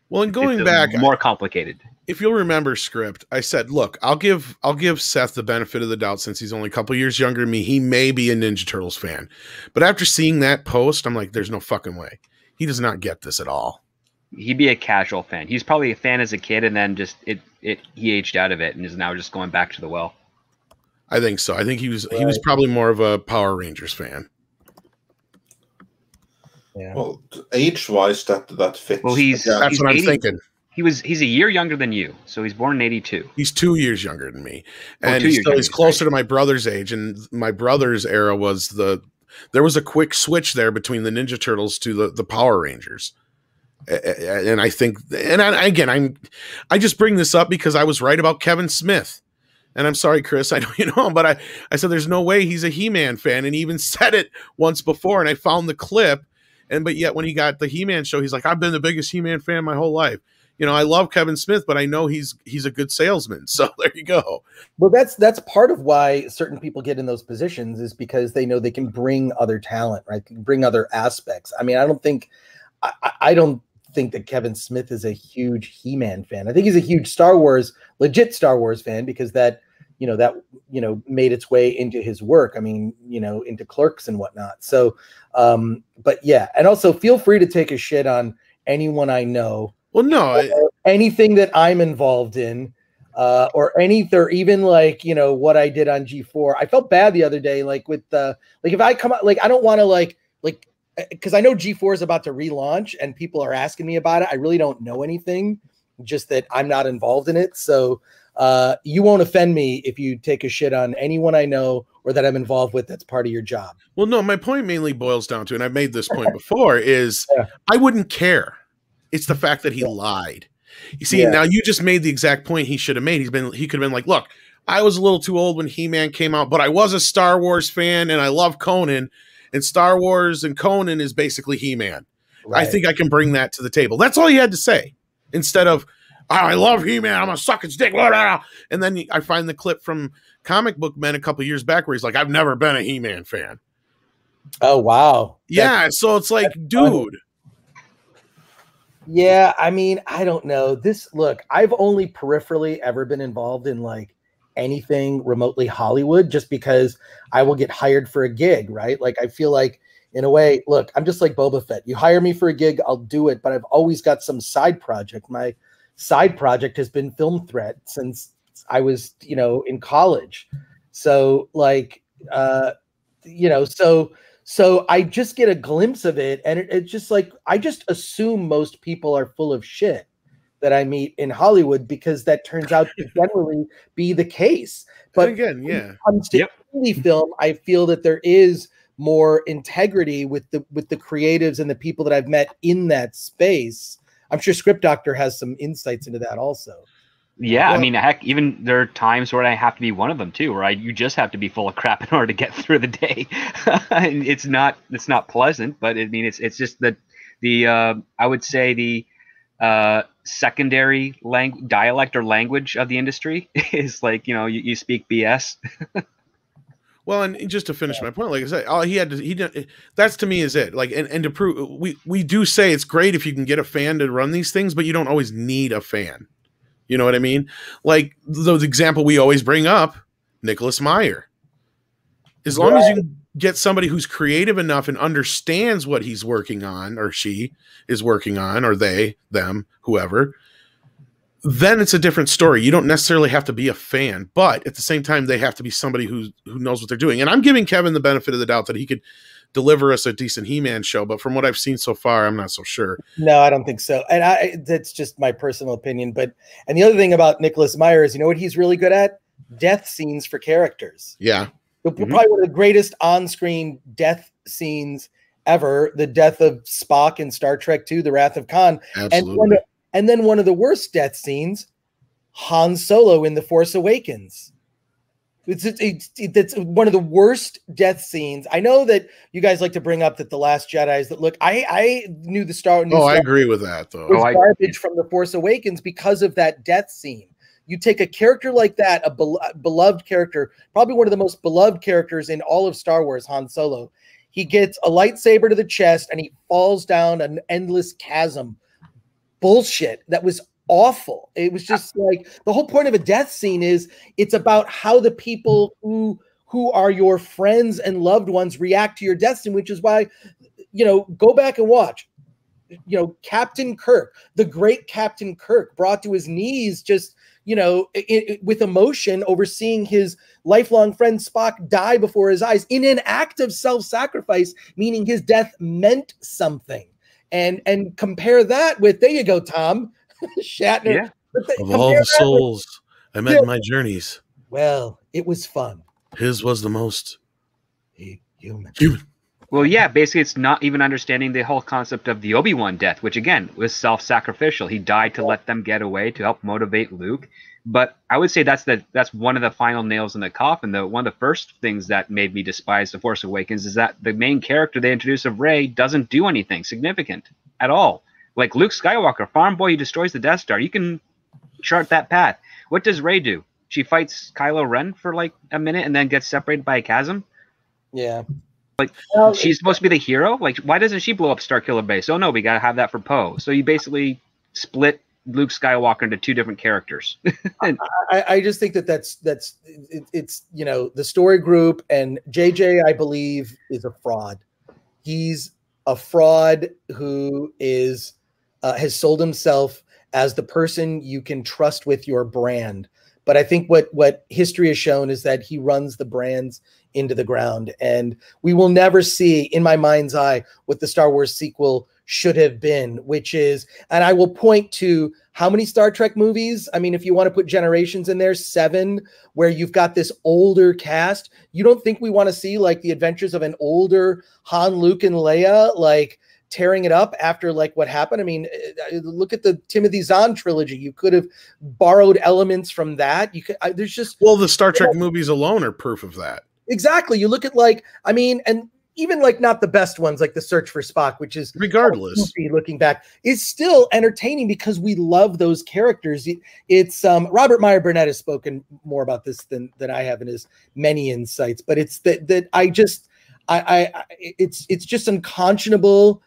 Well, and going back, more complicated. If you'll remember script, I said, look, I'll give Seth the benefit of the doubt since he's only a couple years younger than me. He may be a Ninja Turtles fan, but after seeing that post, I'm like, there's no fucking way. He does not get this at all. He'd be a casual fan. He's probably a fan as a kid, and then just he aged out of it and is now just going back to the well. I think so. I think he was probably more of a Power Rangers fan. Yeah. Well, age-wise, that fits. Well, that's what I'm thinking. He's a year younger than you, so he's born in 82. He's 2 years younger than me, and he's closer to my brother's age. And my brother's era was there was a quick switch there between the Ninja Turtles to the Power Rangers. And I think, I just bring this up because I was right about Kevin Smith. And I'm sorry, Chris, I know you know him, but I said there's no way he's a He-Man fan, and he even said it once before, and I found the clip. But yet when he got the He-Man show, he's like, I've been the biggest He-Man fan my whole life. You know, I love Kevin Smith, but I know he's a good salesman. So there you go. Well, that's part of why certain people get in those positions, is because they know they can bring other talent, right? Can bring other aspects. I mean, I don't think that Kevin Smith is a huge He-Man fan. I think he's a huge legit Star Wars fan, because that made its way into his work. I mean, into Clerks and whatnot. So, but yeah. And also feel free to take a shit on anyone I know. Well, no, anything that I'm involved in, or even like, what I did on G4. I felt bad the other day, like with if I come out, like, I don't want to because I know G4 is about to relaunch and people are asking me about it. I really don't know anything, just that I'm not involved in it. So you won't offend me if you take a shit on anyone I know or that I'm involved with that's part of your job. Well, no, my point mainly boils down to, and I've made this point before, is I wouldn't care. It's the fact that he lied. You see, now you just made the exact point he should have made. He could have been like, look, I was a little too old when He-Man came out, but I was a Star Wars fan and I love Conan, and Star Wars and Conan is basically He-Man. Right. I think I can bring that to the table. That's all he had to say. Instead of, I love He-Man, I'm gonna suck his dick. Blah, blah, blah. And then I find the clip from Comic Book Men a couple years back where he's like, I've never been a He-Man fan. Oh, wow. Yeah, so it's like, dude. Funny. Yeah, I mean, I don't know. Look, I've only peripherally ever been involved in like anything remotely Hollywood, just because I will get hired for a gig, right? Like, I feel like, in a way, look, I'm just like Boba Fett. You hire me for a gig, I'll do it, but I've always got some side project. My side project has been Film Threat since I was, in college. So like, so I just get a glimpse of it, and it's just like, I just assume most people are full of shit that I meet in Hollywood, because that turns out to generally be the case. But again, yeah, when it comes to indie film, I feel that there is more integrity with the creatives and the people that I've met in that space. I'm sure Script Doctor has some insights into that also. Yeah, well, I mean, heck, even there are times where I have to be one of them too, where you just have to be full of crap in order to get through the day. And it's not pleasant, but I mean, it's just the I would say the secondary dialect or language of the industry is like, you speak BS. Well, and just to finish my point, like I said, all he did, that's to me is it. Like, and to prove, we do say it's great if you can get a fan to run these things, but you don't always need a fan. You know what I mean? Like the example we always bring up, Nicholas Meyer. As long as you get somebody who's creative enough and understands what he's working on, or she is working on, or they, them, whoever, then it's a different story. You don't necessarily have to be a fan, but at the same time, they have to be somebody who knows what they're doing. And I'm giving Kevin the benefit of the doubt that he could deliver us a decent He-Man show, but from what I've seen so far, I'm not so sure. No, I don't think so. And that's just my personal opinion. And the other thing about Nicholas Meyer is, what he's really good at? Death scenes for characters. Yeah. Probably one of the greatest on-screen death scenes ever, the death of Spock in Star Trek II, The Wrath of Khan. Absolutely. And then one of the worst death scenes, Han Solo in The Force Awakens. That's one of the worst death scenes. I know that you guys like to bring up that The Last Jedi is that. Look, I knew the Star. I agree with that though. Was garbage from The Force Awakens because of that death scene. You take a character like that, a beloved character, probably one of the most beloved characters in all of Star Wars, Han Solo. He gets a lightsaber to the chest and he falls down an endless chasm. Bullshit. That was awful. It was just like the whole point of a death scene is it's about how the people who are your friends and loved ones react to your death scene, which is why, go back and watch. Captain Kirk, the great Captain Kirk, brought to his knees just, with emotion over seeing his lifelong friend Spock die before his eyes in an act of self-sacrifice, meaning his death meant something. And compare that with, there you go, Tom, Shatner. Yeah. Of all the souls I met in my journeys. Well, it was fun. His was the most human. Well, yeah, basically it's not even understanding the whole concept of the Obi-Wan death, which again was self-sacrificial. He died to let them get away, to help motivate Luke. But I would say that's one of the final nails in the coffin. One of the first things that made me despise The Force Awakens is that the main character they introduced of Rey doesn't do anything significant at all. Like Luke Skywalker, farm boy, he destroys the Death Star. You can chart that path. What does Rey do? She fights Kylo Ren for like a minute and then gets separated by a chasm. Yeah. Like, she's supposed to be the hero? Like, why doesn't she blow up Starkiller Base? Oh, no, we got to have that for Poe. So you basically split Luke Skywalker into two different characters. I just think it's the story group, and JJ, I believe, is a fraud. He's a fraud who has sold himself as the person you can trust with your brand. But I think what history has shown is that he runs the brands into the ground, and we will never see, in my mind's eye, what the Star Wars sequel should have been, which is, and I will point to how many Star Trek movies, I mean, if you want to put Generations in there, 7, where you've got this older cast. You don't think we want to see like the adventures of an older Han, Luke, and Leia, like tearing it up after like what happened? I mean, look at the Timothy Zahn trilogy. You could have borrowed elements from that. You could, there's just, the Star Trek movies alone are proof of that. Exactly. You look at and even like not the best ones, like The Search for Spock, which is regardless looking back, is still entertaining because we love those characters. It's Robert Meyer Burnett has spoken more about this than I have in his many insights, but it's that it's just unconscionable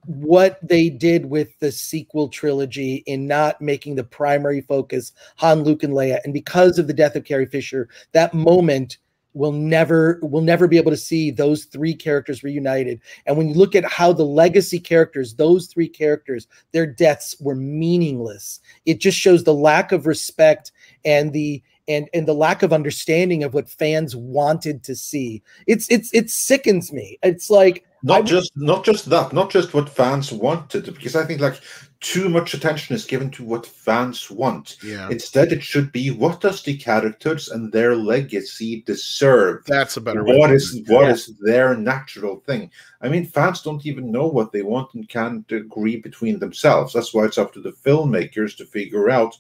what they did with the sequel trilogy in not making the primary focus Han, Luke, and Leia. And because of the death of Carrie Fisher, that moment we'll never be able to see those three characters reunited. And when you look at how the legacy characters, those three characters, their deaths were meaningless. It just shows the lack of respect and the lack of understanding of what fans wanted to see. It sickens me. It's like not just what fans wanted, because I think like too much attention is given to what fans want. Yeah. Instead, it should be, what does the characters and their legacy deserve? That's a better way. What is their natural thing? I mean, fans don't even know what they want and can't agree between themselves. That's why it's up to the filmmakers to figure out,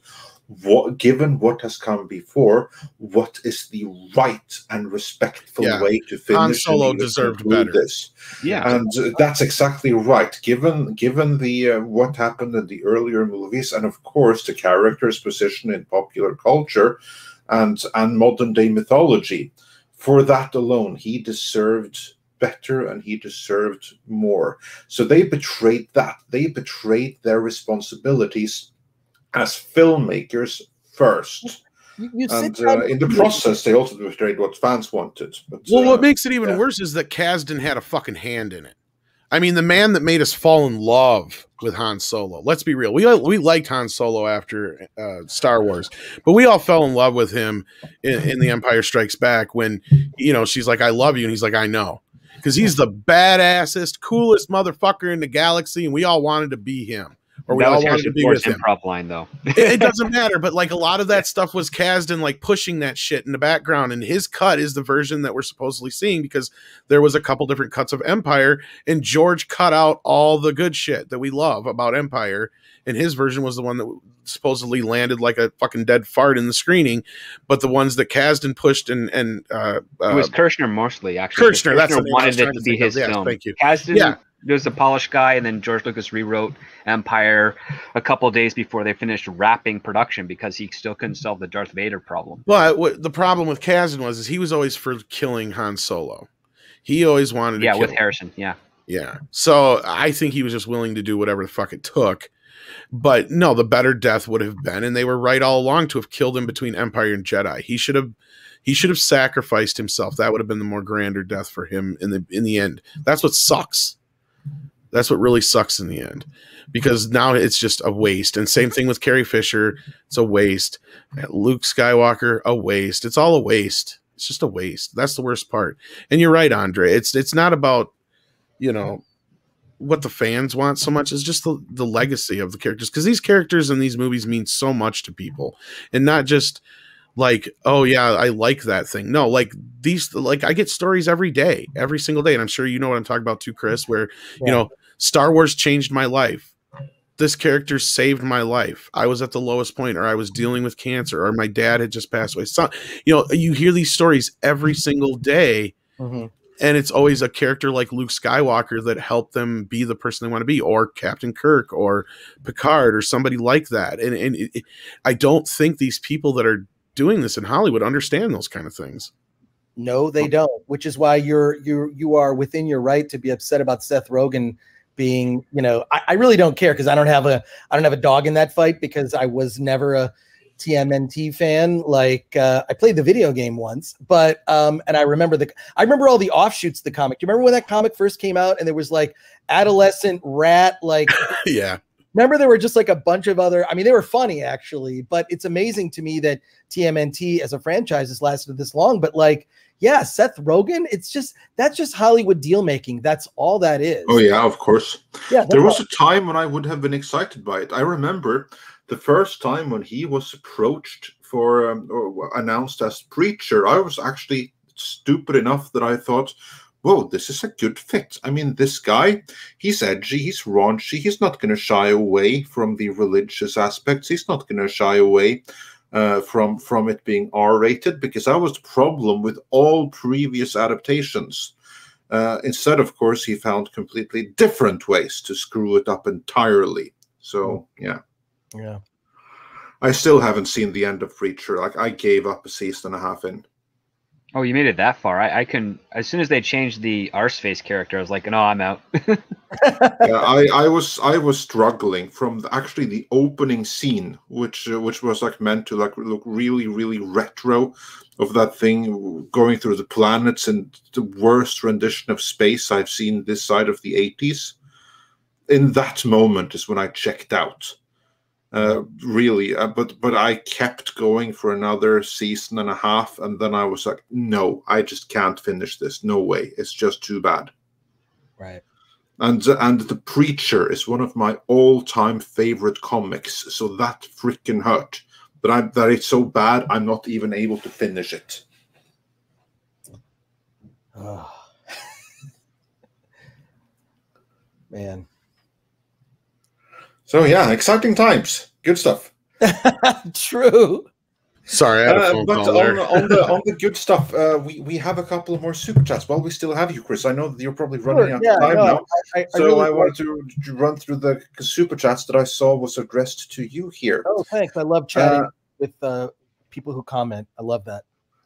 given what has come before, what is the right and respectful way to finish. Han Solo deserved better. This. Yeah, and that's exactly right. Given the what happened in the earlier movies, and of course the character's position in popular culture and modern day mythology, for that alone, he deserved better and he deserved more. So they betrayed that. They betrayed their responsibilities as filmmakers first. In the process, they also betrayed what fans wanted. But, what makes it even worse is that Kasdan had a fucking hand in it. I mean, the man that made us fall in love with Han Solo. Let's be real. We liked Han Solo after Star Wars, but we all fell in love with him in The Empire Strikes Back when, she's like, I love you. And he's like, I know. Because he's the badassest, coolest motherfucker in the galaxy, and we all wanted to be him. or we That all was wanted to Harrison be Ford's with him. improv line, though. It doesn't matter, but like a lot of that stuff was Kasdan like pushing that shit in the background, and his cut is the version that we're supposedly seeing because there was a couple different cuts of Empire, and George cut out all the good shit that we love about Empire, and his version was the one that supposedly landed like a fucking dead fart in the screening, but the ones that Kasdan pushed and it was Kirshner mostly, actually. Kirshner, that's the name I was wanted it trying to to be think of. his Yes, film. thank you. Kasdan Yeah. was the polished guy, and then George Lucas rewrote Empire a couple of days before they finished wrapping production because he still couldn't solve the Darth Vader problem. But what the problem with Kasdan was is he was always for killing Han Solo. He always wanted to kill with him. Harrison, Yeah. So I think he was just willing to do whatever the fuck it took. But no, the better death would have been, and they were right all along to have killed him between Empire and Jedi. He should have sacrificed himself. That would have been the more grander death for him in the end. That's what sucks. That's what really sucks in the end. Because now it's just a waste. And same thing with Carrie Fisher. It's a waste. Luke Skywalker, a waste. It's all a waste. It's just a waste. That's the worst part. And you're right, Andre. It's not about, what the fans want so much. Is just the legacy of the characters. Because these characters in these movies mean so much to people. And not just like, oh yeah, I like that thing. No, like these, like I get stories every day, every single day. And I'm sure you know what I'm talking about too, Chris, where, Star Wars changed my life. This character saved my life. I was at the lowest point, or I was dealing with cancer, or my dad had just passed away. So, you hear these stories every single day. Mm-hmm. And it's always a character like Luke Skywalker that helped them be the person they want to be, or Captain Kirk, or Picard, or somebody like that. And I don't think these people that are doing this in Hollywood understand those kind of things. No, they don't. Which is why you are within your right to be upset about Seth Rogen being. I really don't care because I don't have a dog in that fight because I was never a TMNT fan. Like I played the video game once, but and I remember all the offshoots of the comic. Do you remember when that comic first came out and there was like adolescent rat like yeah. Remember there were just like a bunch of other, I mean, they were funny actually, but it's amazing to me that TMNT as a franchise has lasted this long. But like, yeah, Seth Rogen, that's just Hollywood deal making. That's all that is. Oh yeah, of course. Yeah, there was a time when I would have been excited by it. I remember the first time when he was approached for or announced as preacher, I was actually stupid enough that I thought, whoa, this is a good fit. I mean, this guy, he's edgy, he's raunchy, he's not going to shy away from the religious aspects. He's not going to shy away from it being R-rated, because that was the problem with all previous adaptations. Instead, of course, he found completely different ways to screw it up entirely. So, yeah. Yeah. I still haven't seen the end of Preacher. Like, I gave up a season and a half in. Oh, you made it that far. I can, as soon as they changed the Arseface character, I was like, no, I'm out. Yeah, I was struggling from actually the opening scene, which was like meant to like look really, really retro, of that thing going through the planets, and the worst rendition of space I've seen this side of the 80s. In that moment is when I checked out. Really, but I kept going for another season and a half, and then I was like, no, I just can't finish this. No way. It's just too bad. Right. And The Preacher is one of my all-time favorite comics, so that freaking hurt. That it's so bad, I'm not even able to finish it. Oh. Man. So yeah, exciting times. Good stuff. True. Sorry, I had a phone but call there. on the good stuff, we have a couple of more super chats. Well, we still have you, Chris. I know that you're probably running out of time now. I wanted to run through the super chats that I saw was addressed to you here. Oh, thanks. I love chatting with people who comment. I love that.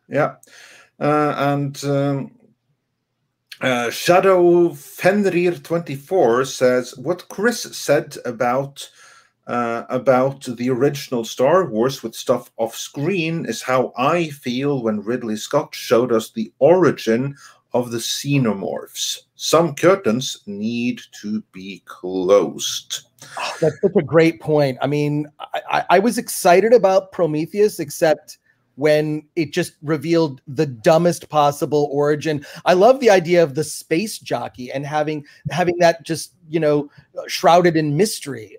Yeah. Shadow Fenrir 24 says, what Chris said about the original Star Wars with stuff off screen is how I feel when Ridley Scott showed us the origin of the xenomorphs. Some curtains need to be closed. Oh, that's such a great point. I mean, I was excited about Prometheus, except when it just revealed the dumbest possible origin. I love the idea of the space jockey and having that just, shrouded in mystery.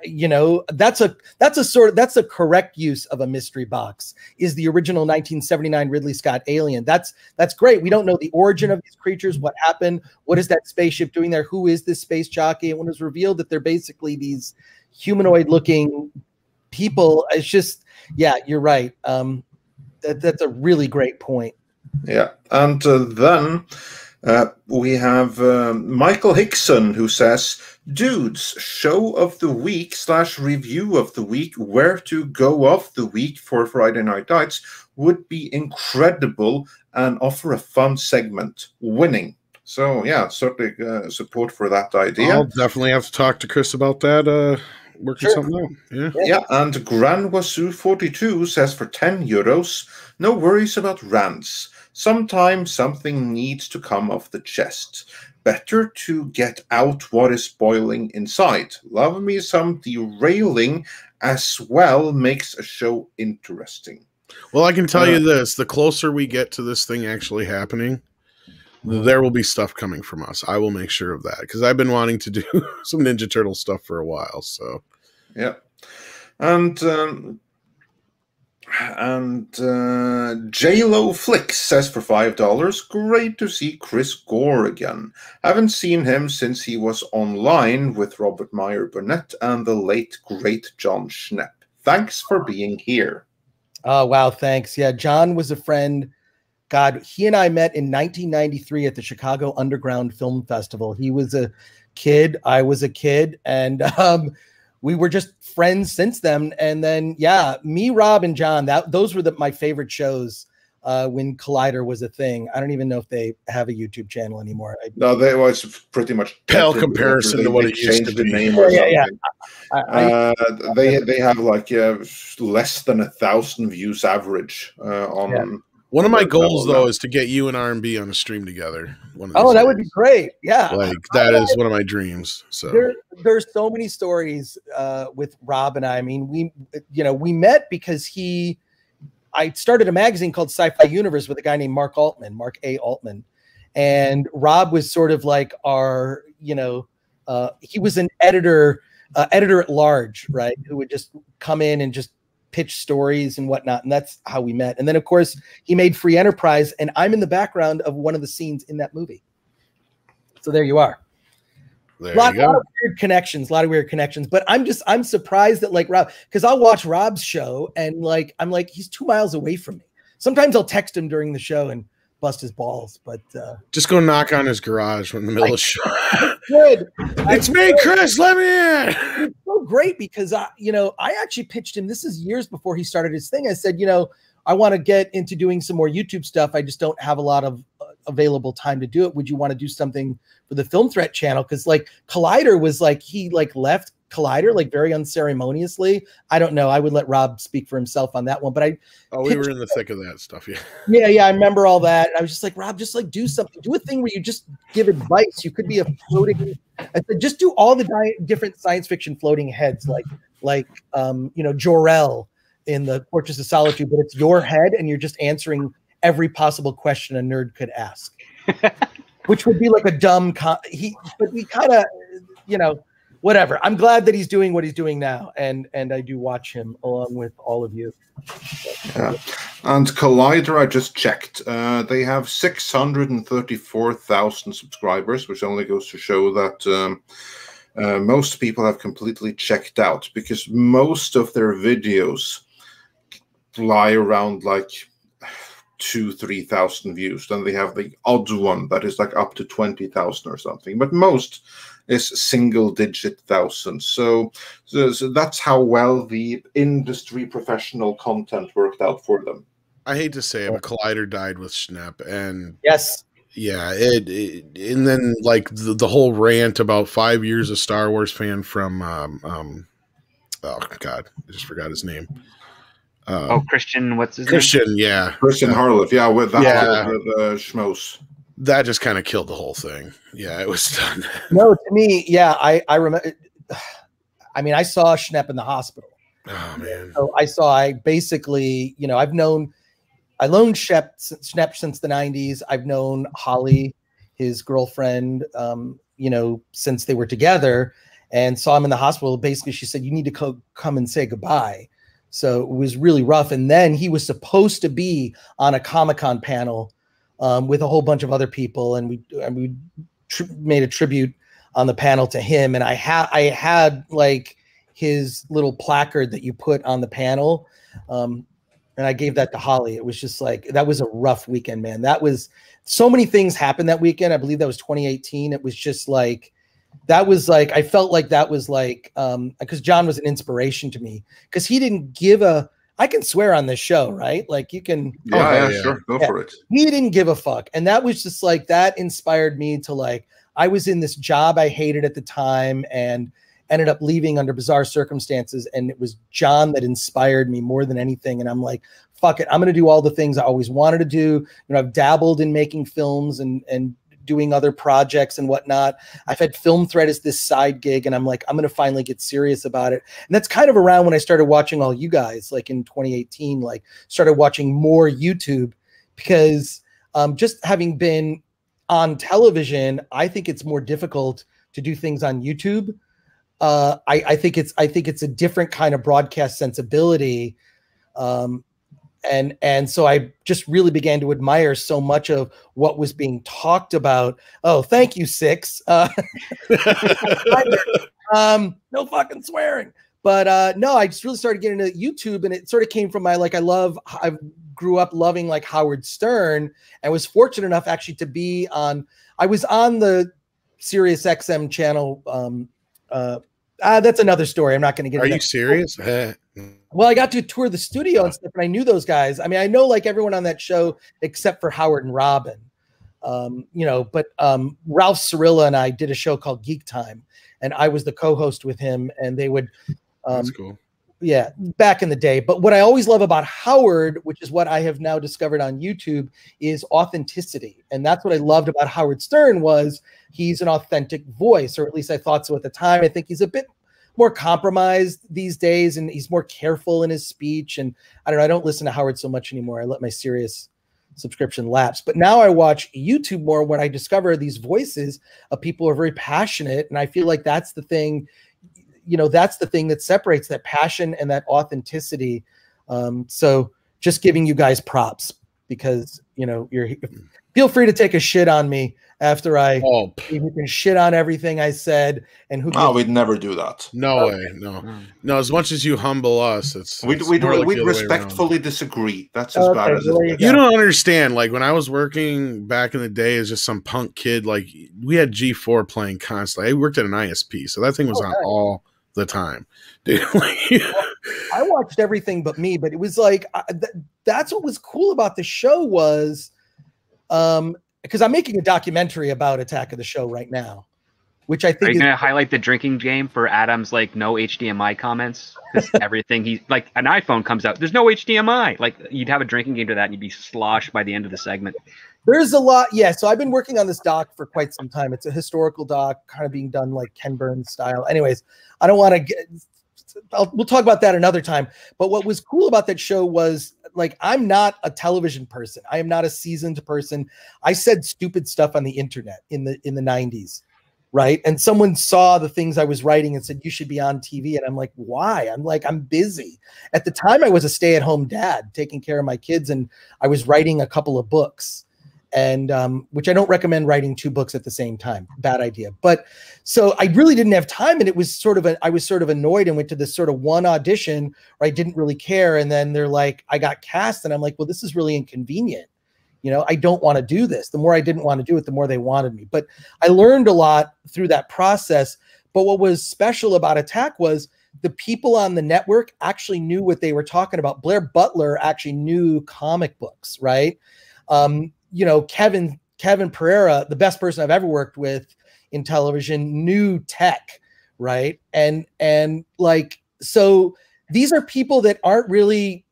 That's a correct use of a mystery box, is the original 1979 Ridley Scott Alien. That's great. We don't know the origin of these creatures, what happened, what is that spaceship doing there, who is this space jockey? And when it was revealed that they're basically these humanoid looking people, it's just, yeah, you're right. That's a really great point. Yeah. And then we have Michael Hickson, who says, dudes, show of the week / review of the week, where to go of the week for Friday Night Lights would be incredible and offer a fun segment. Winning. So, yeah, certainly support for that idea. I'll definitely have to talk to Chris about that. Working something out. Yeah. And Gran Wasu 42 says, for €10, no worries about rants. Sometimes something needs to come off the chest. Better to get out what is boiling inside. Love me some derailing as well, makes a show interesting. Well, I can tell you this. The closer we get to this thing actually happening, there will be stuff coming from us. I will make sure of that, because I've been wanting to do some Ninja Turtle stuff for a while. So, yeah. And J-Lo Flicks says, for $5, great to see Chris Gore again. Haven't seen him since he was online with Robert Meyer Burnett and the late great John Schnepp. Thanks for being here. Oh, wow. Thanks. Yeah. John was a friend. God, he and I met in 1993 at the Chicago Underground Film Festival. He was a kid. I was a kid. And we were just friends since then. And then, yeah, me, Rob, and John, those were my favorite shows when Collider was a thing. I don't even know if they have a YouTube channel anymore. No, they was pretty much pale comparison to what it used to be. Name or they have like less than 1,000 views average on. Yeah. One of my goals, though, is to get you and R&B on a stream together. That would be great. Yeah. Like, that is one of my dreams. So there's so many stories with Rob and I. I mean, we met because I started a magazine called Sci-Fi Universe with a guy named Mark A. Altman. And Rob was sort of like our, he was an editor at large, right? Who would just come in and just pitch stories and whatnot. And that's how we met. And then, of course, he made Free Enterprise, and I'm in the background of one of the scenes in that movie. So there you are. A lot of weird connections, but I'm surprised that, like, Rob, because I'll watch Rob's show and I'm like, he's 2 miles away from me. Sometimes I'll text him during the show and bust his balls, but just go knock on his garage in the middle of the show. Good. It's me, Chris. Let me in. It's so great because I actually pitched him. This is years before he started his thing. I said, I want to get into doing some more YouTube stuff. I just don't have a lot of available time to do it. Would you want to do something for the Film Threat channel? Because like Collider was like, he like left Collider like very unceremoniously. I don't know. I would let Rob speak for himself on that one. But we were in the thick of that stuff. Yeah. I remember all that. I was just like, Rob, just like do something. Do a thing where you just give advice. You could be a floating. I said, just do all the different science fiction floating heads, like Jor-El in the Fortress of Solitude, but it's your head and you're just answering every possible question a nerd could ask, which would be like a dumb. But we kind of, whatever. I'm glad that he's doing what he's doing now, and I do watch him along with all of you. Yeah. And Collider, I just checked. They have 634,000 subscribers, which only goes to show that most people have completely checked out, because most of their videos lie around like 2,000-3,000 views. Then they have the odd one that is like up to 20,000 or something, but most is single-digit thousands. So that's how well the industry professional content worked out for them. I hate to say it, but Collider died with Schnepp, and yes, yeah, and then like the whole rant about 5 years of Star Wars fan from oh god, I just forgot his name. Christian, what's his Christian, name? yeah. Christian Harloff, yeah, with that schmoes. That just kind of killed the whole thing. Yeah, it was done. No, to me, yeah, I remember. I mean, I saw Schnepp in the hospital, Oh man. So I basically, you know, I've known Shep since the 90s. I've known Holly, his girlfriend, you know, since they were together, and saw him in the hospital. Basically, she said, you need to come and say goodbye. So it was really rough. And then he was supposed to be on a Comic-Con panel with a whole bunch of other people, and we made a tribute on the panel to him. And I had like his little placard that you put on the panel. And I gave that to Holly. It was just like, that was a rough weekend, man. That was, so many things happened that weekend. I believe that was 2018. It was just like, that was like, I felt like that was like, because John was an inspiration to me, because he didn't give I can swear on this show, right? Like you can. Yeah, sure. Go for it. He didn't give a fuck. And that was just like, that inspired me to like, I was in this job I hated at the time and ended up leaving under bizarre circumstances. And it was John that inspired me more than anything. And I'm like, fuck it. I'm going to do all the things I always wanted to do. You know, I've dabbled in making films and doing other projects and whatnot. I've had Film Thread as this side gig, and I'm like, I'm going to finally get serious about it. And that's kind of around when I started watching all you guys, like in 2018, like started watching more YouTube, because just having been on television, I think it's more difficult to do things on YouTube. I think it's a different kind of broadcast sensibility. And so I just really began to admire so much of what was being talked about. Oh, thank you, Six. No fucking swearing. But no, I just really started getting into YouTube, and it sort of came from my, like, I grew up loving like Howard Stern, and was fortunate enough actually to be I was on the Sirius XM channel. That's another story. I'm not going to get into. Are you serious? Well, I got to tour the studio and stuff, and I knew those guys. I mean, I know like everyone on that show except for Howard and Robin. You know, but Ralph Cirilla and I did a show called Geek Time, and I was the co-host with him, and they would That's cool. Yeah, back in the day. But what I always love about Howard, which is what I have now discovered on YouTube, is authenticity. And that's what I loved about Howard Stern, was he's an authentic voice, or at least I thought so at the time. I think he's a bit more compromised these days, and he's more careful in his speech. And I don't know, I don't listen to Howard so much anymore. I let my Sirius subscription lapse. But now I watch YouTube more when I discover these voices of people who are very passionate. And I feel like that's the thing, you know, that's the thing that separates that passion and that authenticity. So just giving you guys props, because, you know, feel free to take a shit on me after you can shit on everything I said. And we'd never do that. No way. No. As much as you humble us, we'd respectfully disagree. That's as bad as it. You don't understand. Like when I was working back in the day as just some punk kid, like we had G4 playing constantly. I worked at an ISP, so that thing was on all the time, dude. I watched everything but me, but it was like that's what was cool about the show was, because I'm making a documentary about Attack of the Show right now, which I think are you going to highlight the drinking game for Adam's like no HDMI comments, because everything he's like an iPhone comes out, there's no HDMI. Like you'd have a drinking game to that, and you'd be sloshed by the end of the segment. There's a lot. Yeah. So I've been working on this doc for quite some time. It's a historical doc, kind of being done like Ken Burns style. Anyways, I don't want to we'll talk about that another time. But what was cool about that show was, like, I'm not a television person. I am not a seasoned person. I said stupid stuff on the internet in the 90s. Right. And someone saw the things I was writing and said, you should be on TV. And I'm like, why? I'm like, I'm busy. At the time I was a stay-at-home dad taking care of my kids, and I was writing a couple of books. And which I don't recommend writing 2 books at the same time. Bad idea. But so I really didn't have time. And it was I was sort of annoyed, and went to this sort of one audition where I didn't really care. And then they're like, I got cast. And I'm like, well, this is really inconvenient. You know, I don't want to do this. The more I didn't want to do it, the more they wanted me. But I learned a lot through that process. But what was special about Attack was the people on the network actually knew what they were talking about. Blair Butler actually knew comic books, right? You know, Kevin Pereira, the best person I've ever worked with in television, knew tech, right? And like, so these are people that aren't really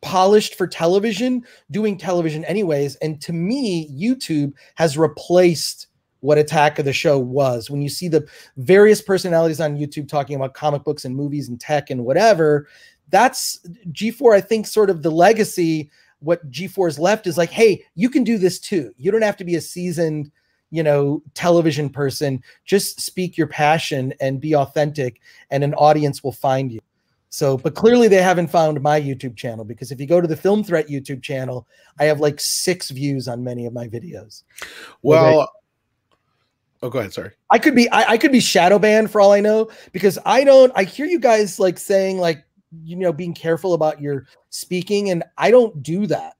polished for television, doing television anyways. And to me, YouTube has replaced what Attack of the Show was. When you see the various personalities on YouTube talking about comic books and movies and tech and whatever, that's G4, I think, sort of the legacy. What G4's left is like, hey, you can do this too. You don't have to be a seasoned, television person. Just speak your passion and be authentic, and an audience will find you. So, but clearly they haven't found my YouTube channel, because if you go to the Film Threat YouTube channel, I have like 6 views on many of my videos. Well, oh, go ahead. Sorry. I could be shadow banned for all I know, because I hear you guys like saying like, being careful about your speaking, and I don't do that.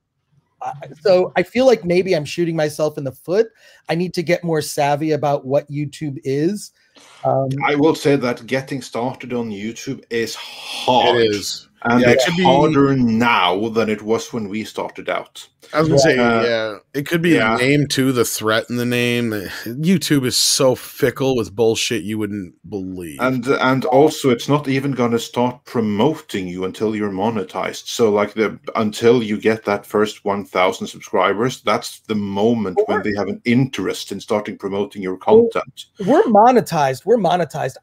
So I feel like maybe I'm shooting myself in the foot. I need to get more savvy about what YouTube is. I will say that getting started on YouTube is hard. It is. And it's harder now than it was when we started out. I was going to say, it could be a name too, the threat in the name. YouTube is so fickle with bullshit you wouldn't believe. And also, it's not even going to start promoting you until you're monetized. So, like, until you get that first 1,000 subscribers, that's the moment when they have an interest in starting promoting your content. We're monetized. We're monetized.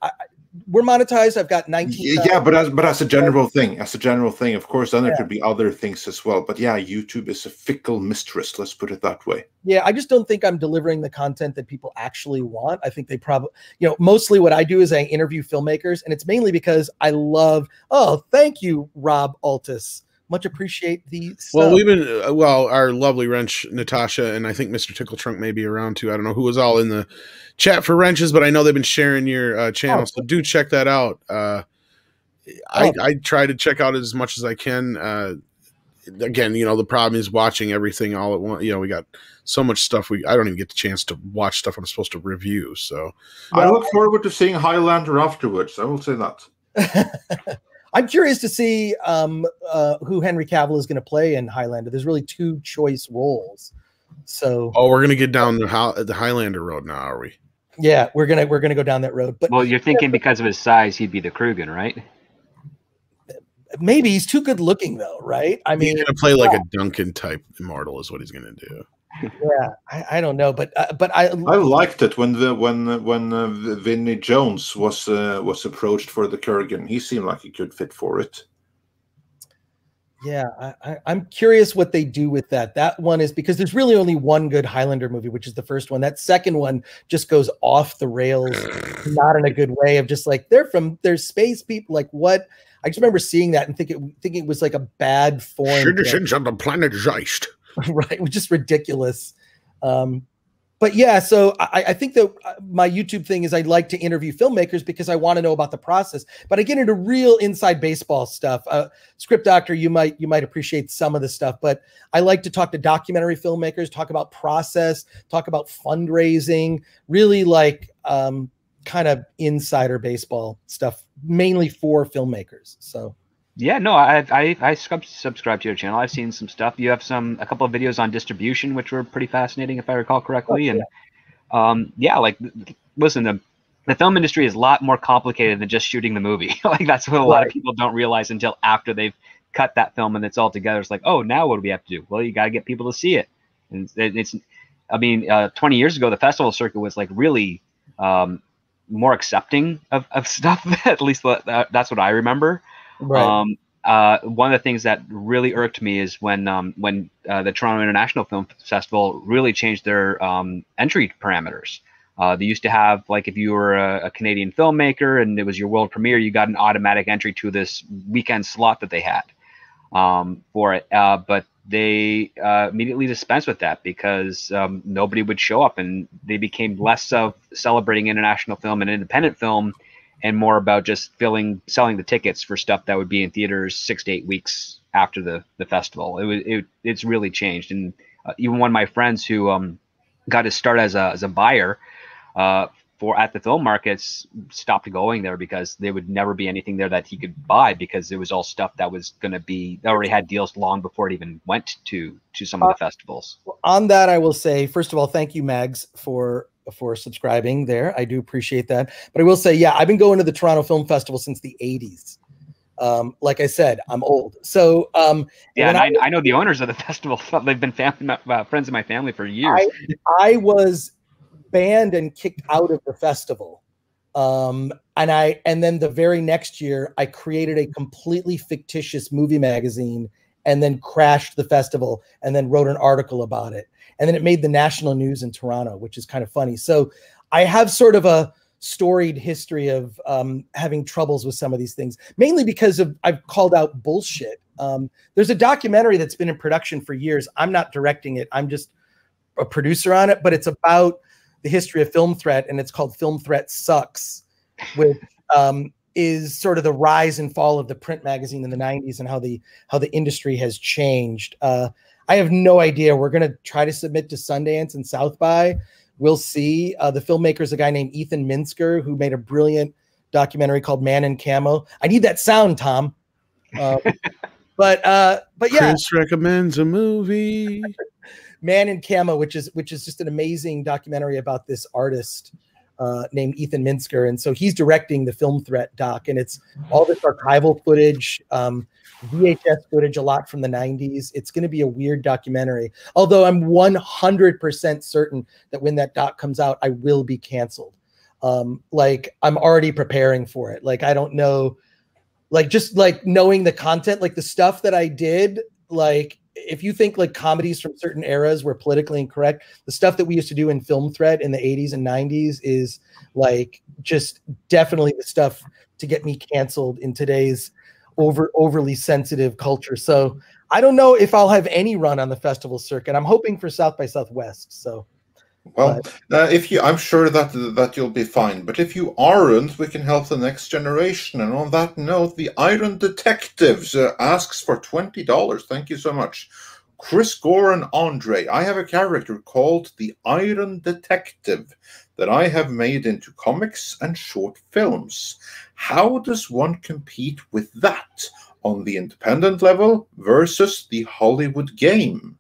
I've got 19. Yeah, but as a general thing, of course, then there could be other things as well. But yeah, YouTube is a fickle mistress. Let's put it that way. Yeah, I just don't think I'm delivering the content that people actually want. I think they probably, mostly what I do is I interview filmmakers, and it's mainly because I love. Oh, thank you, Rob Altus. Much appreciate the stuff. Well, our lovely wrench Natasha, and I think Mr. Tickle Trunk may be around too. I don't know who was all in the chat for wrenches, but I know they've been sharing your channel, so do check that out. I try to check out as much as I can. Again, the problem is watching everything all at once. We got so much stuff. I don't even get the chance to watch stuff I'm supposed to review. So I look forward to seeing Highlander afterwards. I will say that. I'm curious to see who Henry Cavill is going to play in Highlander. There's really 2 choice roles. So we're going to get down the Highlander road now, are we? Yeah, we're gonna go down that road. But you're thinking because of his size, he'd be the Krugen, right? Maybe he's too good looking, though, right? I mean, he's going to play like a Duncan type immortal is what he's going to do. Yeah, I don't know, but I liked it when Vinnie Jones was approached for the Kurgan. He seemed like a good fit for it. Yeah, I'm curious what they do with that. That one is because there's really only one good Highlander movie, which is the first one. That second one just goes off the rails, not in a good way. Of just like they're space people. Like what? I just remember seeing that and thinking it was like a bad foreign. Citizens on the planet Zeist. Right, which is ridiculous. But yeah, so I think that my YouTube thing is I like to interview filmmakers because I want to know about the process, but I get into real inside baseball stuff. Script Doctor, you might appreciate some of the stuff, but I like to talk to documentary filmmakers, talk about process, talk about fundraising, really like kind of insider baseball stuff, mainly for filmmakers. So. Yeah, no, I subscribe to your channel. I've seen some stuff. You have a couple of videos on distribution, which were pretty fascinating, if I recall correctly. Oh, yeah. And listen, the film industry is a lot more complicated than just shooting the movie. Like that's what a lot of people don't realize until after they've cut that film and it's all together. It's like, oh, now what do we have to do? Well, you got to get people to see it. And 20 years ago, the festival circuit was like really more accepting of stuff. At least that's what I remember. Right. One of the things that really irked me is when the Toronto International Film Festival really changed their entry parameters. They used to have, like, if you were a Canadian filmmaker and it was your world premiere, you got an automatic entry to this weekend slot that they had for it. But they immediately dispensed with that because nobody would show up, and they became less of celebrating international film and independent film and more about just selling the tickets for stuff that would be in theaters 6 to 8 weeks after the festival. It's really changed. And even one of my friends who got his start as a buyer at the film markets stopped going there because there would never be anything there that he could buy because it was all stuff that was going to be already had deals long before it even went to some of the festivals. On that, I will say, first of all, thank you, Mags, for subscribing there. I do appreciate that. But I will say, yeah, I've been going to the Toronto Film Festival since the 80s. Like I said, I'm old. So yeah, and I know the owners of the festival. They've been friends of my family for years. I was banned and kicked out of the festival. And then the very next year, I created a completely fictitious movie magazine and then crashed the festival and then wrote an article about it. And then it made the national news in Toronto, which is kind of funny. So I have sort of a storied history of having troubles with some of these things, mainly because I've called out bullshit. There's a documentary that's been in production for years. I'm not directing it. I'm just a producer on it, but it's about the history of Film Threat, and it's called Film Threat Sucks, which is sort of the rise and fall of the print magazine in the 90s and how the industry has changed. I have no idea. We're going to try to submit to Sundance and South by. We'll see. The filmmaker is a guy named Ethan Minsker, who made a brilliant documentary called Man in Camo. I need that sound, Tom. But yeah. Chris recommends a movie. Man in Camo, which is just an amazing documentary about this artist named Ethan Minsker. And so he's directing the Film Threat doc, and it's all this archival footage, VHS footage, a lot from the 90s. It's going to be a weird documentary, although I'm 100% certain that when that doc comes out, I will be canceled. Like, I'm already preparing for it. Like, I don't know, like, just like knowing the content, like the stuff that I did, like, if you think like comedies from certain eras were politically incorrect, the stuff that we used to do in Film Threat in the 80s and 90s is like just definitely the stuff to get me canceled in today's overly sensitive culture. So I don't know if I'll have any run on the festival circuit. I'm hoping for South by Southwest. So, well, I'm sure that you'll be fine. But if you aren't, we can help the next generation. And on that note, the Iron Detectives asks for $20. Thank you so much. Chris Gore and Andre, I have a character called the Iron Detective that I have made into comics and short films. How does one compete with that on the independent level versus the Hollywood game?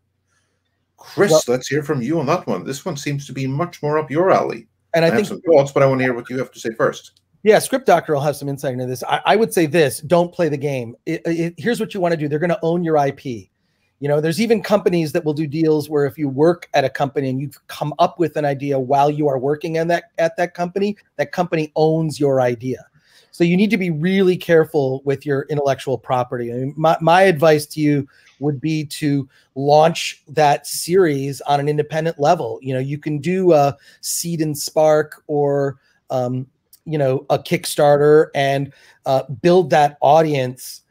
Chris, well, let's hear from you on that one. This one seems to be much more up your alley. And I think have some thoughts, but I want to hear what you have to say first. Yeah, Script Doctor will have some insight into this. I would say this: don't play the game. Here's what you want to do. They're going to own your IP. You know, there's even companies that will do deals where if you work at a company and you've come up with an idea while you are working at that company owns your idea. So you need to be really careful with your intellectual property. I mean, my advice to you would be to launch that series on an independent level. You know, you can do a Seed and Spark or, you know, a Kickstarter and build that audience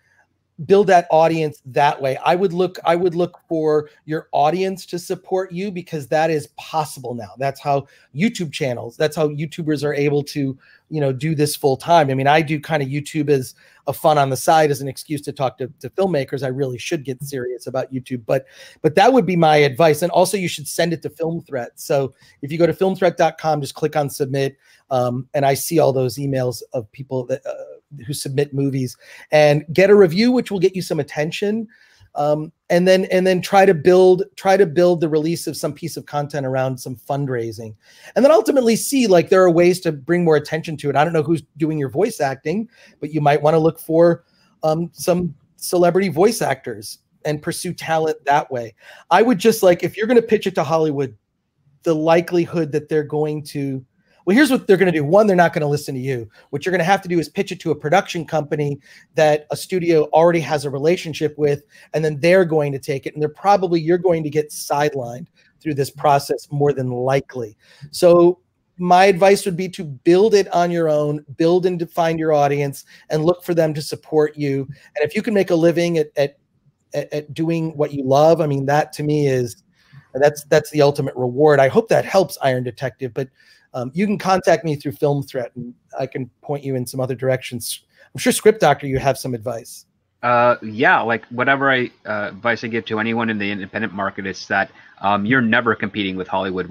that way. I would look for your audience to support you, because that is possible now. That's how YouTubers are able to, you know, do this full time. I mean, I do kind of YouTube as a fun on the side, as an excuse to talk to filmmakers. I really should get serious about YouTube, but that would be my advice. And also you should send it to Film Threat. So if you go to filmthreat.com, just click on submit. And I see all those emails of people that, who submit movies, and get a review, which will get you some attention. And then try to build the release of some piece of content around some fundraising, and then ultimately see, like, there are ways to bring more attention to it. I don't know who's doing your voice acting, but you might want to look for some celebrity voice actors and pursue talent that way. I would just, like, if you're going to pitch it to Hollywood, the likelihood that they're going to, well, here's what they're going to do. One, they're not going to listen to you. What you're going to have to do is pitch it to a production company that a studio already has a relationship with, and then they're going to take it. And you're going to get sidelined through this process more than likely. So my advice would be to build it on your own, build and define your audience, and look for them to support you. And if you can make a living at doing what you love, I mean, that to me that's the ultimate reward. I hope that helps, Iron Detective, but you can contact me through Film Threat, and I can point you in some other directions. I'm sure, Script Doctor, you have some advice. Yeah, like whatever advice I give to anyone in the independent market is that you're never competing with Hollywood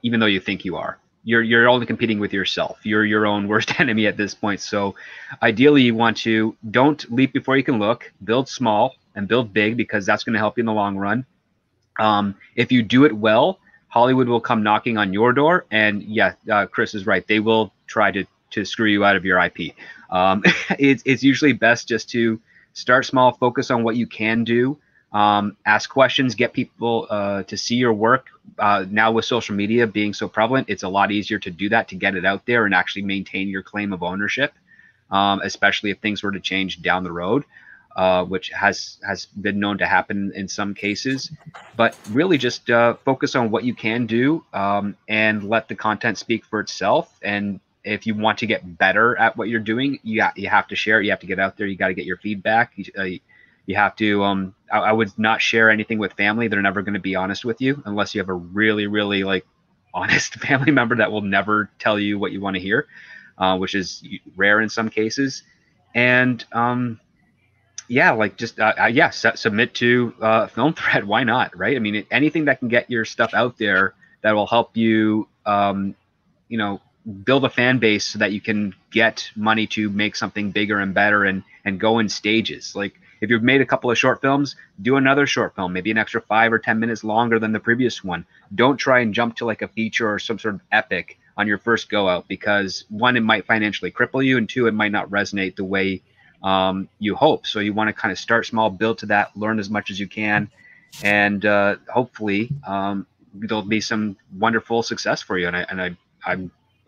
even though you think you are. You're only competing with yourself. You're your own worst enemy at this point. So ideally, you want to don't leap before you can look. Build small and build big, because that's going to help you in the long run. If you do it well, Hollywood will come knocking on your door, and yeah, Chris is right. They will try to screw you out of your IP. It's usually best just to start small, focus on what you can do, Ask questions, get people to see your work. Now with social media being so prevalent, it's a lot easier to do that, to get it out there and actually maintain your claim of ownership, especially if things were to change down the road, which has been known to happen in some cases. But really just focus on what you can do, and let the content speak for itself. And if you want to get better at what you're doing, you have to share it. You have to get out there. You got to get your feedback. You have to, I would not share anything with family. They're never going to be honest with you unless you have a really, really like honest family member that will never tell you what you want to hear, which is rare in some cases. And yeah, like just, yeah, submit to Film Thread. Why not? Right. I mean, anything that can get your stuff out there that will help you, you know, build a fan base so that you can get money to make something bigger and better, and go in stages. Like if you've made a couple of short films, do another short film, maybe an extra 5 or 10 minutes longer than the previous one. Don't try and jump to like a feature or some sort of epic on your first go out, because one, it might financially cripple you, and two, it might not resonate the way you hope. So you want to kind of start small, build to that, learn as much as you can, and hopefully there'll be some wonderful success for you. And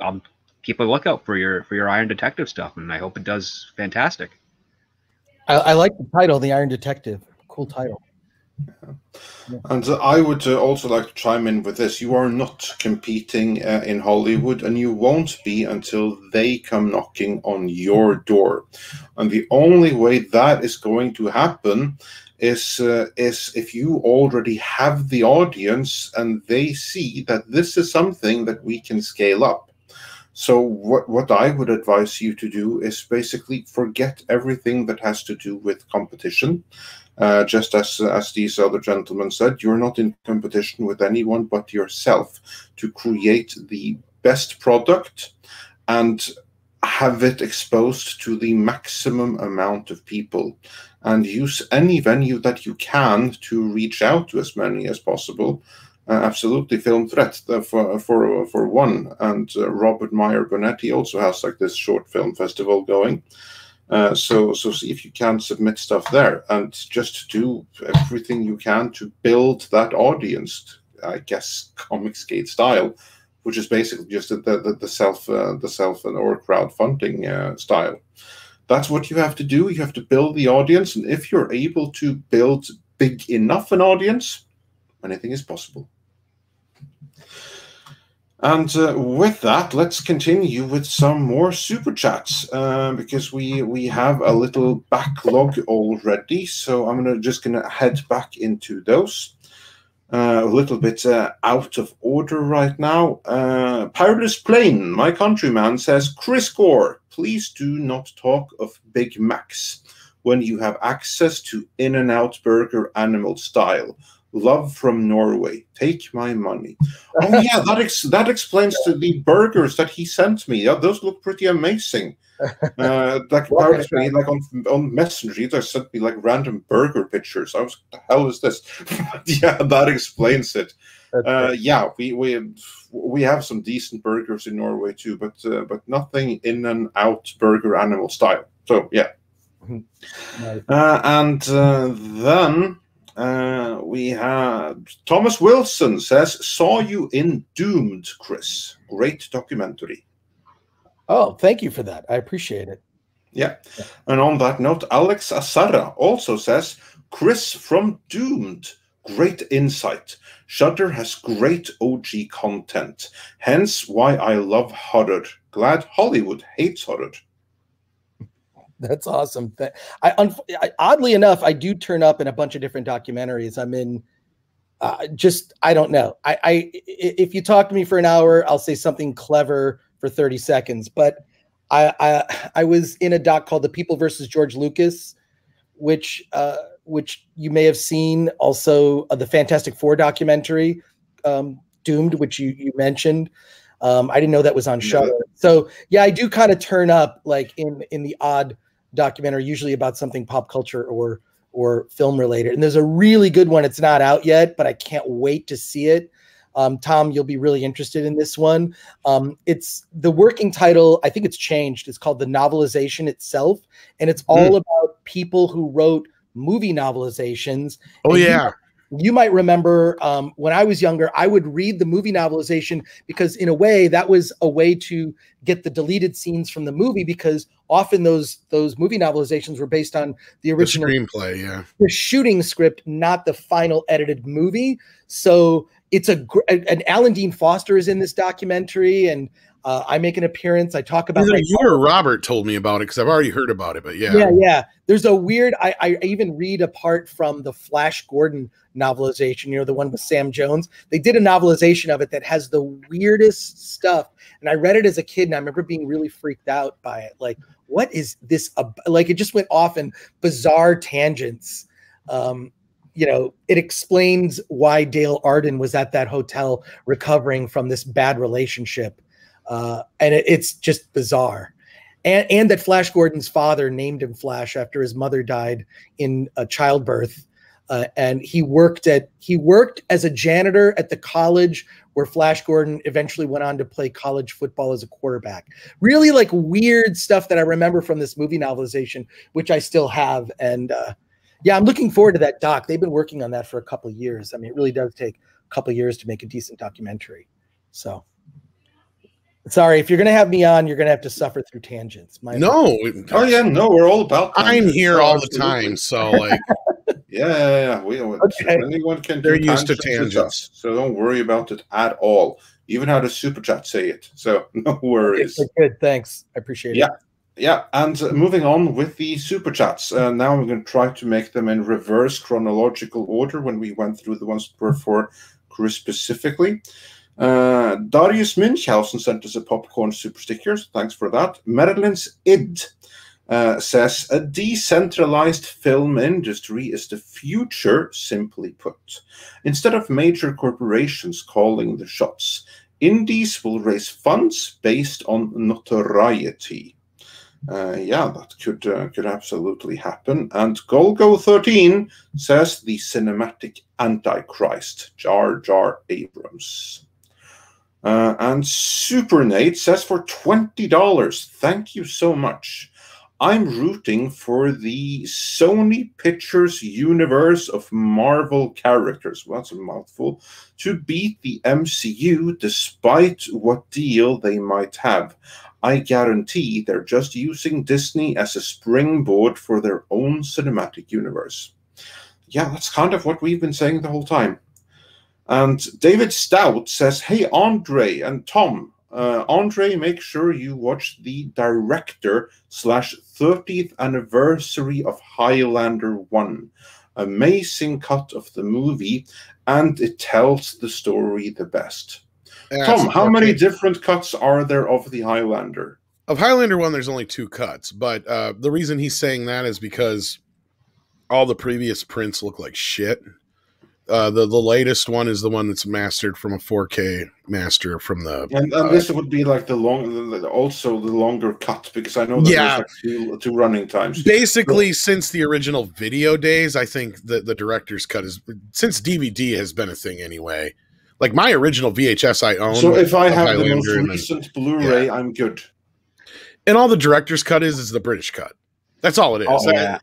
I'll keep a lookout for your Iron Detective stuff, and I hope it does fantastic. I like the title, The Iron Detective. Cool title. Yeah. And I would also like to chime in with this. You are not competing in Hollywood, and you won't be until they come knocking on your door. And the only way that is going to happen is if you already have the audience and they see that this is something that we can scale up. So what I would advise you to do is basically forget everything that has to do with competition. Just as these other gentlemen said, you're not in competition with anyone but yourself to create the best product and have it exposed to the maximum amount of people, and use any venue that you can to reach out to as many as possible. Absolutely, Film Threat for one, and Robert Meyer Bonetti also has like this short film festival going. So see if you can submit stuff there, and just do everything you can to build that audience. I guess Comicsgate style, which is basically just the self or crowdfunding style. That's what you have to do. You have to build the audience, and if you're able to build big enough an audience, anything is possible. And with that, let's continue with some more super chats, because we have a little backlog already. So I'm just gonna head back into those. A little bit out of order right now. Perilous Plain, my countryman, says, Chris Gore, please do not talk of Big Macs when you have access to In-N-Out Burger animal style. Love from Norway. Take my money. Oh yeah, that explains to the burgers that he sent me. Yeah, those look pretty amazing. Like apparently, like on Messenger, he just sent me like random burger pictures. I was, what the hell is this? Yeah, that explains it. Yeah, we have some decent burgers in Norway too, but nothing In-N-Out Burger animal style. So yeah, Nice. and then. We have Thomas Wilson says, saw you in Doomed, Chris. Great documentary. Oh, thank you for that. I appreciate it. Yeah. And on that note, Alex Asara also says, Chris from Doomed. Great insight. Shudder has great OG content. Hence why I love horror. Glad Hollywood hates horror. That's awesome. Oddly enough, I do turn up in a bunch of different documentaries. I'm in I don't know. If you talk to me for an hour, I'll say something clever for 30 seconds. But I was in a doc called The People versus George Lucas, which you may have seen. Also, the Fantastic Four documentary, Doomed, which you mentioned. I didn't know that was on Shudder. So yeah, I do kind of turn up like in the odd documentary, usually about something pop culture or film related. And there's a really good one. It's not out yet, but I can't wait to see it. Tom, you'll be really interested in this one. It's the working title. I think it's changed. It's called The Novelization Itself. And it's all about people who wrote movie novelizations. Oh, And yeah. you might remember when I was younger, I would read the movie novelization because in a way that was a way to get the deleted scenes from the movie, because often those movie novelizations were based on the original screenplay, the shooting script, not the final edited movie. So it's and Alan Dean Foster is in this documentary, and I make an appearance. I talk about either you or Robert told me about it because I've already heard about it, but yeah. There's a weird. I even read a part from the Flash Gordon novelization. The one with Sam Jones. They did a novelization of it that has the weirdest stuff, and I read it as a kid, and I remember being really freaked out by it. Like, what is this? Like, it just went off in bizarre tangents. It explains why Dale Arden was at that hotel recovering from this bad relationship. And it's just bizarre. And that Flash Gordon's father named him Flash after his mother died in childbirth. And he worked as a janitor at the college where Flash Gordon eventually went on to play college football as a quarterback. Really like weird stuff that I remember from this movie novelization, which I still have. And I'm looking forward to that doc. They've been working on that for a couple of years. I mean, it really does take a couple of years to make a decent documentary. So sorry, if you're going to have me on, you're going to have to suffer through tangents. No, we're all about tangents. I'm here all the time, so like, yeah. Okay. Anyone can. They're used to tangents, so don't worry about it at all. Even how the super chat say it, so no worries. Okay, good, thanks, I appreciate it. Yeah, and moving on with the super chats. Now I'm going to try to make them in reverse chronological order when we went through the ones that were for Chris specifically. Darius Münchhausen sent us a popcorn super sticker. Thanks for that. Marilyn's id says a decentralized film industry is the future, simply put. Instead of major corporations calling the shots, indies will raise funds based on notoriety. That could absolutely happen. And Golgo13 says the cinematic antichrist, Jar Jar Abrams. And Super Nate says for $20, thank you so much. I'm rooting for the Sony Pictures universe of Marvel characters, well, that's a mouthful, to beat the MCU despite what deal they might have. I guarantee they're just using Disney as a springboard for their own cinematic universe. Yeah, that's kind of what we've been saying the whole time. And David Stout says, hey, Andre and Tom, Andre, make sure you watch the director/30th anniversary of Highlander 1. Amazing cut of the movie, and it tells the story the best. Tom, how many different cuts are there of the Highlander? Of Highlander 1, there's only 2 cuts, but the reason he's saying that is because all the previous prints look like shit. The latest one is the one that's mastered from a 4K master from the. And this would be like the longer cut, because I know that there's like two running times. Basically, since the original video days, I think that the director's cut is, since DVD has been a thing anyway. Like my original VHS I own. So if I have the most recent Blu-ray, I'm good. And all the director's cut is the British cut. That's all it is. Then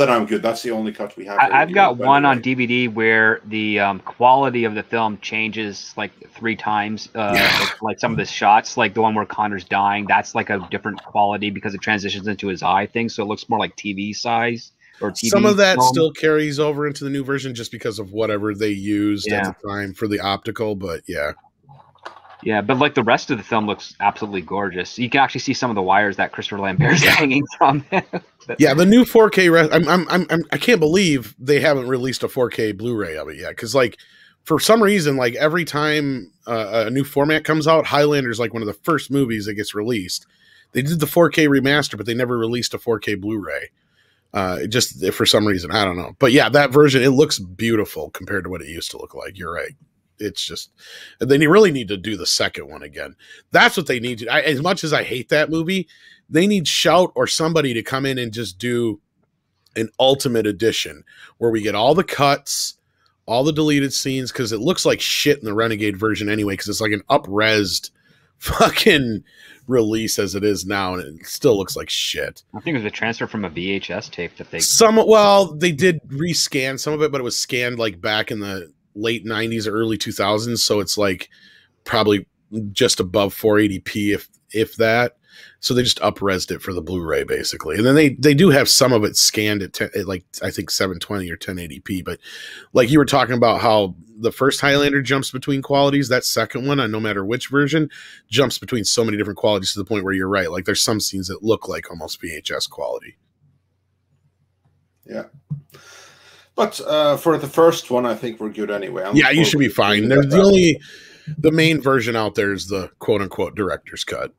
I'm good. That's the only cut we have. I've got one on DVD where the quality of the film changes like 3 times. Like some of the shots, like the one where Connor's dying, that's like a different quality because it transitions into his eye thing, so it looks more like TV size. Or TV Some of that still carries over into the new version just because of whatever they used at the time for the optical, but yeah. Yeah, but like the rest of the film looks absolutely gorgeous. You can actually see some of the wires that Christopher Lambert is hanging from. Yeah, the new 4K. I can't believe they haven't released a 4K Blu-ray of it yet. Because like for some reason, like every time a new format comes out, Highlander is like one of the first movies that gets released. They did the 4K remaster, but they never released a 4K Blu-ray. Just for some reason, I don't know. But yeah, that version, it looks beautiful compared to what it used to look like. You're right. It's just, they really need to do the second one again. That's what they need to. As much as I hate that movie, they need Shout or somebody to come in and just do an ultimate edition where we get all the cuts, all the deleted scenes, because it looks like shit in the Renegade version anyway, because it's like an up-resed fucking release as it is now, and it still looks like shit. I think it was a transfer from a VHS tape that they. They did rescan some of it, but it was scanned like back in the late 90s, early 2000s, so it's like probably just above 480p, if that. So they just up-resed it for the Blu-ray, basically. And then they do have some of it scanned at like, I think 720 or 1080p. But like you were talking about how the first Highlander jumps between qualities, that second one, no matter which version, jumps between so many different qualities to the point where you're right. Like there's some scenes that look like almost VHS quality. Yeah. But for the first one, I think we're good anyway. Yeah, you should be fine. There's the main version out there is the quote-unquote director's cut.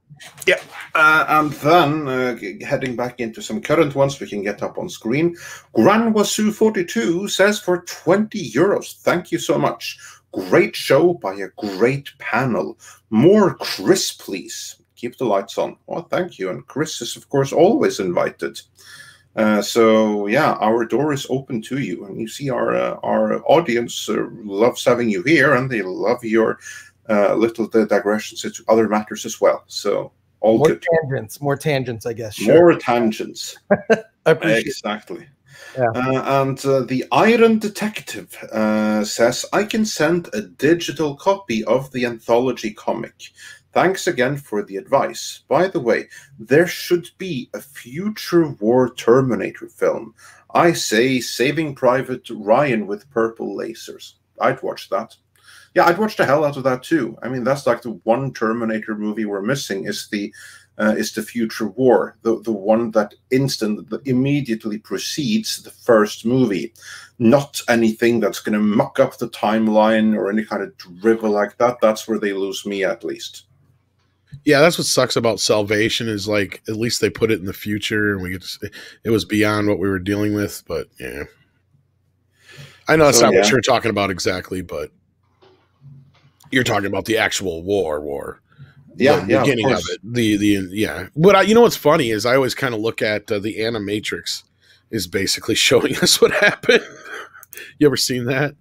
Yeah, and then heading back into some current ones we can get up on screen. Granwasu42 says for 20 euros. Thank you so much. Great show by a great panel. More Chris, please. Keep the lights on. Well, thank you. And Chris is, of course, always invited. So, yeah, our door is open to you. And you see our audience loves having you here, and they love your little digressions into other matters as well. So all more good. More tangents, I guess. Sure. More tangents. I appreciate exactly. Yeah. And the Iron Detective says, I can send a digital copy of the anthology comic. Thanks again for the advice. By the way, there should be a future war Terminator film. I say Saving Private Ryan with purple lasers. I'd watch that. Yeah, I'd watch the hell out of that too. I mean, that's like the one Terminator movie we're missing is the Future War, the one that immediately precedes the first movie. Not anything that's going to muck up the timeline or any kind of drivel like that. That's where they lose me, at least. Yeah, that's what sucks about Salvation is like at least they put it in the future, and we get to, it was beyond what we were dealing with. But yeah, I know that's not what you're talking about exactly, but. You're talking about the actual war. Yeah, the beginning of it. But you know what's funny is I always kind of look at the Animatrix is basically showing us what happened. You ever seen that?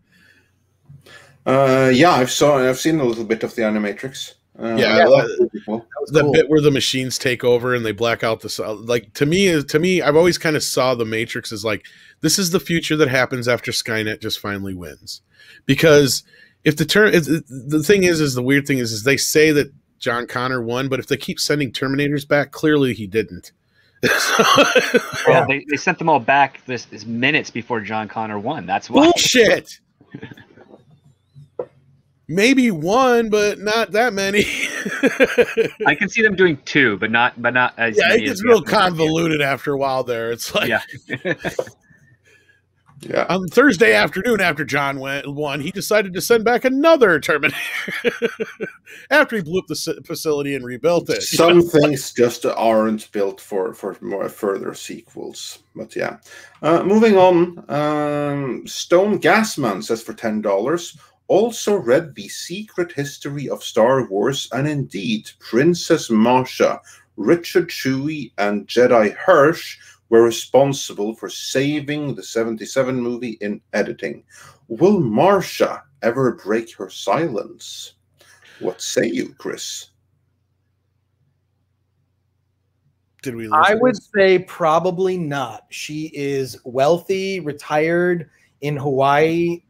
Yeah, I've seen a little bit of the Animatrix. The bit where the machines take over and they black out to me, I've always kind of saw the Matrix as like this is the future that happens after Skynet just finally wins, because. If the thing is the weird thing is they say that John Connor won, but if they keep sending Terminators back, clearly he didn't. Well, they sent them all back this minutes before John Connor won. That's why. Bullshit. Maybe one, but not that many. I can see them doing two, but not as many. It gets real convoluted after a while there. It's like Yeah. On Thursday afternoon, after John won, he decided to send back another Terminator after he blew up the facility and rebuilt it. Some things just aren't built for more further sequels. But yeah. Moving on, Stone Gasman says for $10, also read The Secret History of Star Wars, and indeed, Princess Marsha, Richard Chewie, and Jedi Hirsch were responsible for saving the 77 movie in editing. Will Marsha ever break her silence? What say you, Chris? Did we lose I would say probably not. She is wealthy, retired in Hawaii,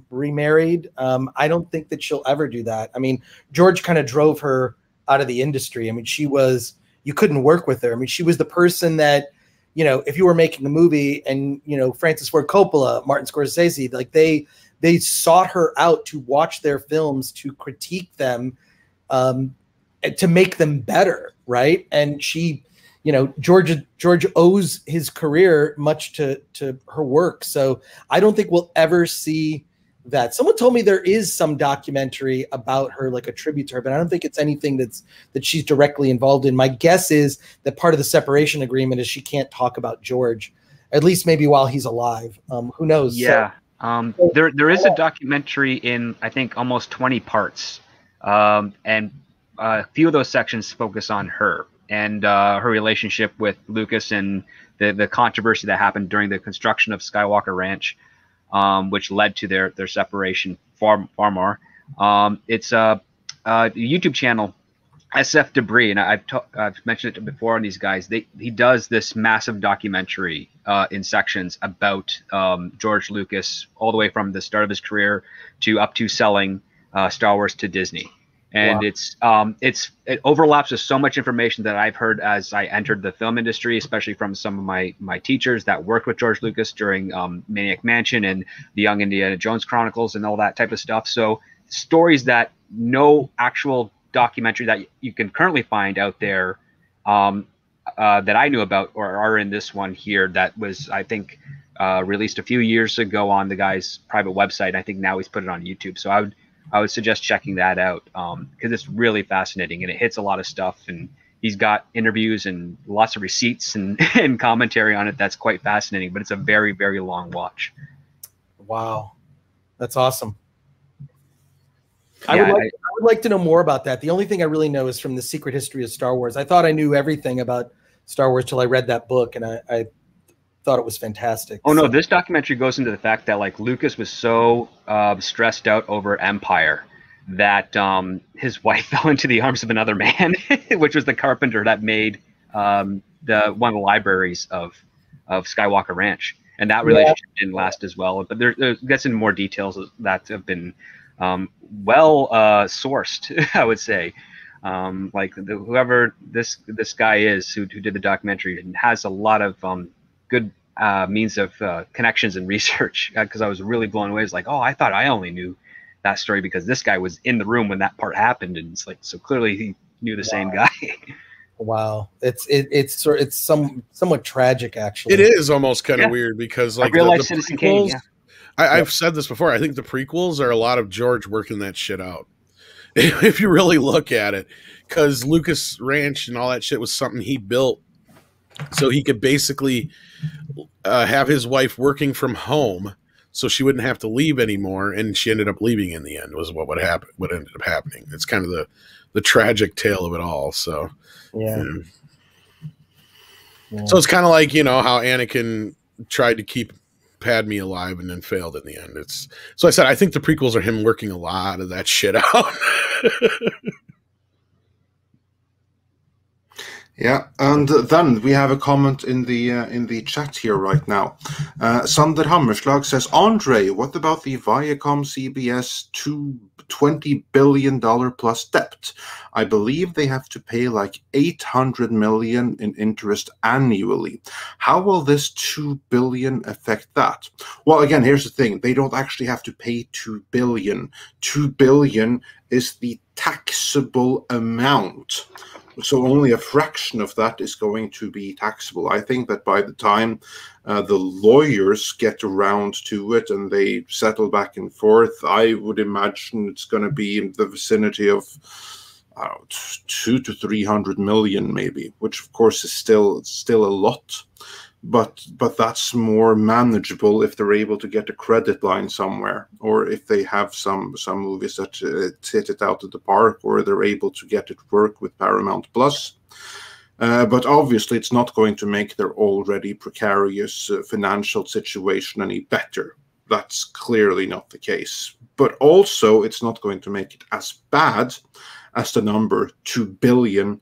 remarried. I don't think that she'll ever do that. I mean, George kind of drove her out of the industry. I mean, you couldn't work with her. I mean, she was the person that, you know, if you were making a movie and, you know, Francis Ford Coppola, Martin Scorsese, like they sought her out to watch their films, to critique them, to make them better. Right. And she, you know, George owes his career much to her work. So I don't think we'll ever see that. Someone told me there is some documentary about her, like a tribute to her, but I don't think it's anything that she's directly involved in. My guess is that part of the separation agreement is she can't talk about George, at least maybe while he's alive. Who knows? Yeah. There is a documentary in, I think, almost 20 parts. And a few of those sections focus on her and her relationship with Lucas and the controversy that happened during the construction of Skywalker Ranch. Which led to their separation far more. It's a YouTube channel SF Debris, and I've mentioned it before on these guys. He does this massive documentary in sections about George Lucas, all the way from the start of his career to up to selling Star Wars to Disney. And wow. It overlaps with so much information that I've heard as I entered the film industry, especially from some of my teachers that worked with George Lucas during Maniac Mansion and the Young Indiana Jones Chronicles and all that type of stuff. So stories that no actual documentary that you can currently find out there that I knew about or are in this one here that was, I think, released a few years ago on the guy's private website. I think now he's put it on YouTube. So I would suggest checking that out because it's really fascinating and it hits a lot of stuff. And he's got interviews and lots of receipts and, and commentary on it. That's quite fascinating, but it's a very, very long watch. Wow. That's awesome. I would like to know more about that. The only thing I really know is from the Secret History of Star Wars. I thought I knew everything about Star Wars till I read that book, and I thought it was fantastic. Oh, no, this documentary goes into the fact that like Lucas was so stressed out over Empire that his wife fell into the arms of another man, which was the carpenter that made one of the libraries of Skywalker Ranch. And that relationship didn't last as well. But there gets into more details that have been well sourced, I would say. Like whoever this guy is who did the documentary has a lot of good means of connections and research, because I was really blown away. It's like, oh, I thought I only knew that story because this guy was in the room when that part happened, and it's like, so clearly he knew the same guy. Wow, it's somewhat tragic, actually. It is almost kind of weird because like real life Citizen Kane. Yeah. I've said this before. I think the prequels are a lot of George working that shit out. If you really look at it, because Lucas Ranch and all that shit was something he built so he could basically have his wife working from home so she wouldn't have to leave anymore, and she ended up leaving in the end was what would happen. What ended up happening. It's kind of the tragic tale of it all. So yeah. So it's kind of like, you know, how Anakin tried to keep Padme alive and then failed in the end. So I said I think the prequels are him working a lot of that shit out. Yeah, and then we have a comment in the chat here right now. Sander Hammerslag says, Andre, what about the Viacom CBS $20 billion plus debt? I believe they have to pay like $800 million in interest annually. How will this $2 billion affect that? Well, again, here's the thing. They don't actually have to pay $2 billion. $2 billion is the taxable amount. So only a fraction of that is going to be taxable. I think that by the time the lawyers get around to it and they settle back and forth, I would imagine it's going to be in the vicinity of 200 to 300 million, maybe, which of course is still a lot. But that's more manageable if they're able to get a credit line somewhere, or if they have some movies that hit it out of the park, or they're able to get it work with Paramount Plus. But obviously, it's not going to make their already precarious financial situation any better. That's clearly not the case. But also, it's not going to make it as bad as the number 2 billion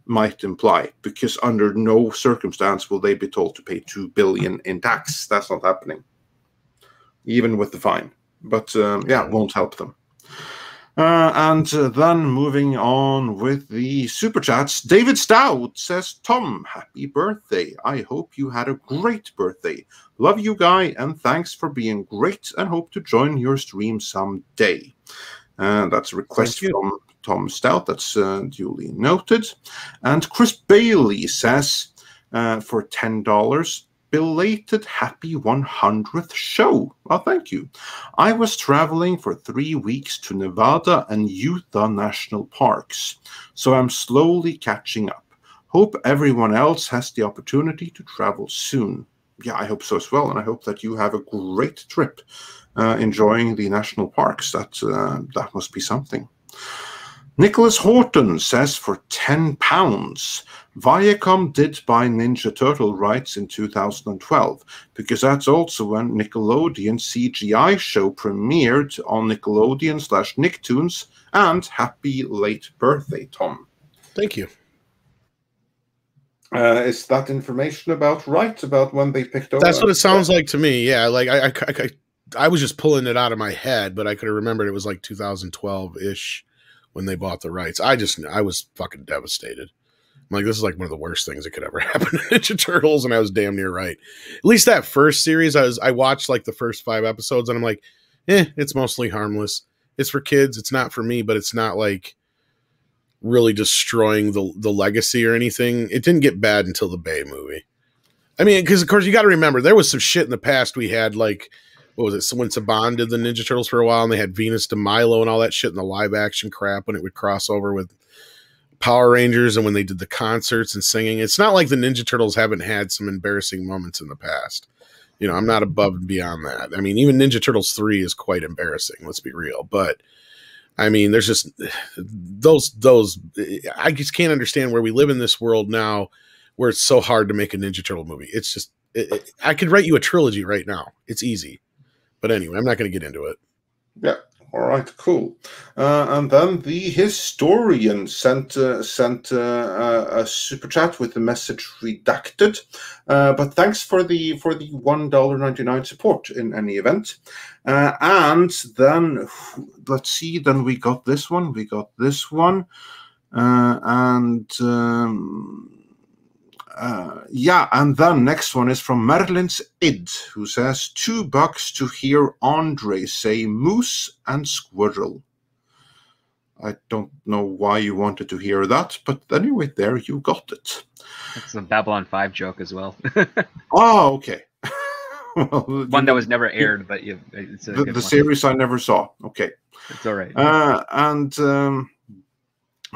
might imply, because under no circumstance will they be told to pay 2 billion in tax. That's not happening, even with the fine. But yeah, it won't help them. And then moving on with the super chats, David Stout says, Tom, happy birthday. I hope you had a great birthday. Love you, guy, and thanks for being great, and hope to join your stream someday. That's a request from Tom Stout. That's duly noted. And Chris Bailey says, for $10, belated happy 100th show. Well, thank you. I was traveling for 3 weeks to Nevada and Utah National Parks, so I'm slowly catching up. Hope everyone else has the opportunity to travel soon. Yeah, I hope so as well, and I hope that you have a great trip enjoying the national parks. That must be something. Nicholas Horton says, for £10, Viacom did buy Ninja Turtle rights in 2012, because that's also when Nickelodeon CGI show premiered on Nickelodeon/Nicktoons, and happy late birthday, Tom. Thank you. Is that information about when they picked over? That's what it sounds like to me. Yeah, like I was just pulling it out of my head, but I could have remembered it was like 2012-ish when they bought the rights. I was fucking devastated. I'm like, this is like one of the worst things that could ever happen to Ninja Turtles, and I was damn near right. At least that first series, I watched like the first 5 episodes, and I'm like, it's mostly harmless. It's for kids. It's not for me, but it's not like really destroying the legacy or anything. It didn't get bad until the Bay movie. I mean, because of course you got to remember there was some shit in the past. We had like, what was it? When Saban did the Ninja Turtles for a while, and they had Venus de Milo and all that shit in the live action crap when it would cross over with Power Rangers and when they did the concerts and singing. It's not like the Ninja Turtles haven't had some embarrassing moments in the past. You know, I'm not above and beyond that. I mean, even Ninja Turtles 3 is quite embarrassing. Let's be real, but. I mean, there's just those. I just can't understand where we live in this world now, where it's so hard to make a Ninja Turtle movie. It's just, I could write you a trilogy right now. It's easy, but anyway, I'm not going to get into it. Yeah. All right. Cool. And then the historian sent a super chat with the message redacted. But thanks for the $1.99 support in any event. And then let's see. Then we got this one. And then next one is from Merlin's Id, who says $2 to hear Andre say moose and squirrel. I don't know why you wanted to hear that, but anyway, there you got it. It's a Babylon 5 joke as well. Oh, okay. Well, one that was never aired, but it's the series I never saw. Okay. It's all right. And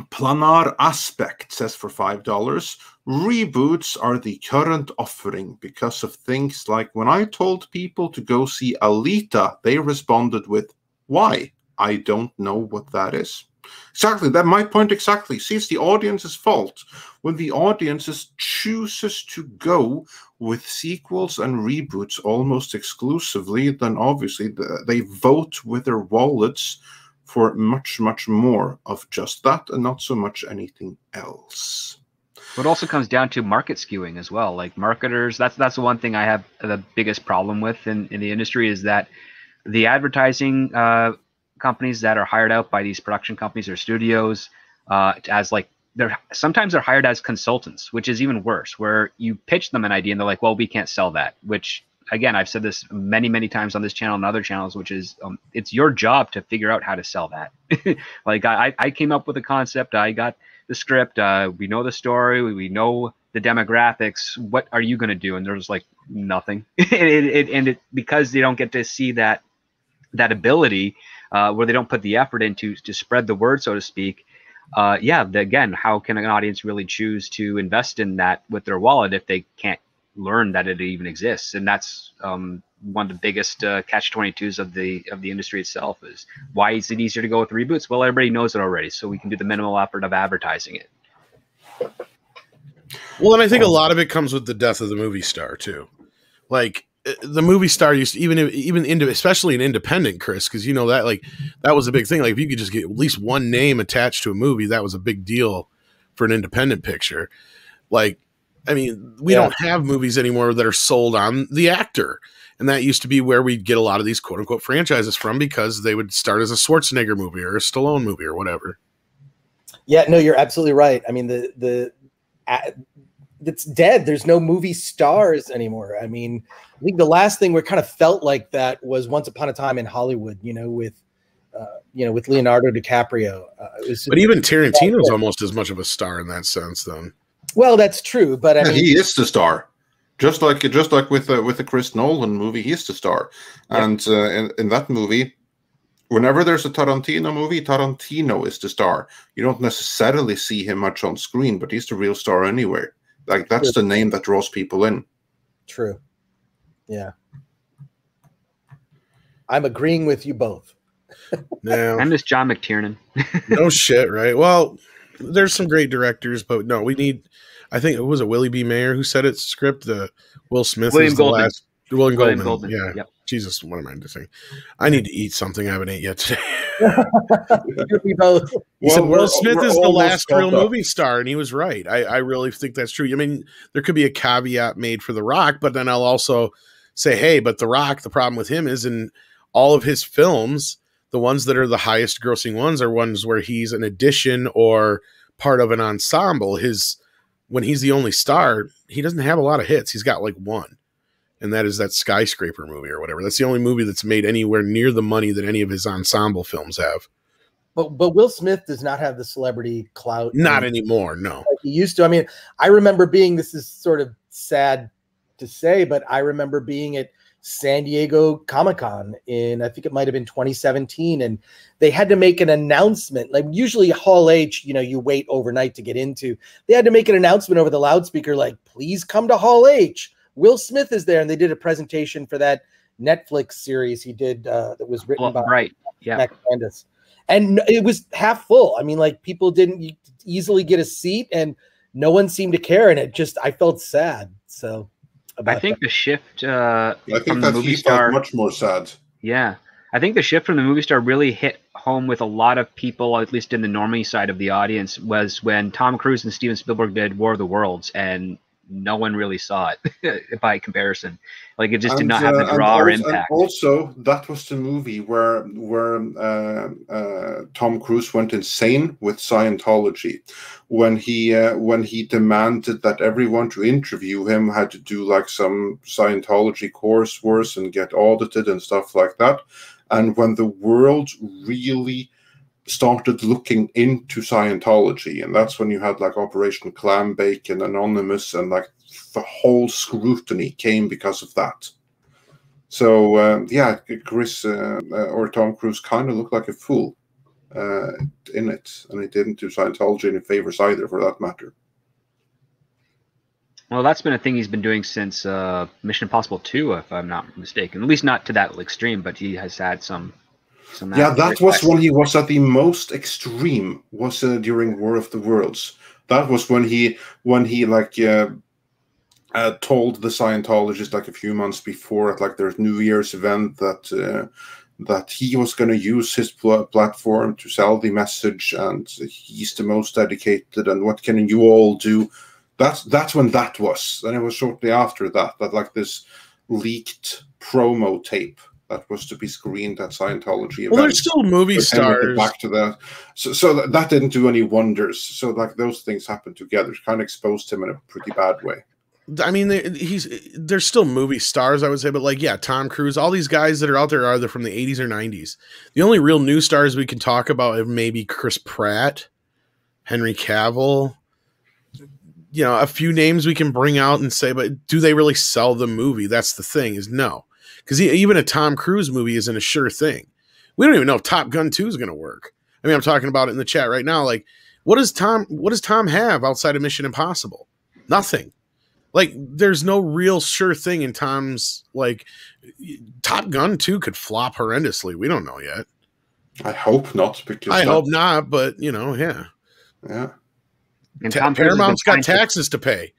Planar Aspect says for $5, reboots are the current offering because of things like when I told people to go see Alita, they responded with, why? I don't know what that is. Exactly, that my point exactly. See, it's the audience's fault. When the audience chooses to go with sequels and reboots almost exclusively, then obviously they vote with their wallets for much, much more of just that and not so much anything else. It also comes down to market skewing as well. Like marketers, that's the one thing I have the biggest problem with in the industry is that the advertising companies that are hired out by these production companies or studios as like sometimes they're hired as consultants, which is even worse, where you pitch them an idea and they're like, well, we can't sell that, which again, I've said this many, many times on this channel and other channels, which is it's your job to figure out how to sell that. Like I came up with a concept. I got the script. We know the story. We know the demographics. What are you going to do? And there's like nothing. Because they don't get to see that ability where they don't put the effort into to spread the word, so to speak. Again, how can an audience really choose to invest in that with their wallet if they can't learn that it even exists? And that's one of the biggest catch-22s of the industry itself. Is why is it easier to go with reboots? Well, everybody knows it already, so we can do the minimal effort of advertising it. Well, and I think a lot of it comes with the death of the movie star too. Like the movie star used to, especially in independent, Chris, because you know that like that was a big thing. Like if you could just get at least one name attached to a movie, that was a big deal for an independent picture. Like, I mean, we don't have movies anymore that are sold on the actor. And that used to be where we'd get a lot of these quote unquote franchises from, because they would start as a Schwarzenegger movie or a Stallone movie or whatever. Yeah, no, you're absolutely right. I mean, it's dead. There's no movie stars anymore. I mean, I think the last thing where it kind of felt like that was Once Upon a Time in Hollywood, with Leonardo DiCaprio. But even Tarantino's almost as much of a star in that sense, then. Well, that's true, but I mean, he is the star, just like with the Chris Nolan movie, he is the star, and in that movie, whenever there's a Tarantino movie, Tarantino is the star. You don't necessarily see him much on screen, but he's the real star anyway. Like that's the name that draws people in. True. Yeah, I'm agreeing with you both. No, I'm just John McTiernan. No shit, right? Well, there's some great directors, but no, we need. I think it was Willie B. Mayer who said it. Script. Will Smith William is the Goldman. last. William William Goldman. Yeah. Yep. Jesus, what am I saying? I need to eat something I haven't ate yet today. We both. He said Will Smith we're is the almost last real caught up. movie star, and he was right. I really think that's true. I mean, there could be a caveat made for The Rock, but then I'll also say, hey, but The Rock, the problem with him is in all of his films, the ones that are the highest grossing ones are ones where he's an addition or part of an ensemble. When he's the only star, he doesn't have a lot of hits. He's got like one. And that is that Skyscraper movie or whatever. That's the only movie that's made anywhere near the money that any of his ensemble films have. But Will Smith does not have the celebrity clout. Not anymore, no. Like he used to. I mean, I remember being, this is sort of sad to say, but I remember being at San Diego Comic-Con in, I think it might have been 2017, and they had to make an announcement. Like usually Hall H, you wait overnight to get into. They had to make an announcement over the loudspeaker, like, please come to Hall H. Will Smith is there, and they did a presentation for that Netflix series he did that was written by MacLeod. And it was half full. I mean, like people didn't easily get a seat, and no one seemed to care. And I felt sad. So I think the shift I think from that the movie he star, felt much more sad. Yeah, I think the shift from the movie star really hit home with a lot of people, at least in the normie side of the audience, was when Tom Cruise and Steven Spielberg did War of the Worlds, and no one really saw it by comparison. Like it just did not have the draw or impact. And also, that was the movie where Tom Cruise went insane with Scientology when he demanded that everyone to interview him had to do like some Scientology coursework and get audited and stuff like that. And when the world really started looking into Scientology, and that's when you had like Operation Clambake and Anonymous, and like the whole scrutiny came because of that. So Chris or Tom Cruise kind of looked like a fool in it, and he didn't do Scientology any favors either, for that matter. Well, that's been a thing he's been doing since Mission Impossible 2, if I'm not mistaken. At least not to that extreme, but he has had some. That was when he was at the most extreme. Was during War of the Worlds. That was when he told the Scientologists like a few months before at like their New Year's event that he was going to use his platform to sell the message, and he's the most dedicated. And what can you all do? That's when that was. And it was shortly after that like this leaked promo tape that was to be screened at Scientology events. Well, there's still movie stars. Back to that, so that didn't do any wonders. So like those things happened together, kind of exposed him in a pretty bad way. I mean, there's still movie stars, I would say, but like, yeah, Tom Cruise, all these guys that are out there are either from the 80s or 90s. The only real new stars we can talk about are maybe Chris Pratt, Henry Cavill. A few names we can bring out and say, but do they really sell the movie? That's the thing, is no. Because even a Tom Cruise movie isn't a sure thing. We don't even know if Top Gun 2 is going to work. I mean, I'm talking about it in the chat right now. Like, what does Tom have outside of Mission Impossible? Nothing. Like, there's no real sure thing in Tom's, like, Top Gun 2 could flop horrendously. We don't know yet. I hope not. I hope not, but, yeah. Yeah. And Paramount's got taxes to pay.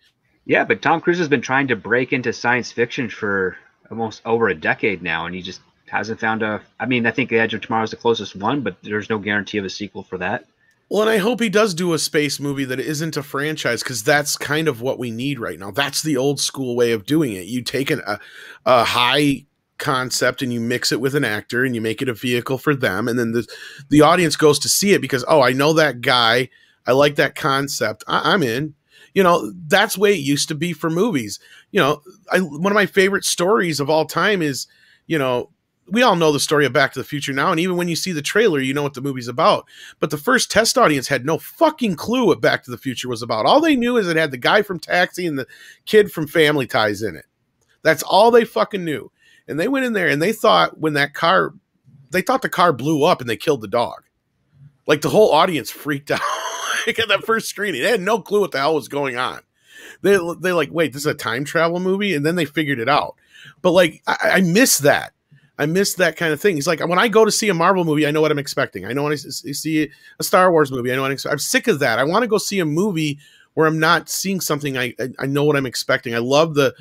Yeah, but Tom Cruise has been trying to break into science fiction for almost over a decade now, and he just hasn't found I think The Edge of Tomorrow is the closest one, but there's no guarantee of a sequel for that. Well, and I hope he does do a space movie that isn't a franchise, because that's kind of what we need right now. That's the old school way of doing it. You take a high concept and you mix it with an actor and you make it a vehicle for them, and then the audience goes to see it because, oh, I know that guy, I like that concept, I'm in. That's the way it used to be for movies. One of my favorite stories of all time is, we all know the story of Back to the Future now. And even when you see the trailer, you know what the movie's about. But the first test audience had no fucking clue what Back to the Future was about. All they knew is it had the guy from Taxi and the kid from Family Ties in it. That's all they fucking knew. And they went in there and they thought the car blew up and they killed the dog. Like the whole audience freaked out. At that first screening, they had no clue what the hell was going on. They like, wait, this is a time travel movie, and then they figured it out. But like, I miss that. I miss that kind of thing. It's like when I go to see a Marvel movie, I know what I'm expecting. I know when I see a Star Wars movie, I know I'm sick of that. I want to go see a movie where I'm not seeing something. I know what I'm expecting. I love the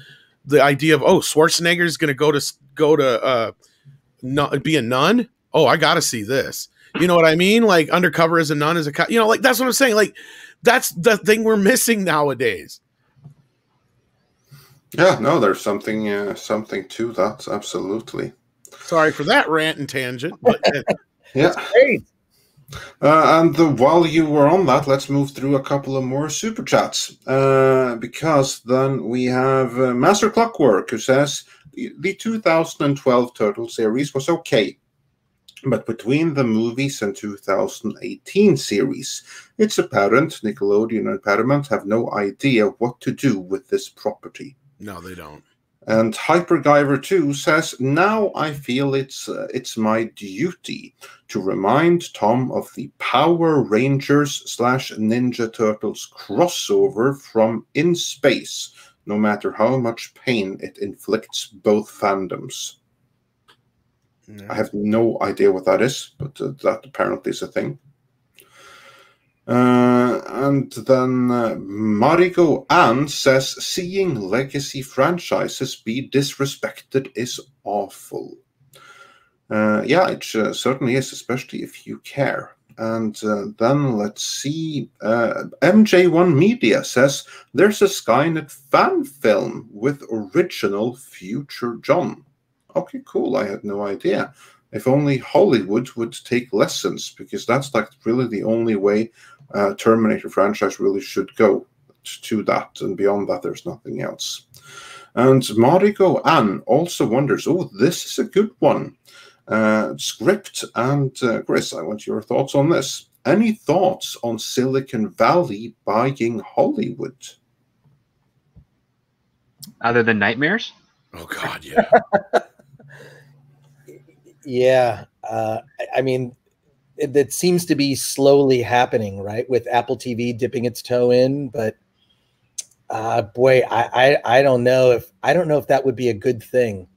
the idea of, oh, Schwarzenegger's going to be a nun. Oh, I got to see this. You know what I mean? Like undercover as a nun, as a cop. You know, like that's what I'm saying. Like that's the thing we're missing nowadays. Yeah, no, there's something to that. Absolutely. Sorry for that rant and tangent, but yeah. Great. While you were on that, let's move through a couple of more super chats. Because then we have Master Clockwork, who says the 2012 Turtle series was okay, but between the movies and 2018 series, it's apparent Nickelodeon and Paramount have no idea what to do with this property. No, they don't. And Hypergiver 2 says, now I feel it's my duty to remind Tom of the Power Rangers / Ninja Turtles crossover from In Space, no matter how much pain it inflicts both fandoms. No. I have no idea what that is, but that apparently is a thing. And then Marigo Ann says, seeing legacy franchises be disrespected is awful. Yeah, it certainly is, especially if you care. And then let's see. MJ1 Media says, there's a Skynet fan film with original Future John. Okay, cool. I had no idea. If only Hollywood would take lessons, because that's like really the only way Terminator franchise really should go to that, and beyond that there's nothing else. And Mariko Ann also wonders, oh, this is a good one. Script and Chris, I want your thoughts on this. Any thoughts on Silicon Valley buying Hollywood? Other than nightmares? Oh God, yeah. Yeah, I mean, that seems to be slowly happening, right? With Apple TV dipping its toe in, but boy, I don't know if that would be a good thing.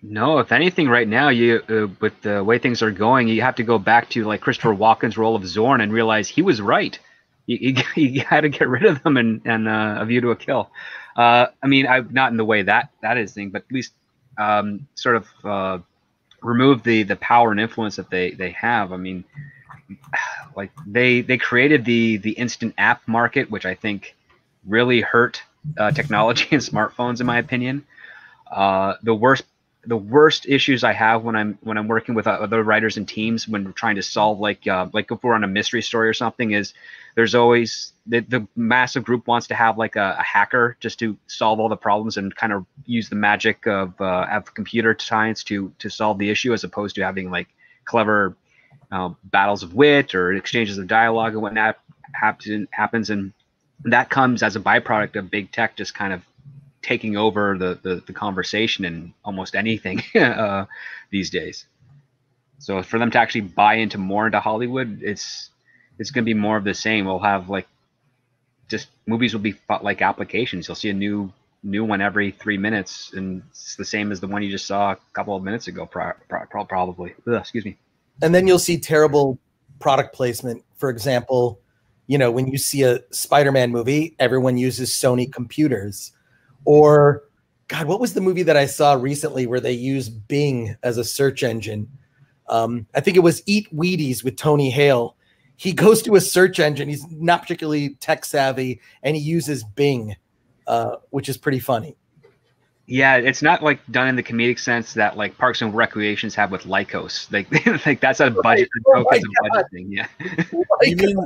No, if anything, right now, you with the way things are going, you have to go back to like Christopher Walken's role of Zorn and realize he was right. You had to get rid of them and A View to a Kill. I mean, I'm not in the way that is thing, but at least sort of remove the power and influence that they have. I mean, like they created the instant app market, which I think really hurt technology and smartphones, in my opinion. The worst issues I have when I'm working with other writers and teams when we're trying to solve like if we're on a mystery story or something, is there's always the massive group wants to have like a hacker just to solve all the problems and kind of use the magic of computer science to solve the issue, as opposed to having like clever battles of wit or exchanges of dialogue and whatnot happens, and that comes as a byproduct of big tech just kind of taking over the conversation in almost anything these days. So for them to actually buy more into Hollywood, it's going to be more of the same. We'll have like just movies will be like applications. You'll see a new one every 3 minutes, and it's the same as the one you just saw a couple of minutes ago, probably. Ugh, excuse me. And then you'll see terrible product placement. For example, you know, when you see a Spider-Man movie, everyone uses Sony computers. Or, God, what was the movie that I saw recently where they used Bing as a search engine? I think it was Eat Wheaties with Tony Hale. He goes to a search engine. He's not particularly tech savvy, and he uses Bing, which is pretty funny. Yeah, it's not like done in the comedic sense that like Parks and Recreations have with Lycos. Like that's a budget. Budget thing. Yeah. You mean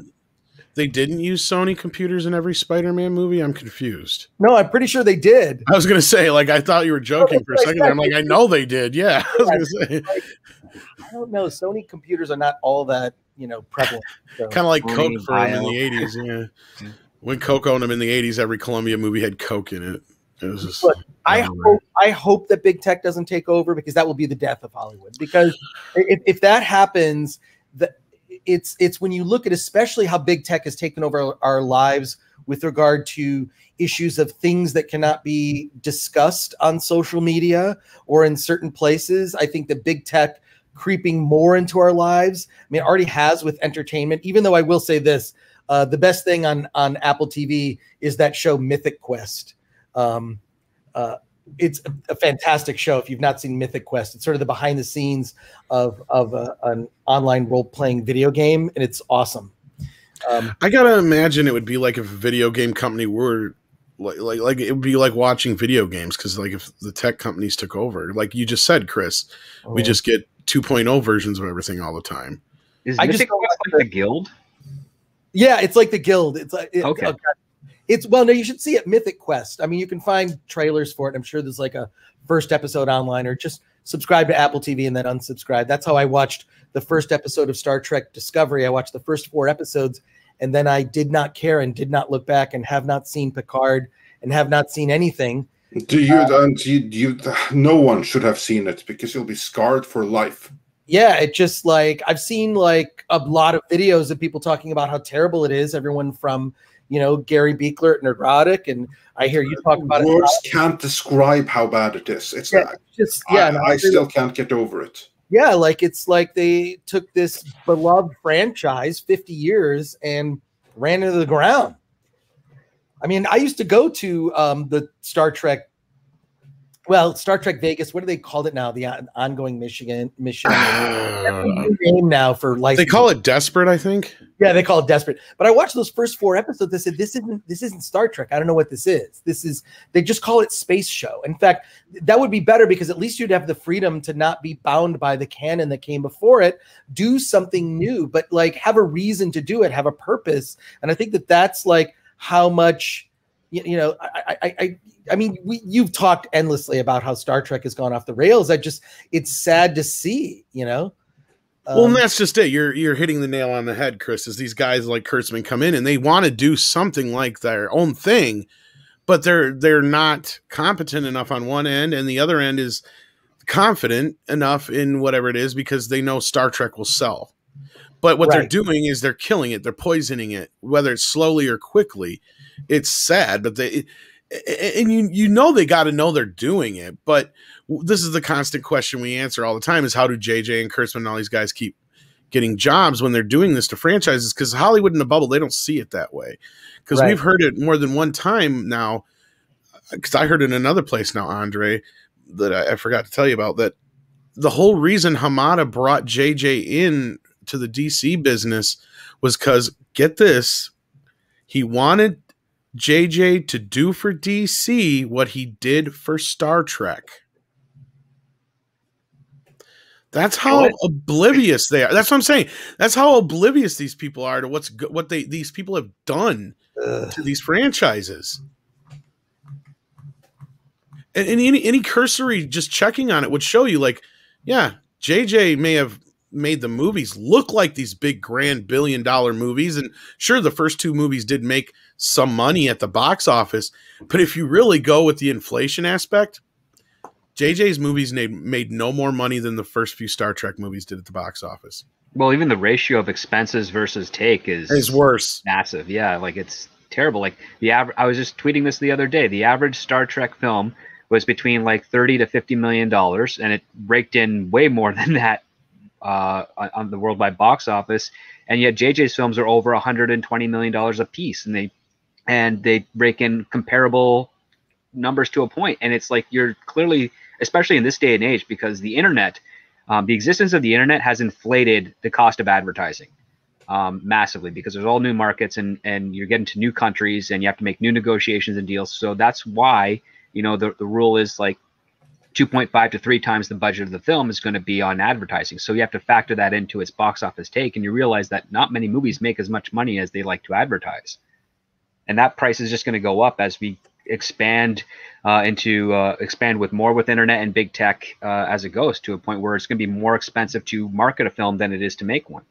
they didn't use Sony computers in every Spider-Man movie? I'm confused. No, I'm pretty sure they did. I was going to say, like, I thought you were joking for a second there. I'm like, I know they did. Yeah. I was going to say. Like, I don't know. Sony computers are not all that, prevalent. So. Kind of like Coke for them in the 80s. Yeah. When Coke owned them in the 80s, every Columbia movie had Coke in it. It was just. Look, I hope that big tech doesn't take over, because that will be the death of Hollywood. Because if that happens, it's when you look at especially how big tech has taken over our lives with regard to issues of things that cannot be discussed on social media or in certain places. I think that big tech creeping more into our lives. I mean, it already has with entertainment, even though I will say this, the best thing on Apple TV is that show Mythic Quest. It's a fantastic show. If you've not seen Mythic Quest, it's sort of the behind the scenes of an online role playing video game, and it's awesome. I gotta imagine it would be like if a video game company were like it would be like watching video games, because like if the tech companies took over, like you just said, Chris, we just get 2.0 versions of everything all the time. Is Mythic Quest like the Guild? Yeah, it's like the Guild. It's like okay. It's well, no, you should see it. Mythic Quest. I mean, you can find trailers for it. I'm sure there's like a first episode online, or just subscribe to Apple TV and then unsubscribe. That's how I watched the first episode of Star Trek Discovery. I watched the first 4 episodes, and then I did not care and did not look back, and have not seen Picard and have not seen anything. Do you? No one should have seen it, because you'll be scarred for life. Yeah, it just like I've seen like a lot of videos of people talking about how terrible it is. Everyone from Gary Beekler at Neurotic, and I hear you talk about Words can't describe how bad it is. It's I still can't get over it. Yeah, like it's like they took this beloved franchise 50 years and ran into the ground. I mean, I used to go to the Star Trek Vegas. What do they call it now? The ongoing mission. Name now for license. They call it Desperate, I think. Yeah, they call it Desperate. But I watched those first 4 episodes. They said this isn't Star Trek. I don't know what this is. They just call it Space Show. In fact, that would be better, because at least you'd have the freedom to not be bound by the canon that came before it. Do something new, but like have a reason to do it. Have a purpose. And I think that's like how much. I mean, you've talked endlessly about how Star Trek has gone off the rails. It's sad to see, Well, and that's just it. You're hitting the nail on the head, Chris, is these guys like Kurtzman come in and they want to do something like their own thing, but they're not competent enough on one end, and the other end is confident enough in whatever it is because they know Star Trek will sell. But what they're doing is they're killing it. They're poisoning it, whether it's slowly or quickly. It's sad, but they got to know they're doing it. But this is the constant question we answer all the time: is how do JJ and Kurtzman and all these guys keep getting jobs when they're doing this to franchises? Because Hollywood in the bubble, they don't see it that way. Because we've heard it more than one time now. Because I heard it in another place now, Andre, that I forgot to tell you about, that the whole reason Hamada brought JJ in to the DC business was because, get this, he wanted JJ to do for DC what he did for Star Trek. That's how oblivious they are. That's what I'm saying. That's how oblivious these people are to what these people have done to these franchises. And any cursory just checking on it would show you, like, yeah, JJ may have made the movies look like these big grand $1 billion movies, and sure, the first 2 movies did make some money at the box office, but if you really go with the inflation aspect, JJ's movies made no more money than the first few Star Trek movies did at the box office. Well, even the ratio of expenses versus take is worse. Massive. Yeah, like it's terrible. Like I was just tweeting this the other day. The average Star Trek film was between like $30 to $50 million, and it raked in way more than that on the worldwide box office, and yet JJ's films are over $120 million a piece, and they rake in comparable numbers to a point. And it's like, you're clearly, especially in this day and age, because the internet, the existence of the internet has inflated the cost of advertising massively, because there's all new markets, and you're getting to new countries, and you have to make new negotiations and deals. So that's why the rule is like 2.5 to 3 times the budget of the film is going to be on advertising. So you have to factor that into its box office take, and you realize that not many movies make as much money as they like to advertise. And that price is just going to go up as we expand expand with internet and big tech as it goes, to a point where it's going to be more expensive to market a film than it is to make one.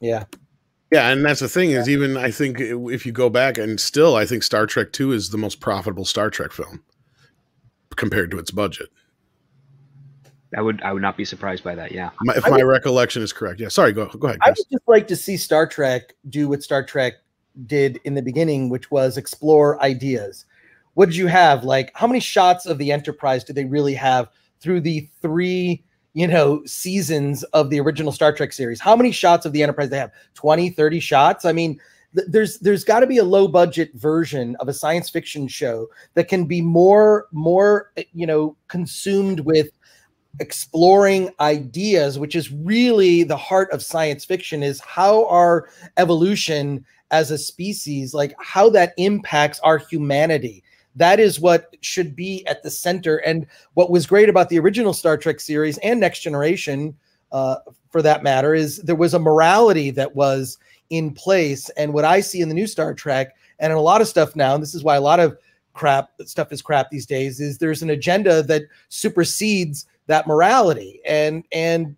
Yeah. Yeah, and that's the thing is, even I think if you go back, and still I think Star Trek 2 is the most profitable Star Trek film compared to its budget. I would not be surprised by that. Yeah. If my recollection is correct. Yeah. Sorry. Go ahead. Chris. I would just like to see Star Trek do what Star Trek did in the beginning, which was explore ideas. What did you have? Like, how many shots of the Enterprise did they really have through the 3, seasons of the original Star Trek series? How many shots of the Enterprise they have? 20, 30 shots? I mean, there's got to be a low budget version of a science fiction show that can be more consumed with exploring ideas, which is really the heart of science fiction, is how our evolution as a species, like how that impacts our humanity. That is what should be at the center. And what was great about the original Star Trek series and Next Generation, for that matter, is there was a morality that was in place. And what I see in the new Star Trek and in a lot of stuff now, and this is why a lot of stuff is crap these days, is there's an agenda that supersedes that morality. And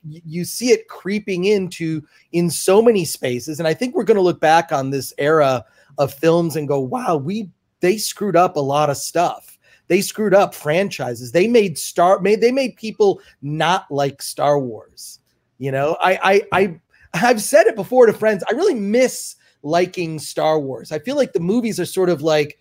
you see it creeping in so many spaces. And I think we're going to look back on this era of films and go, wow, they screwed up a lot of stuff. They screwed up franchises. They made people not like Star Wars. You know, I've said it before to friends. I really miss liking Star Wars. I feel like the movies are sort of like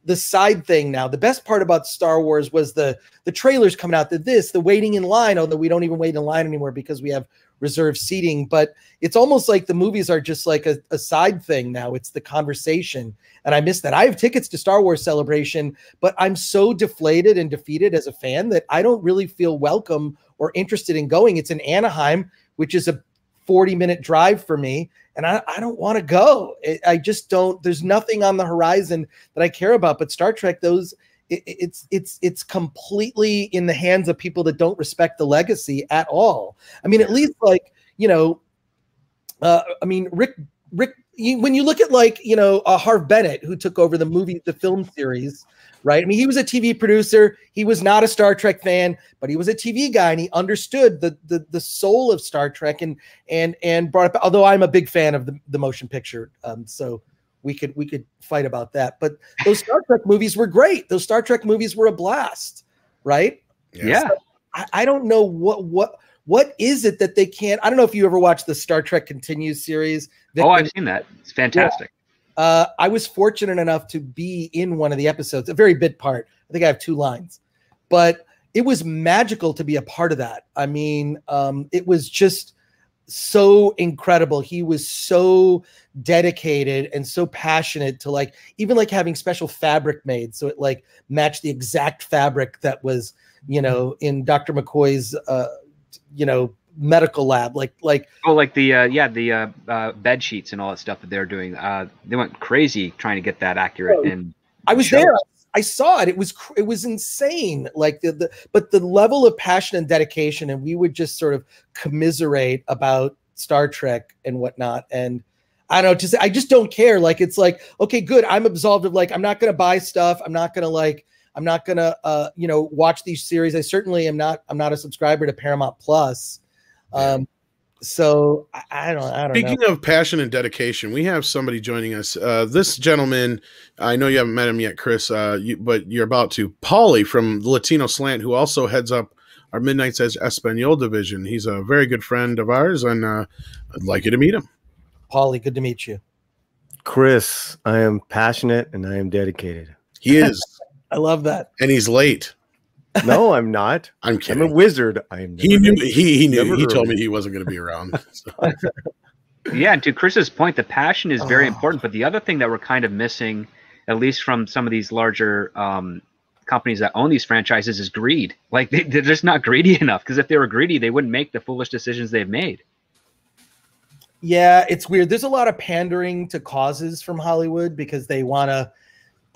the side thing now. The best part about Star Wars was the trailers coming out, the waiting in line, although we don't even wait in line anymore because we have reserved seating. But it's almost like the movies are just like a side thing now. It's the conversation. And I miss that. I have tickets to Star Wars Celebration, but I'm so deflated and defeated as a fan that I don't really feel welcome or interested in going. It's in Anaheim, which is a 40-minute drive for me. And I don't want to go. I just don't. There's nothing on the horizon that I care about. But Star Trek, it's completely in the hands of people that don't respect the legacy at all. I mean, at least Rick. When you look at Harv Bennett, who took over the film series, right? I mean, he was a TV producer. He was not a Star Trek fan, but he was a TV guy, and he understood the soul of Star Trek and brought up. Although I'm a big fan of the motion picture, so we could fight about that. But those Star Trek movies were great. Those Star Trek movies were a blast, right? Yeah. So I don't know what is it that they can't. I don't know if you ever watched the Star Trek Continues series. I've seen that. It's fantastic. Yeah. I was fortunate enough to be in one of the episodes, a very bit part. I think I have 2 lines, but it was magical to be a part of that. I mean, it was just so incredible. He was so dedicated and so passionate to even having special fabric made. So it matched the exact fabric that was, in Dr. McCoy's, medical lab, the bed sheets and all that stuff that they're doing. They went crazy trying to get that accurate. And I was there. I saw it. It was insane. But the level of passion and dedication, and we would just sort of commiserate about Star Trek and whatnot. And I don't know, I just don't care. It's okay, good. I'm absolved of I'm not going to buy stuff. I'm not going to watch these series. I certainly am not. I'm not a subscriber to Paramount Plus. So I don't Speaking know. of passion and dedication, we have somebody joining us. This gentleman, I know you haven't met him yet, Chris, but you're about to. Paulie from Latino Slant, who also heads up our Midnight's Edge Espanol division. He's a very good friend of ours, and I'd like you to meet him. Paulie, good to meet you. Chris, I am passionate and I am dedicated. He is. I love that. And he's late. No, I'm not. I'm kidding. I'm a wizard. I am. He knew. He told me he wasn't going to be around. So. Yeah, and to Chris's point, the passion is very important. But the other thing that we're kind of missing, at least from some of these larger companies that own these franchises, is greed. They're just not greedy enough. Because if they were greedy, they wouldn't make the foolish decisions they've made. Yeah, it's weird. There's a lot of pandering to causes from Hollywood because they want to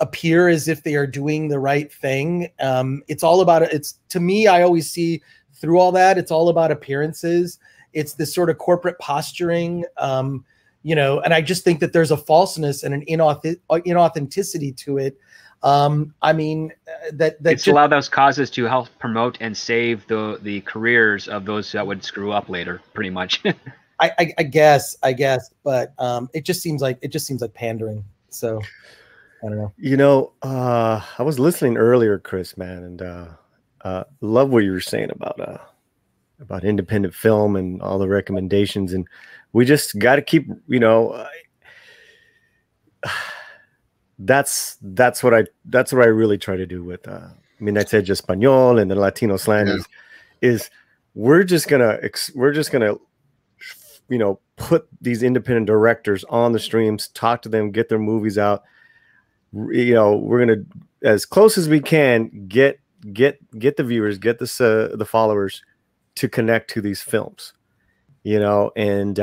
appear as if they are doing the right thing. It's all about it. It's, to me, I always see through all that, it's all about appearances. It's this sort of corporate posturing, and I just think that there's a falseness and an inauthenticity to it. I mean, that it's allow those causes to help promote and save the careers of those that would screw up later, pretty much. I guess, but it just seems like pandering. So I don't know. I was listening earlier, Chris, man, and love what you were saying about independent film and all the recommendations, and we just got to keep, that's what I really try to do with Midnight's Edge Espanol and the Latino Slant is we're just gonna put these independent directors on the streams, talk to them, get their movies out. You know, we're gonna, as close as we can, get the viewers, get the followers to connect to these films, you know, and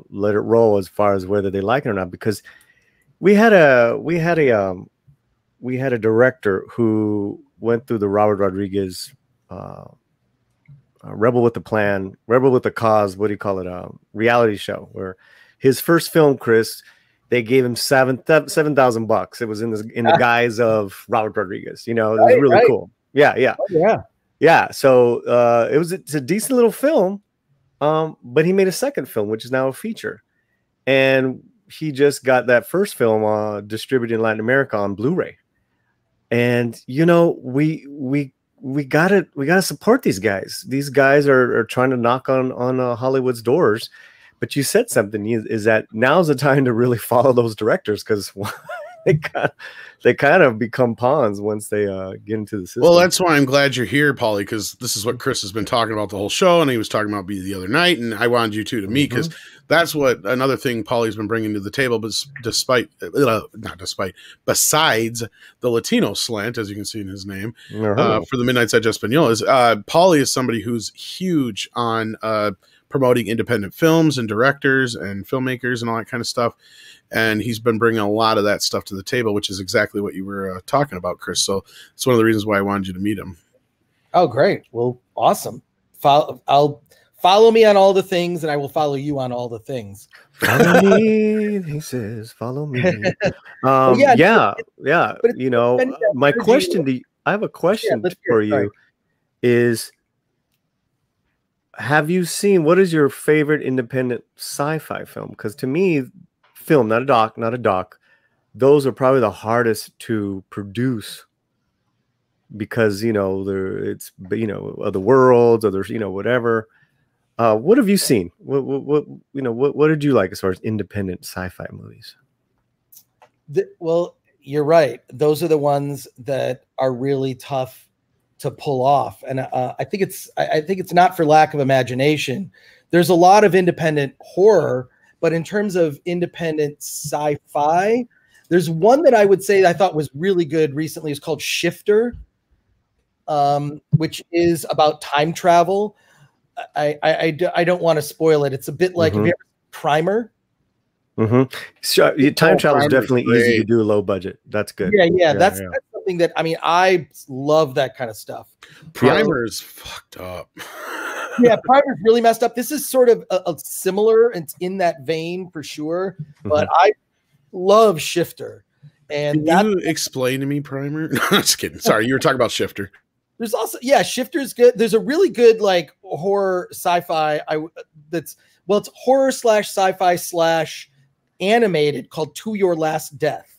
let it roll as far as whether they like it or not. Because we had a director who went through the Robert Rodriguez Rebel with the Plan, Rebel with the Cause, what do you call it? Reality show, where his first film, Chris, they gave him $7,000. It was in the guise of Robert Rodriguez. You know, it was really cool. Yeah, yeah, yeah. So it's a decent little film, but he made a second film, which is now a feature, and he just got that first film distributed in Latin America on Blu-ray. And you know, we gotta support these guys. These guys are trying to knock on Hollywood's doors. But you said something, is that now's the time to really follow those directors, because they kind of become pawns once they get into the system. Well, that's why I'm glad you're here, Paulie, because this is what Chris has been talking about the whole show, and he was talking about me the other night, and I wanted you two to meet, because that's what another thing Paulie's been bringing to the table. But besides the Latino slant, as you can see in his name, for the Midnight Side Espanol, is Paulie is somebody who's huge on promoting independent films and directors and filmmakers and all that kind of stuff. And he's been bringing a lot of that stuff to the table, which is exactly what you were talking about, Chris. So it's one of the reasons why I wanted you to meet him. Oh, great. Well, awesome. I'll follow me on all the things, and I will follow you on all the things. Follow me, he says, follow me. Yeah. You know, my question to you, I have a question for you is, have you seen, what is your favorite independent sci-fi film? Because to me, film, not a doc, those are probably the hardest to produce, because, you know, it's, you know, other worlds, or there's, you know, whatever. What have you seen? What did you like as far as independent sci-fi movies? Well, you're right. Those are the ones that are really tough to pull off, and I think it's not for lack of imagination. There's a lot of independent horror, but in terms of independent sci-fi, there's one that I would say I thought was really good recently. It's called Shifter, which is about time travel. I don't want to spoil it. It's a bit like, have you ever seen Primer? So, time travel is definitely easy to do low budget. That's good. Yeah. That's something that, I mean, I love that kind of stuff. Primer's fucked up. Yeah, Primer's really messed up. This is sort of a similar, it's in that vein for sure, but I love Shifter. And can you explain to me Primer? No, I'm just kidding. Sorry, you were talking about Shifter. There's also, Shifter's good. There's a really good like horror sci-fi it's horror / sci-fi / animated called To Your Last Death.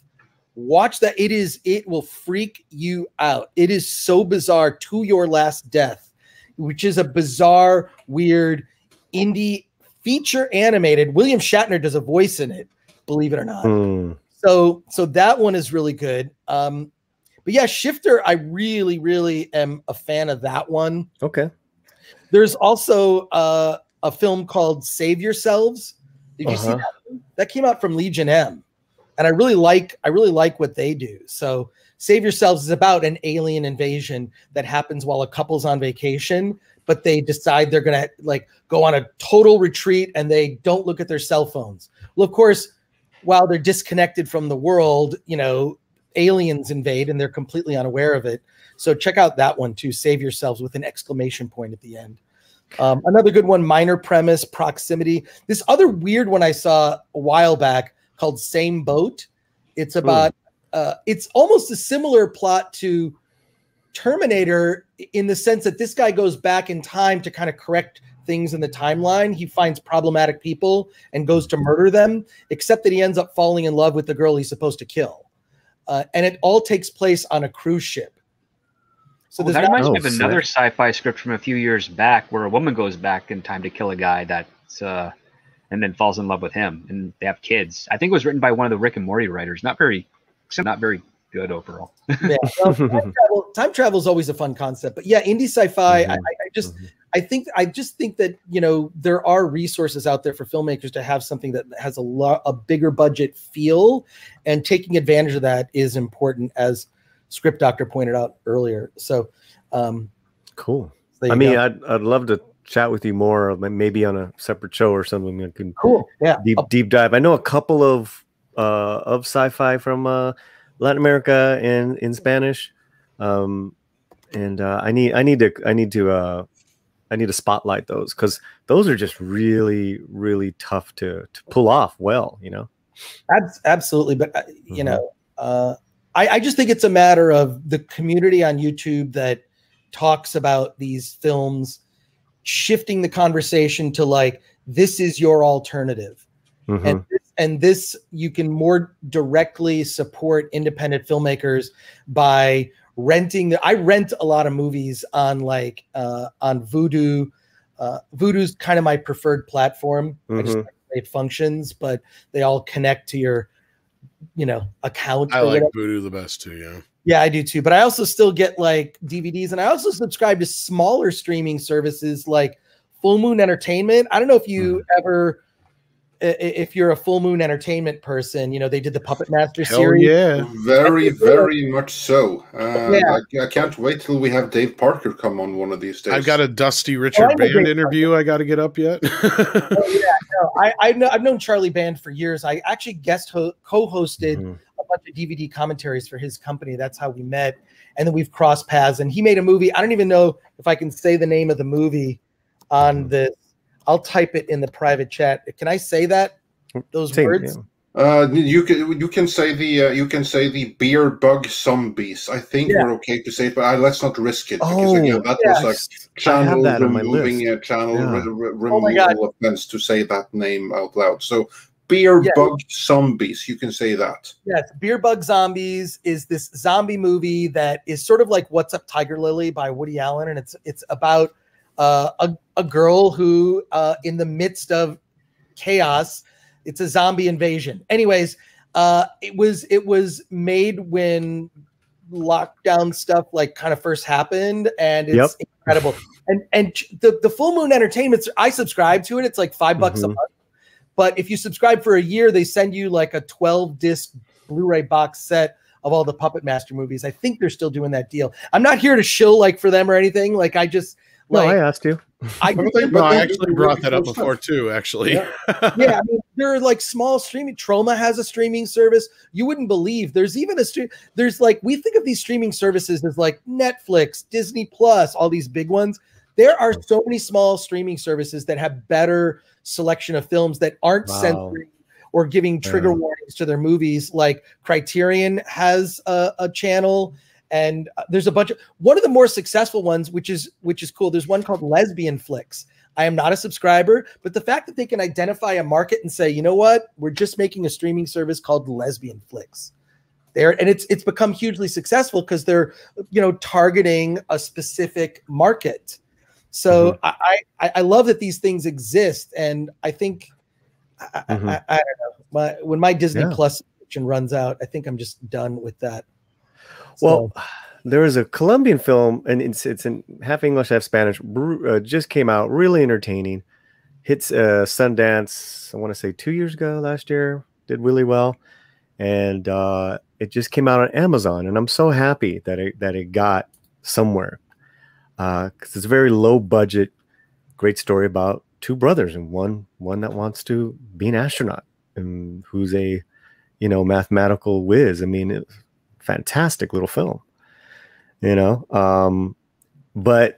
Watch that. It will freak you out. It is so bizarre. To Your Last Death, which is a bizarre, weird indie feature animated. William Shatner does a voice in it, believe it or not. So that one is really good. But yeah, Shifter, I really, really am a fan of that one. Okay. There's also a film called Save Yourselves. Did you see that one? That came out from Legion M, and I really like what they do. So Save Yourselves is about an alien invasion that happens while a couple's on vacation, but they decide they're going to like go on a total retreat, and they don't look at their cell phones. Well, of course, while they're disconnected from the world, you know, aliens invade and they're completely unaware of it. So check out that one too. Save Yourselves with an exclamation point at the end. Another good one, Minor Premise, Proximity. This other weird one I saw a while back called Same Boat. It's about, it's almost a similar plot to Terminator in the sense that this guy goes back in time to kind of correct things in the timeline. He finds problematic people and goes to murder them, except that he ends up falling in love with the girl he's supposed to kill. And it all takes place on a cruise ship. So that reminds me of another sci-fi script from a few years back where a woman goes back in time to kill a guy that's and then falls in love with him, and they have kids. I think it was written by one of the Rick and Morty writers. Not very good overall. Yeah, well, time travel is always a fun concept, but yeah, indie sci-fi. I just I just think that, you know, there are resources out there for filmmakers to have something that has a bigger budget feel, and taking advantage of that is important, as Script Doctor pointed out earlier. So, cool. So I mean, I'd love to chat with you more, maybe on a separate show or something. I can deep dive. I know a couple of sci-fi from Latin America and in Spanish, and I need to spotlight those, because those are just really, really tough to pull off well, you know. Absolutely, but you know, I just think it's a matter of the community on YouTube that talks about these films shifting the conversation to like, this is your alternative. And this you can more directly support independent filmmakers by renting. I rent a lot of movies on like on Vudu. Vudu's kind of my preferred platform. I just like the way it functions, but they all connect to your, you know, account. I like Vudu the best too. Yeah. Yeah, I do too. But I also still get like DVDs, and I also subscribe to smaller streaming services like Full Moon Entertainment. I don't know if you ever, if you're a Full Moon Entertainment person, you know, they did the Puppet Master series. Yeah, very much so. I can't wait till we have Dave Parker come on one of these days. I've got a Dusty Richard Band interview I got to get up yet. I've known Charlie Band for years. I actually co-hosted a bunch of DVD commentaries for his company. That's how we met, and then we've crossed paths. And he made a movie. I don't even know if I can say the name of the movie on this. I'll type it in the private chat. Can I say that? Those words? You can say the beer bug zombies. I think we're okay to say it, but let's not risk it, because again, that was like channel removal offense to say that name out loud. So beer bug zombies, you can say that. Yes, Beer Bug Zombies is this zombie movie that is sort of like What's Up Tiger Lily by Woody Allen, and it's about a girl who, in the midst of chaos, it's a zombie invasion. Anyways, it was made when lockdown stuff like kind of first happened, and it's incredible. And the Full Moon Entertainment, I subscribe to it. It's like $5 a month. But if you subscribe for a year, they send you like a 12-disc Blu-ray box set of all the Puppet Master movies. I think they're still doing that deal. I'm not here to shill like for them or anything. Like I just. No, I asked you. I actually brought that up before too, actually. Yeah, I mean, there are like small streaming. Troma has a streaming service. You wouldn't believe. There's even a stream. There's like, we think of these streaming services as like Netflix, Disney Plus, all these big ones. There are so many small streaming services that have better selection of films that aren't censoring or giving trigger warnings to their movies. Like Criterion has a channel. And there's a bunch of, one of the more successful ones, which is cool. There's one called Lesbian Flicks. I am not a subscriber, but the fact that they can identify a market and say, you know what, we're just making a streaming service called Lesbian Flicks. And it's become hugely successful because they're, you know, targeting a specific market. So I love that these things exist, and I think I don't know, when my Disney Plus subscription runs out, I think I'm just done with that. Well, there is a Colombian film, and it's in half English, half Spanish. Just came out, really entertaining. Hits Sundance, I want to say 2 years ago, last year. Did really well, and it just came out on Amazon, and I'm so happy that it got somewhere, because it's a very low budget, great story about two brothers, and one that wants to be an astronaut, and who's a, you know, mathematical whiz. I mean, it's fantastic little film, you know. But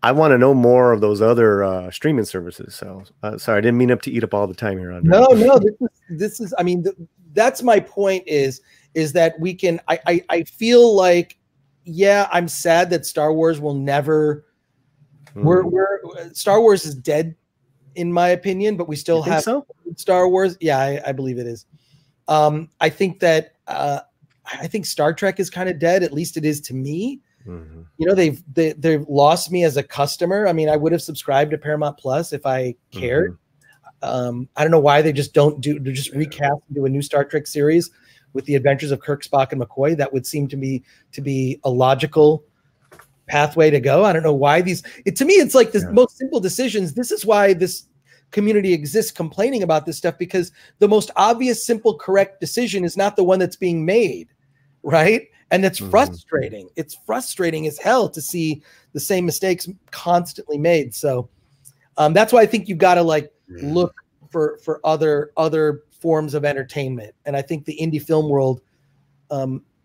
I want to know more of those other streaming services. So sorry, I didn't mean to eat up all the time here. Andre. No, this is. I mean, that's my point. Is that we can? I feel like, yeah, I'm sad that Star Wars will never. Star Wars is dead, in my opinion, but we still have Star Wars. Yeah, I believe it is. I think that. I think Star Trek is kind of dead. At least it is to me. You know, they've lost me as a customer. I mean, I would have subscribed to Paramount Plus if I cared. I don't know why they just don't do. They're just recast into a new Star Trek series with the adventures of Kirk, Spock, and McCoy. That would seem to me to be a logical pathway to go. I don't know why to me, it's like the most simple decisions. This is why this community exists, complaining about this stuff, because the most obvious, simple, correct decision is not the one that's being made, right? And it's frustrating. It's frustrating as hell to see the same mistakes constantly made. So that's why I think you've got to like look for other forms of entertainment. And I think the indie film world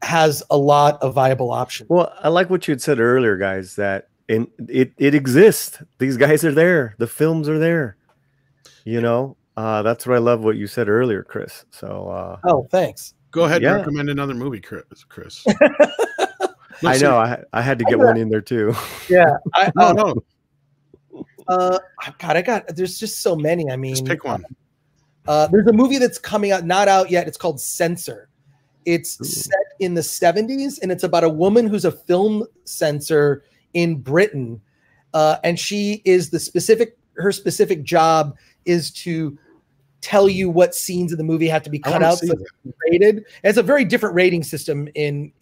has a lot of viable options. Well, I like what you had said earlier, guys, that it exists. These guys are there. The films are there. You know, that's what I love what you said earlier, Chris. So, oh, thanks. Go ahead and recommend another movie, Chris. I know I had to get one in there too. Yeah. No. God, there's just so many. I mean, just pick one. There's a movie that's coming out, not out yet. It's called Censor. It's set in the 70s, and it's about a woman who's a film censor in Britain. And she is her specific job is to tell you what scenes of the movie have to be cut out so it's rated. It's a very different rating system in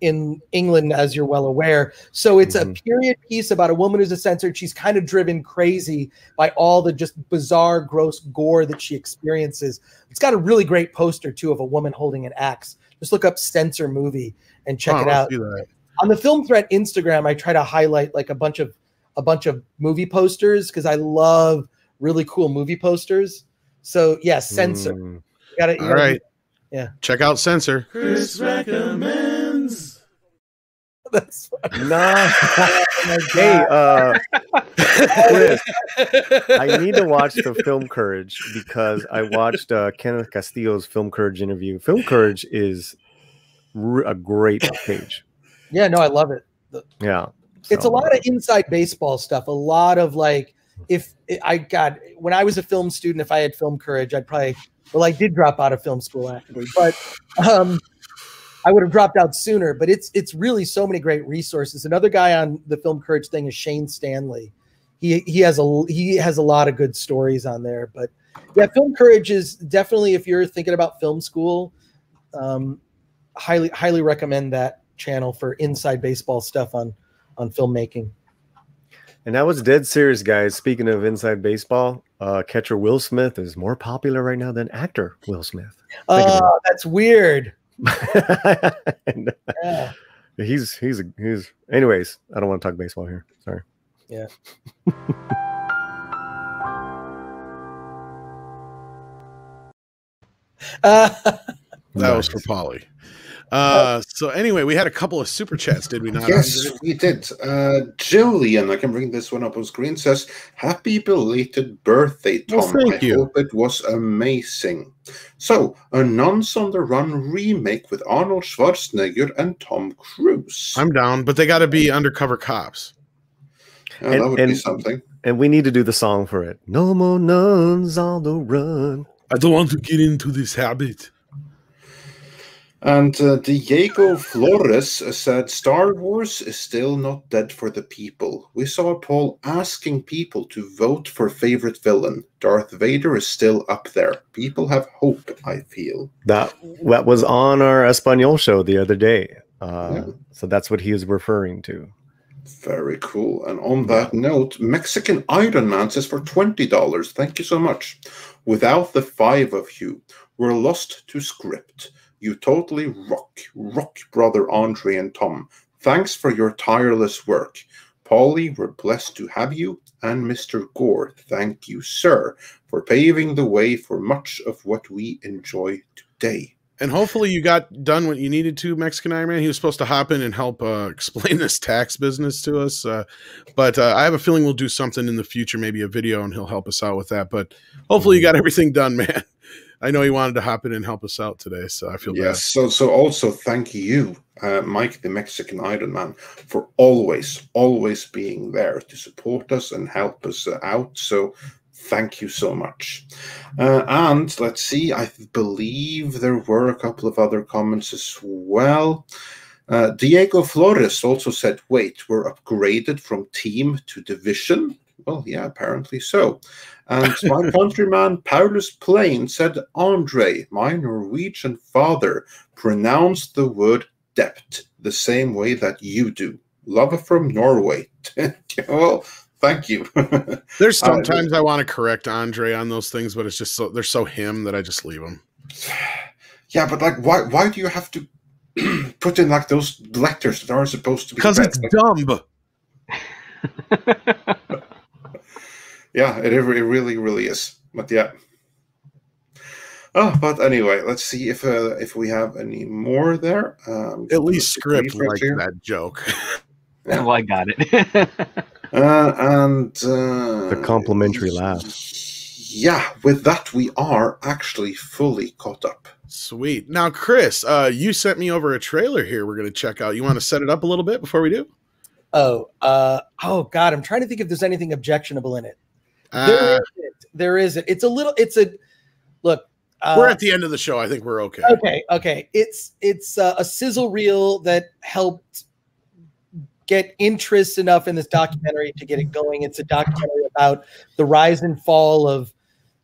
England, as you're well aware. So it's a period piece about a woman who's a censor. She's kind of driven crazy by all the just bizarre, gross gore that she experiences. It's got a really great poster too of a woman holding an axe. Just look up Censor movie and check it out. On the Film Threat Instagram, I try to highlight like a bunch of movie posters because I love really cool movie posters. So yeah, Censor. You gotta, all right. Yeah. Check out Censor. Chris recommends. That's no. Hey, Chris, I need to watch the Film Courage because I watched Kenneth Castillo's Film Courage interview. Film Courage is a great page. Yeah, no, I love it. It's a lot of inside baseball stuff. A lot of like, when I was a film student, if I had Film Courage, I did drop out of film school actually, but I would have dropped out sooner. But it's really so many great resources. Another guy on the Film Courage thing is Shane Stanley. He has a lot of good stories on there. But yeah, Film Courage is definitely, if you're thinking about film school, highly recommend that channel for inside baseball stuff on filmmaking. And that was dead serious, guys. Speaking of inside baseball, catcher Will Smith is more popular right now than actor Will Smith. That's weird. Yeah. He's anyways, I don't want to talk baseball here. Sorry. Yeah. That was for Polly. So anyway, we had a couple of super chats, did we not? Yes, we did. Jillian, I can bring this one up on screen, says, "Happy belated birthday, Tom. Well, thank you. Hope it was amazing." So, a Nuns on the Run remake with Arnold Schwarzenegger and Tom Cruise. I'm down, but they got to be undercover cops. That would be something. And we need to do the song for it. No more nuns on the run. I don't want to get into this habit. And Diego Flores said, "Star Wars is still not dead for the people. We saw a poll asking people to vote for favorite villain. Darth Vader is still up there. People have hope, I feel." That was on our Espanol show the other day. So that's what he is referring to. Very cool. And on that note, Mexican Iron Man says for $20, thank you so much. "Without the five of you, we're lost to script. You totally rock, brother Andre and Tom. Thanks for your tireless work. Paulie, we're blessed to have you. And Mr. Gore, thank you, sir, for paving the way for much of what we enjoy today." And hopefully you got done what you needed to, Mexican Iron Man. He was supposed to hop in and help explain this tax business to us. But I have a feeling we'll do something in the future, maybe a video, and he'll help us out with that. But hopefully you got everything done, man. I know he wanted to hop in and help us out today, so I feel bad. Yes, so also thank you, Mike, the Mexican Iron Man, for always being there to support us and help us out. So thank you so much. And let's see, I believe there were a couple of other comments as well. Diego Flores also said, "Wait, we're upgraded from team to division?" Well, yeah, apparently so. And my countryman Paulus Plain said, "Andre, my Norwegian father, pronounced the word debt the same way that you do. Love from Norway. Well, thank you. There's sometimes I want to correct Andre on those things, but it's just they're so him that I just leave them. Yeah, but like, why do you have to put in like those letters that aren't supposed to be? Because it's dumb. Yeah, it really is. But yeah. Oh, but anyway, let's see if we have any more there. At least Script liked that joke. Yeah. Well, I got it. The complimentary laugh. Yeah, with that, we are actually fully caught up. Sweet. Now, Chris, you sent me over a trailer here we're going to check out. You want to set it up a little bit before we do? Oh, God, I'm trying to think if there's anything objectionable in it. There isn't. Look. We're at the end of the show. I think we're okay. Okay. It's a sizzle reel that helped get interest enough in this documentary to get it going. It's a documentary about the rise and fall of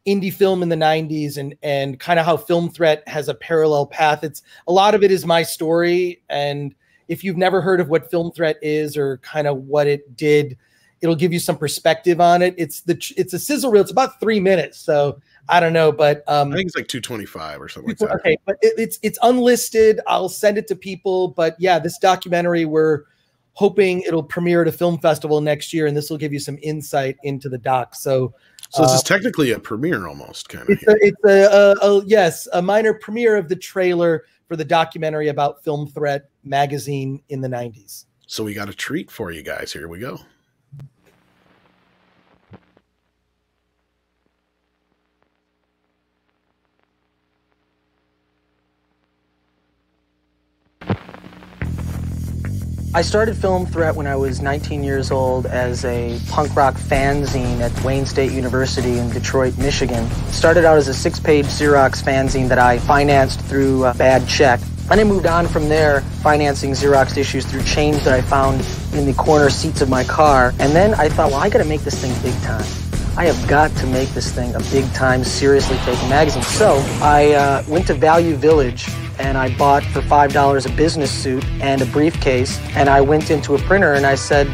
indie film in the 90s and kind of how Film Threat has a parallel path. A lot of it is my story. And if you've never heard of what Film Threat is or kind of what it did, it'll give you some perspective on it. It's a sizzle reel. It's about 3 minutes. So I don't know, but I think it's like 225 or something like that. Okay, but it's unlisted. I'll send it to people. But yeah, this documentary, we're hoping it'll premiere at a film festival next year, and this will give you some insight into the doc. So this is technically a premiere almost, kind of. It's a minor premiere of the trailer for the documentary about Film Threat magazine in the 90s. So we got a treat for you guys. Here we go. I started Film Threat when I was 19 years old as a punk rock fanzine at Wayne State University in Detroit, Michigan. Started out as a 6-page Xerox fanzine that I financed through a bad check. And I moved on from there, financing Xerox issues through change that I found in the corner seats of my car. And then I thought, well, I got to make this thing big time. I have got to make this thing a big time, seriously taken magazine. So I went to Value Village and I bought for $5 a business suit and a briefcase. And I went into a printer and I said,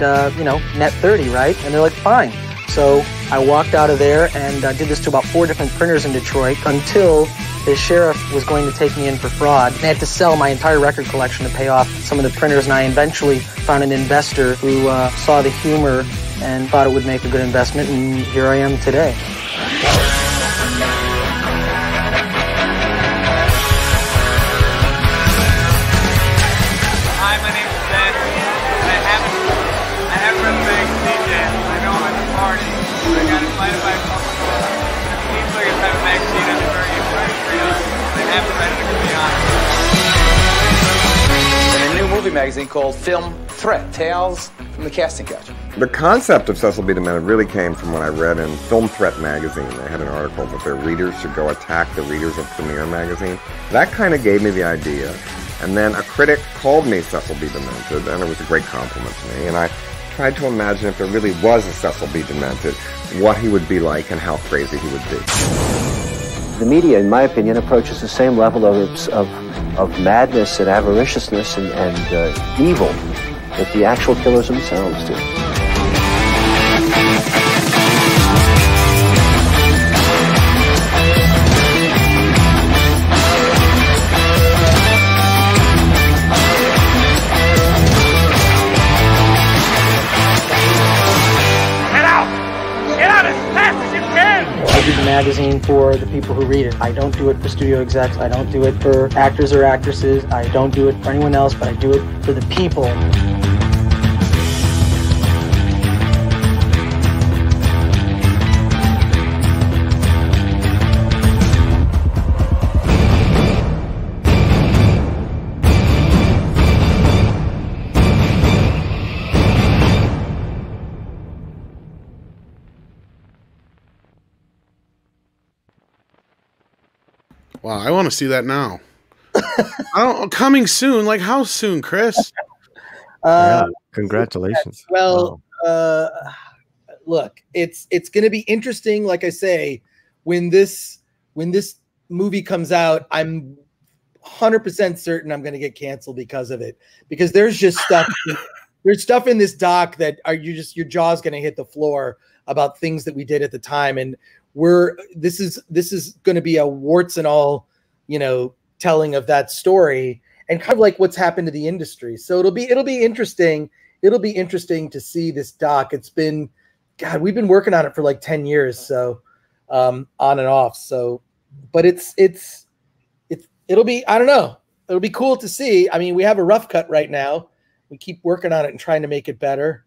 net 30, right? And they're like, fine. So I walked out of there and did this to about 4 different printers in Detroit until the sheriff was going to take me in for fraud. I had to sell my entire record collection to pay off some of the printers, and I eventually found an investor who saw the humor and thought it would make a good investment, and here I am today. Hi, my name is Seth. I haven't read the magazine yet. I know I'm at the party, but I got invited by a couple of people. It seems like a type of magazine I've been very excited for. I haven't read it, to be honest. And a new movie magazine called Film Threat, Tales from the Casting Couch. The concept of Cecil B. Demented really came from what I read in Film Threat magazine. They had an article that their readers should go attack the readers of Premiere magazine. That kind of gave me the idea. And then a critic called me Cecil B. Demented, and it was a great compliment to me. And I tried to imagine if there really was a Cecil B. Demented, what he would be like and how crazy he would be. The media, in my opinion, approaches the same level of madness and avariciousness and evil that the actual killers themselves do. I do the magazine for the people who read it. I don't do it for studio execs. I don't do it for actors or actresses. I don't do it for anyone else, but I do it for the people. Wow, I want to see that now. Coming soon. Like how soon, Chris? Congratulations. Well, look, it's going to be interesting. Like I say, when this movie comes out, I'm 100% certain I'm going to get canceled because of it. Because there's just stuff. there's stuff in this doc that your jaw's going to hit the floor about things that we did at the time. And this is going to be a warts and all, telling of that story and kind of like what's happened to the industry. So it'll be interesting. It'll be interesting to see this doc. It's been, God, we've been working on it for like 10 years. So, on and off. So, but it'll be, I don't know. It'll be cool to see. I mean, we have a rough cut right now. We keep working on it and trying to make it better.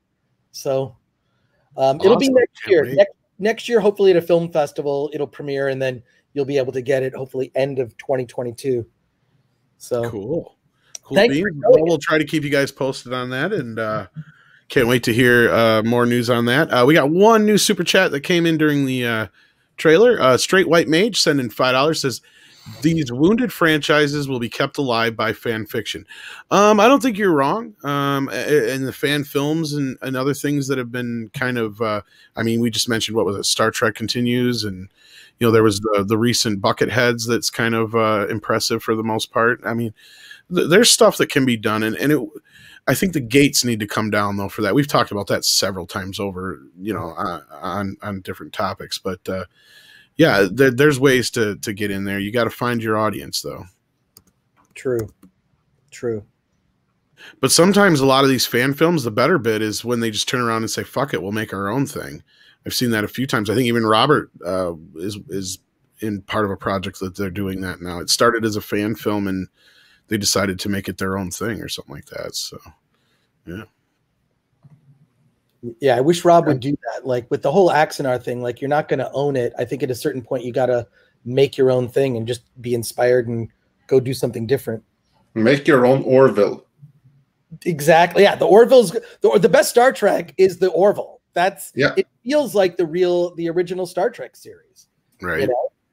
So, it'll be next year. Next year, hopefully at a film festival, it'll premiere, and then you'll be able to get it hopefully end of 2022. So cool. Thanks. We'll try to keep you guys posted on that, and can't wait to hear more news on that. We got one new super chat that came in during the trailer. Straight White Mage sent in $5, says, these wounded franchises will be kept alive by fan fiction. I don't think you're wrong. And the fan films and other things that have been kind of, we just mentioned, what was it? Star Trek Continues. And, there was the recent Bucketheads that's kind of impressive for the most part. I mean, there's stuff that can be done. And I think the gates need to come down, though, for that. We've talked about that several times over, on different topics. But, yeah, there's ways to get in there. You got to find your audience, though. True. But sometimes a lot of these fan films, the better bit is when they just turn around and say, fuck it, we'll make our own thing. I've seen that a few times. I think even Robert is in part of a project that they're doing that now. It started as a fan film, and they decided to make it their own thing or something like that. So, yeah. Yeah, I wish Rob would do that. Like with the whole Axanar thing, like you're not going to own it. I think at a certain point you got to make your own thing and just be inspired and go do something different. Make your own Orville. Exactly. Yeah, the Orville's the best Star Trek is the Orville. It feels like the original Star Trek series, right?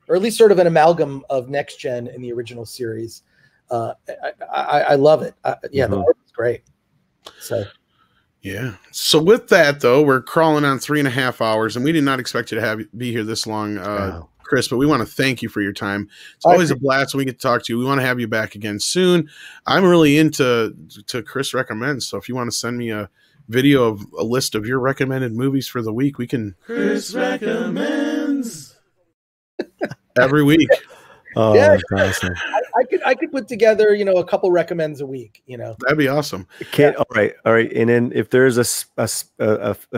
Or at least sort of an amalgam of Next Gen in the original series. I love it. The Orville's great. So. Yeah. So with that, though, we're crawling on 3.5 hours, and we did not expect you to be here this long, Chris, but we want to thank you for your time. It's always a blast when we get to talk to you. We want to have you back again soon. I'm really into Chris Recommends, so if you want to send me a video of a list of your recommended movies for the week, we can. Chris Recommends. Every week. Oh, yeah, awesome. I could put together, a couple recommends a week, That'd be awesome. All right. And then if there's a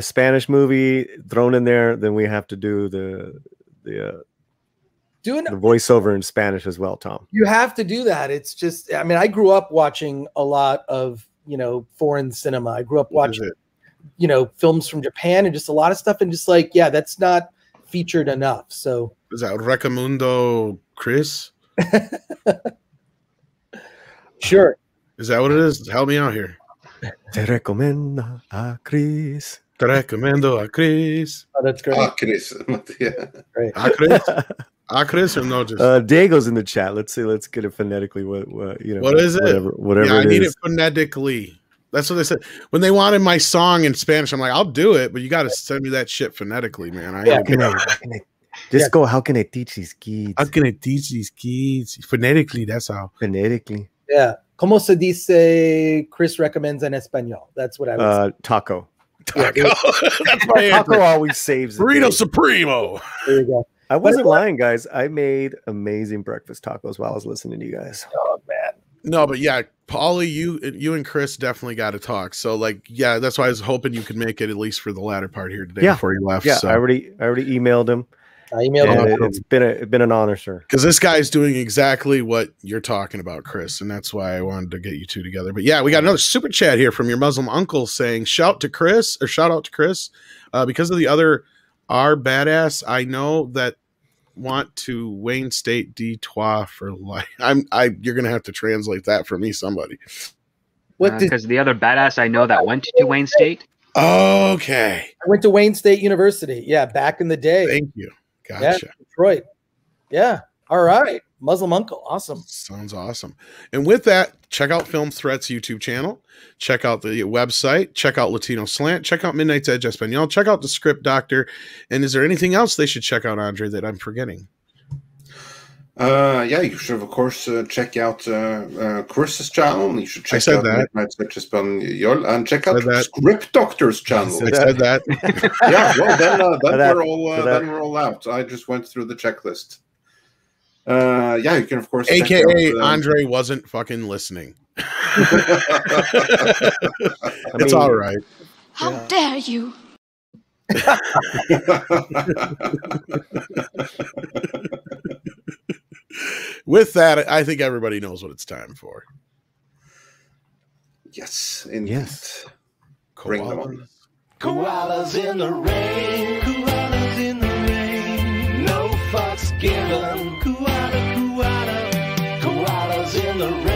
Spanish movie thrown in there, then we have to do the voiceover in Spanish as well, Tom. You have to do that. It's just, I grew up watching a lot of, foreign cinema. I grew up watching, films from Japan and just a lot of stuff. And just like, yeah, that's not featured enough. So is that Recomundo Chris? Sure. Is that what it is? Help me out here. Te recomiendo a Chris. Te recomiendo a Chris. Oh, that's great. Chris. Yeah. Great. A Chris? A Chris or no? Just Diego's in the chat. Let's get it phonetically. What is it? Whatever. Yeah, I need it phonetically. That's what they said when they wanted my song in Spanish. I'm like, I'll do it, but you got to send me that shit phonetically, man. Go. How can I teach these kids? How can I teach these kids phonetically? That's how. Phonetically. Yeah. ¿Cómo se dice Chris recommends en español? That's what I was. Taco. Taco. That's my Taco always saves the Burrito day. Supremo. There you go. I wasn't lying, guys. I made amazing breakfast tacos while I was listening to you guys. Oh man. No, but yeah, Paulie, you and Chris definitely got to talk. So yeah, that's why I was hoping you could make it at least for the latter part here today before you left. Yeah, so. I already emailed him. I emailed him. It's been an honor, sir. Because this guy's doing exactly what you're talking about, Chris, and that's why I wanted to get you two together. But yeah, we got another super chat here from your Muslim uncle saying, shout out to Chris, because of the other R badass I know that want to Wayne State Detroit for life. You're gonna have to translate that for me, somebody. Because the other badass I know that went to Wayne State. Okay. I went to Wayne State University. Yeah, back in the day. Thank you. Gotcha. Yeah, Detroit. Yeah. All right. Muslim uncle. Awesome. Sounds awesome. And with that, check out Film Threat's YouTube channel. Check out the website. Check out Latino Slant. Check out Midnight's Edge Espanol. Check out the Script Doctor. And is there anything else they should check out, Andre, that I'm forgetting? Yeah, you should of course check out Chris's channel. You should check out Midnight Espanol and check out Script Doctor's channel. I said that. Yeah, well then we're all out. I just went through the checklist. Yeah, you can of course. AKA check out, Andre wasn't fucking listening. It's all right. How dare you? With that, I think everybody knows what it's time for. Yes, indeed. Yes. Bring them on. Koalas in the rain. Koalas in the rain. No fucks given. Koalas in the rain.